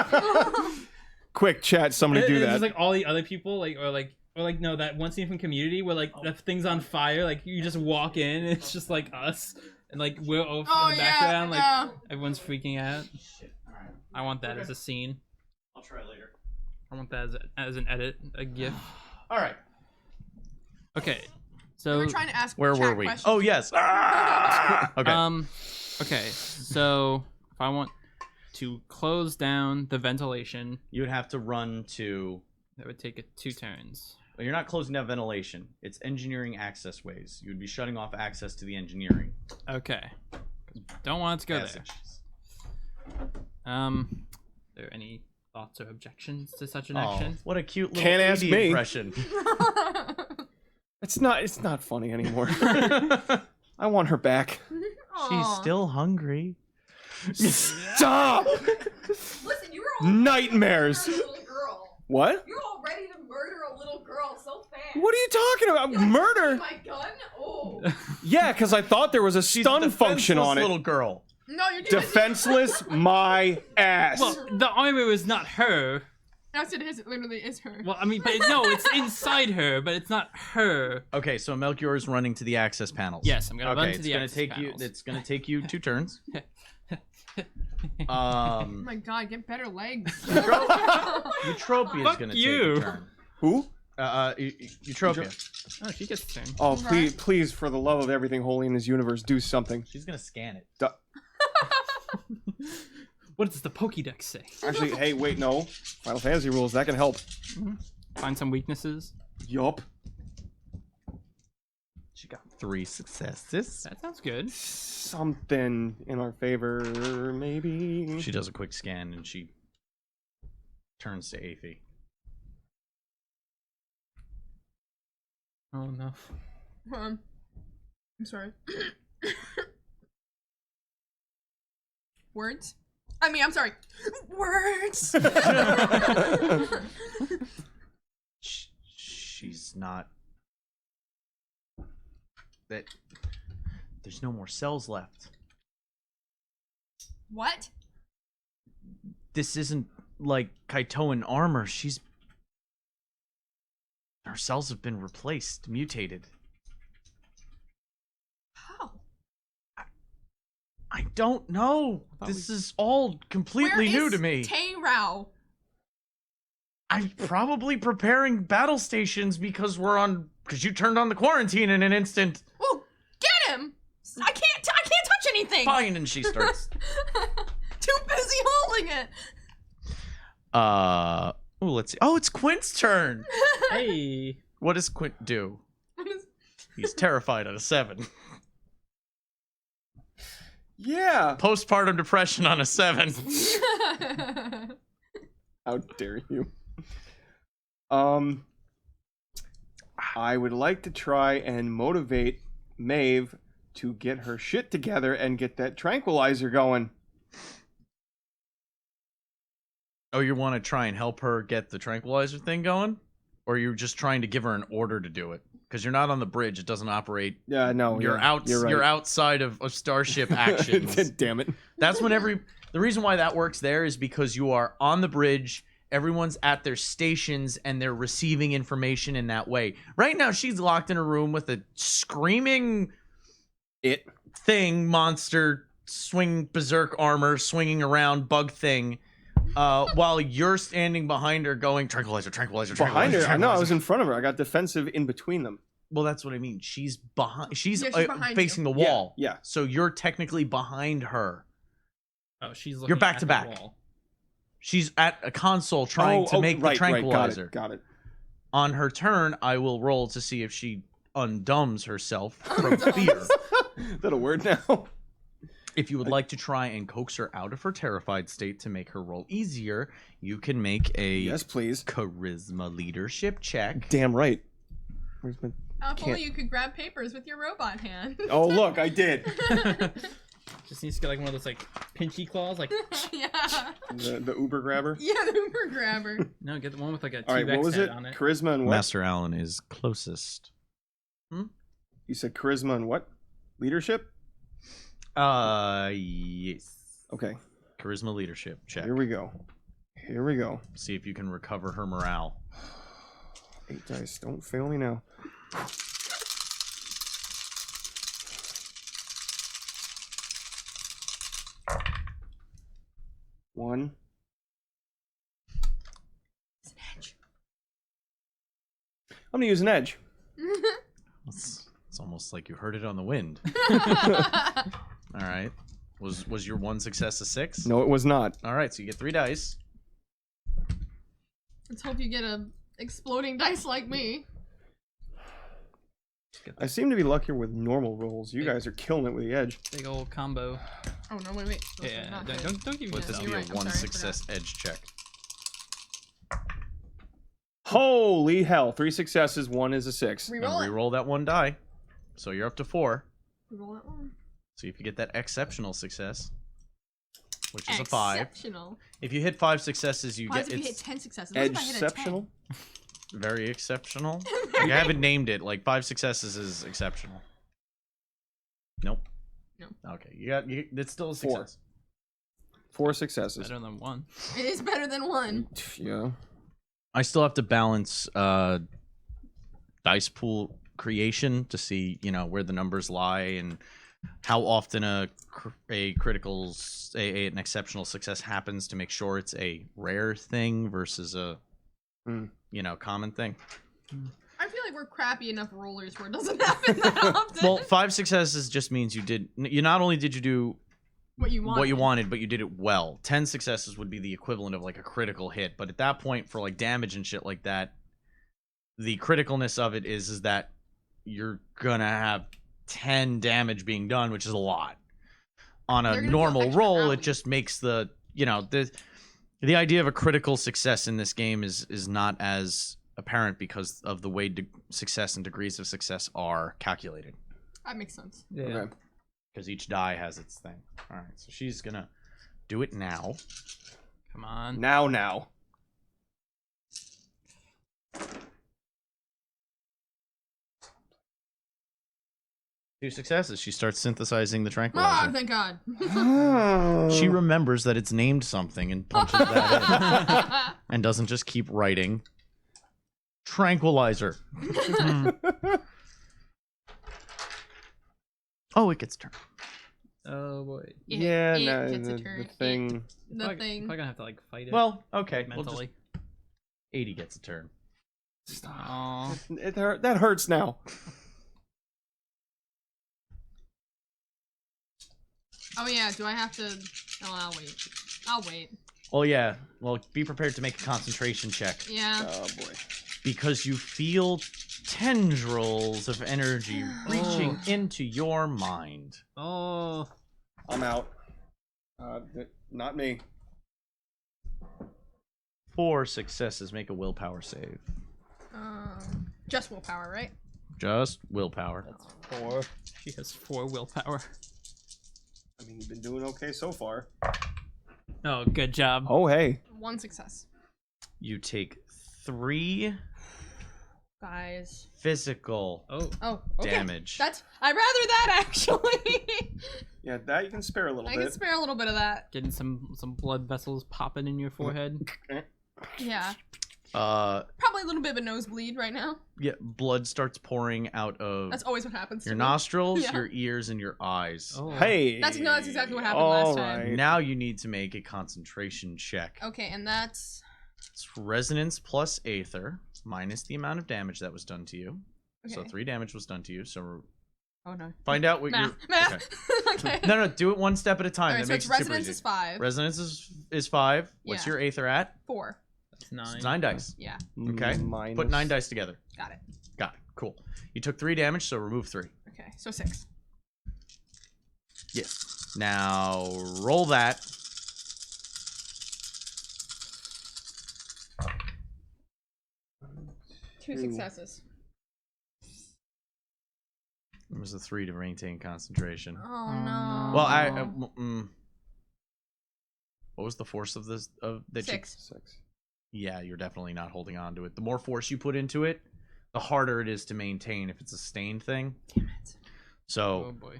Quick chat, somebody do It's that. just like all the other people, or no, that one scene from Community where like the thing's on fire, like you just walk in, and it's just like us, and like we're over Oh in the yeah. background, like yeah. everyone's freaking out. Shit. All right. I want that as a scene. I'll try later. I want that as an edit, a GIF. All right. Okay, We so were trying to ask Where chat were we? questions. Oh, yes. Okay. okay, so if I want to close down the ventilation, You would have to run to. that would take it 2 turns. Well, you're not closing down ventilation. It's engineering access ways. You would be shutting off access to the engineering Okay, don't want it to go passages. there. Are there any thoughts or objections to such an Oh, action? what a cute little Can't ask 80 me. impression. It's not funny anymore. I want her back. She's Aw. still hungry. Stop! Listen, you were all Nightmares. ready to murder a little girl. What? You're all ready to murder a little girl so fast. What are you talking about? You're like, Murder? My gun? Oh. Yeah, because I thought there was a She's stun a function defenseless on it. little girl. No, you're doing Defenseless my ass. Well, the armor is not her. That's it. It literally is her. Well, I mean, but no, it's inside her, but it's not her. Okay, so Melchior is running to the access panels. Yes, I'm gonna Okay, run to it's the gonna access take panels. you. It's gonna take you 2 turns. Oh my god, get better legs. Eutropia is Fuck gonna you. take a turn. Who? Eutropia. Oh, she gets the turn. Oh, Okay. please, for the love of everything holy in his universe, do something. She's gonna scan it. What does the Pokédex say? Actually, hey, wait, no. Final Fantasy rules, that can help. Find some weaknesses. Yup. She got 3 successes. That sounds good. Something in our favor, maybe. She does a quick scan and she turns to Aphie. Oh no. I'm sorry. Words? I mean, I'm sorry. Words! She's not... That... There's no more cells left. What? This isn't like Kaitoan armor. Her cells have been replaced, mutated. How? I don't know. This is all completely new to me. Tay-Rao? I'm probably preparing battle stations because you turned on the quarantine in an instant. Well, get him! I can't touch anything! Fine, and she starts. Too busy holding it! Let's see. Oh, it's Quint's turn. Hey. What does Quint do? He's terrified at a 7. Yeah. Postpartum depression on a 7. How dare you? I would like to try and motivate Maeve to get her shit together and get that tranquilizer going. Oh, you want to try and help her get the tranquilizer thing going? Or you're just trying to give her an order to do it? Because you're not on the bridge, it doesn't operate. Yeah, no, You're right. You're outside of starship actions. Damn it. That's when the reason why that works there is because you are on the bridge, everyone's at their stations, and they're receiving information in that way. Right now, she's locked in a room with a screaming monster, swinging berserk armor, swinging around bug thing, while you're standing behind her going, tranquilizer. Behind her? No, I was in front of her. I got defensive in between them. Well, that's what I mean. She's behind. She's behind facing you. the wall. Yeah. So you're technically behind her. Oh, she's looking You're back at to the back. wall. She's at a console trying to make the tranquilizer. Right, got it. On her turn, I will roll to see if she undumbs herself from fear. Is that a word now? If you would like to try and coax her out of her terrified state to make her roll easier, you can make a Yes, please. charisma leadership check. Damn right. Where's my... If only you could grab papers with your robot hand. Oh, look, I did. Just needs to get like one of those like pinchy claws, like Yeah. The Uber grabber. Yeah, the Uber grabber. no, get the one with like a All right, T-Rex what was head it? on it. Charisma and what? Master Allen is closest. You said charisma and what? Leadership? Yes. Okay, Charisma leadership check. here we go. See if you can recover her morale. 8 dice. Don't fail me now. One. It's an edge. I'm gonna use an edge. It's almost like you heard it on the wind. All right. Was your one success a 6? No, it was not. All right, so you get 3 dice. Let's hope you get a exploding dice like me. I seem to be luckier with normal rolls. You guys are killing it with the edge. Big old combo. Oh no! Wait. Those are Yeah, not don't, good. don't give me Would that. this you're be right, a I'm 1 sorry, I success edge check? Holy hell! 3 successes, 1 is a 6. And Reroll it. re-roll that 1 die. So you're up to 4. Reroll that one. See if you get that exceptional success, which is a 5. Exceptional. If you hit 5 successes, you Why get if you hit it's 10 successes? What if I hit a 10? Exceptional? very exceptional. Like, I haven't named it. Like 5 successes is exceptional. Nope. No. Okay, it's still a 4. success. 4 successes. Better than 1. It is better than 1. Yeah. I still have to balance dice pool creation to see, where the numbers lie and how often an exceptional success happens to make sure it's a rare thing versus a common thing. I feel like we're crappy enough rollers where it doesn't happen that often. Well, 5 successes just means you not only did you do what you wanted. but you did it well. 10 successes would be the equivalent of like a critical hit, but at that point for like damage and shit like that, the criticalness of it is that you're gonna have 10 damage being done, which is a lot. On They're a gonna feel normal extra roll, rowdy. it just makes the the idea of a critical success in this game is not as apparent because of the way success and degrees of success are calculated. That makes sense. Yeah. Okay. Because each die has its thing. All right, so she's gonna do it now. Come on. Now. 2 successes. She starts synthesizing the Ah, tranquilizer. thank God. She remembers that it's named something and punches that in, and doesn't just keep writing tranquilizer. Oh, it gets turned. Oh boy. Yeah, it no, gets a the turn. thing. The Probably thing. gonna have to like fight it. Well, okay. We'll just, mentally. 80 gets a turn. Aw. That hurts now. Oh yeah, do I have to? Oh, I'll wait. I'll wait. Oh yeah. Well, be prepared to make a concentration check Yeah. Oh boy. because you feel tendrils of energy reaching into your mind. Oh. I'm out. Not me. 4 successes. Make a willpower save. Just willpower, right? Just willpower. That's 4. She has 4 willpower. I mean, you've been doing okay so far. Oh, good job. Oh hey. 1 success. You take 3 Guys. physical Oh. Oh, okay. damage. I'd rather that actually. Yeah, that you can spare a little I bit. can spare a little bit of that. Getting some blood vessels popping in your forehead. Yeah. Probably a little bit of a nosebleed right now. Yeah, blood starts pouring out of That's always what happens. your to me. nostrils, Yeah. your ears, and your eyes. Oh. Hey. That's exactly what happened last all time. right. Now you need to make a concentration check. Okay, and that's It's resonance plus aether minus the amount of damage that was done to you. okay. So 3 damage was done to you. So Oh no. find out what Math. your Math. Okay. No, do it one step at a time. Alright, that so makes it's it super resonance easy. is 5. Resonance is 5. What's Yeah. your aether at? 4. That's 9. It's 9 dice. Yeah, Okay. Minus... Put 9 dice together. got it. Got it. Cool. You took 3 damage, so remove 3. Okay, so 6. Yes. Now roll that. Two successes. It was a 3 to maintain concentration. Oh, Oh, no. no. Well, what was the force of this? Of that? 6. 6. Yeah, you're definitely not holding on to it. The more force you put into it, the harder it is to maintain if it's a stained thing. Damn it. Oh So, boy.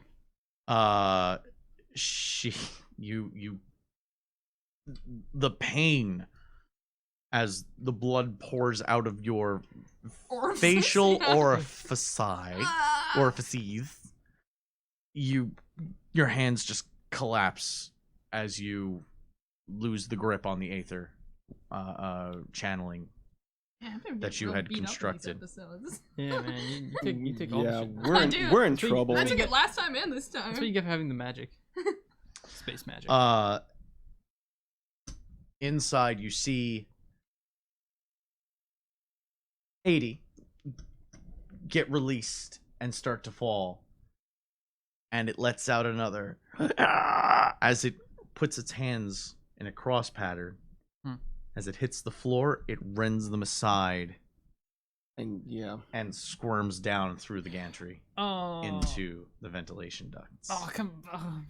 the pain as the blood pours out of your Orifice, facial yeah. orifices, your hands just collapse as you lose the grip on the aether channeling Yeah, I've been that you real had beat up in these constructed. episodes. Yeah, man. You take all the Yeah, shit. we're I in, do. we're in So you- trouble. I took it last time and this time. That's what you get for having the magic. Space magic. Inside you see 80 get released and start to fall, and it lets out another as it puts its hands in a cross pattern. As it hits the floor, it rends them aside And yeah. and squirms down through the gantry Oh. into the ventilation ducts Oh, come. Oh.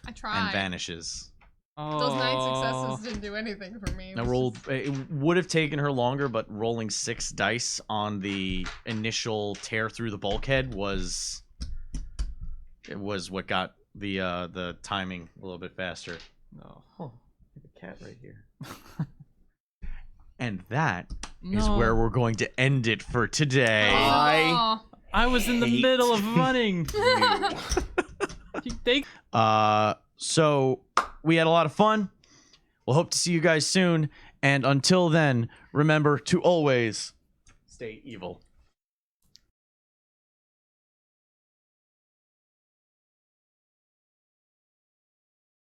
I tried. and vanishes. Those 9 successes didn't do anything for me. It Now was rolled. just- It would have taken her longer, but rolling 6 dice on the initial tear through the bulkhead was what got the timing a little bit faster. No. Oh, there's a cat right here. And that is No. where we're going to end it for today. Oh. I was in the hate middle of running. They So we had a lot of fun. We'll hope to see you guys soon. And until then, remember to always stay evil.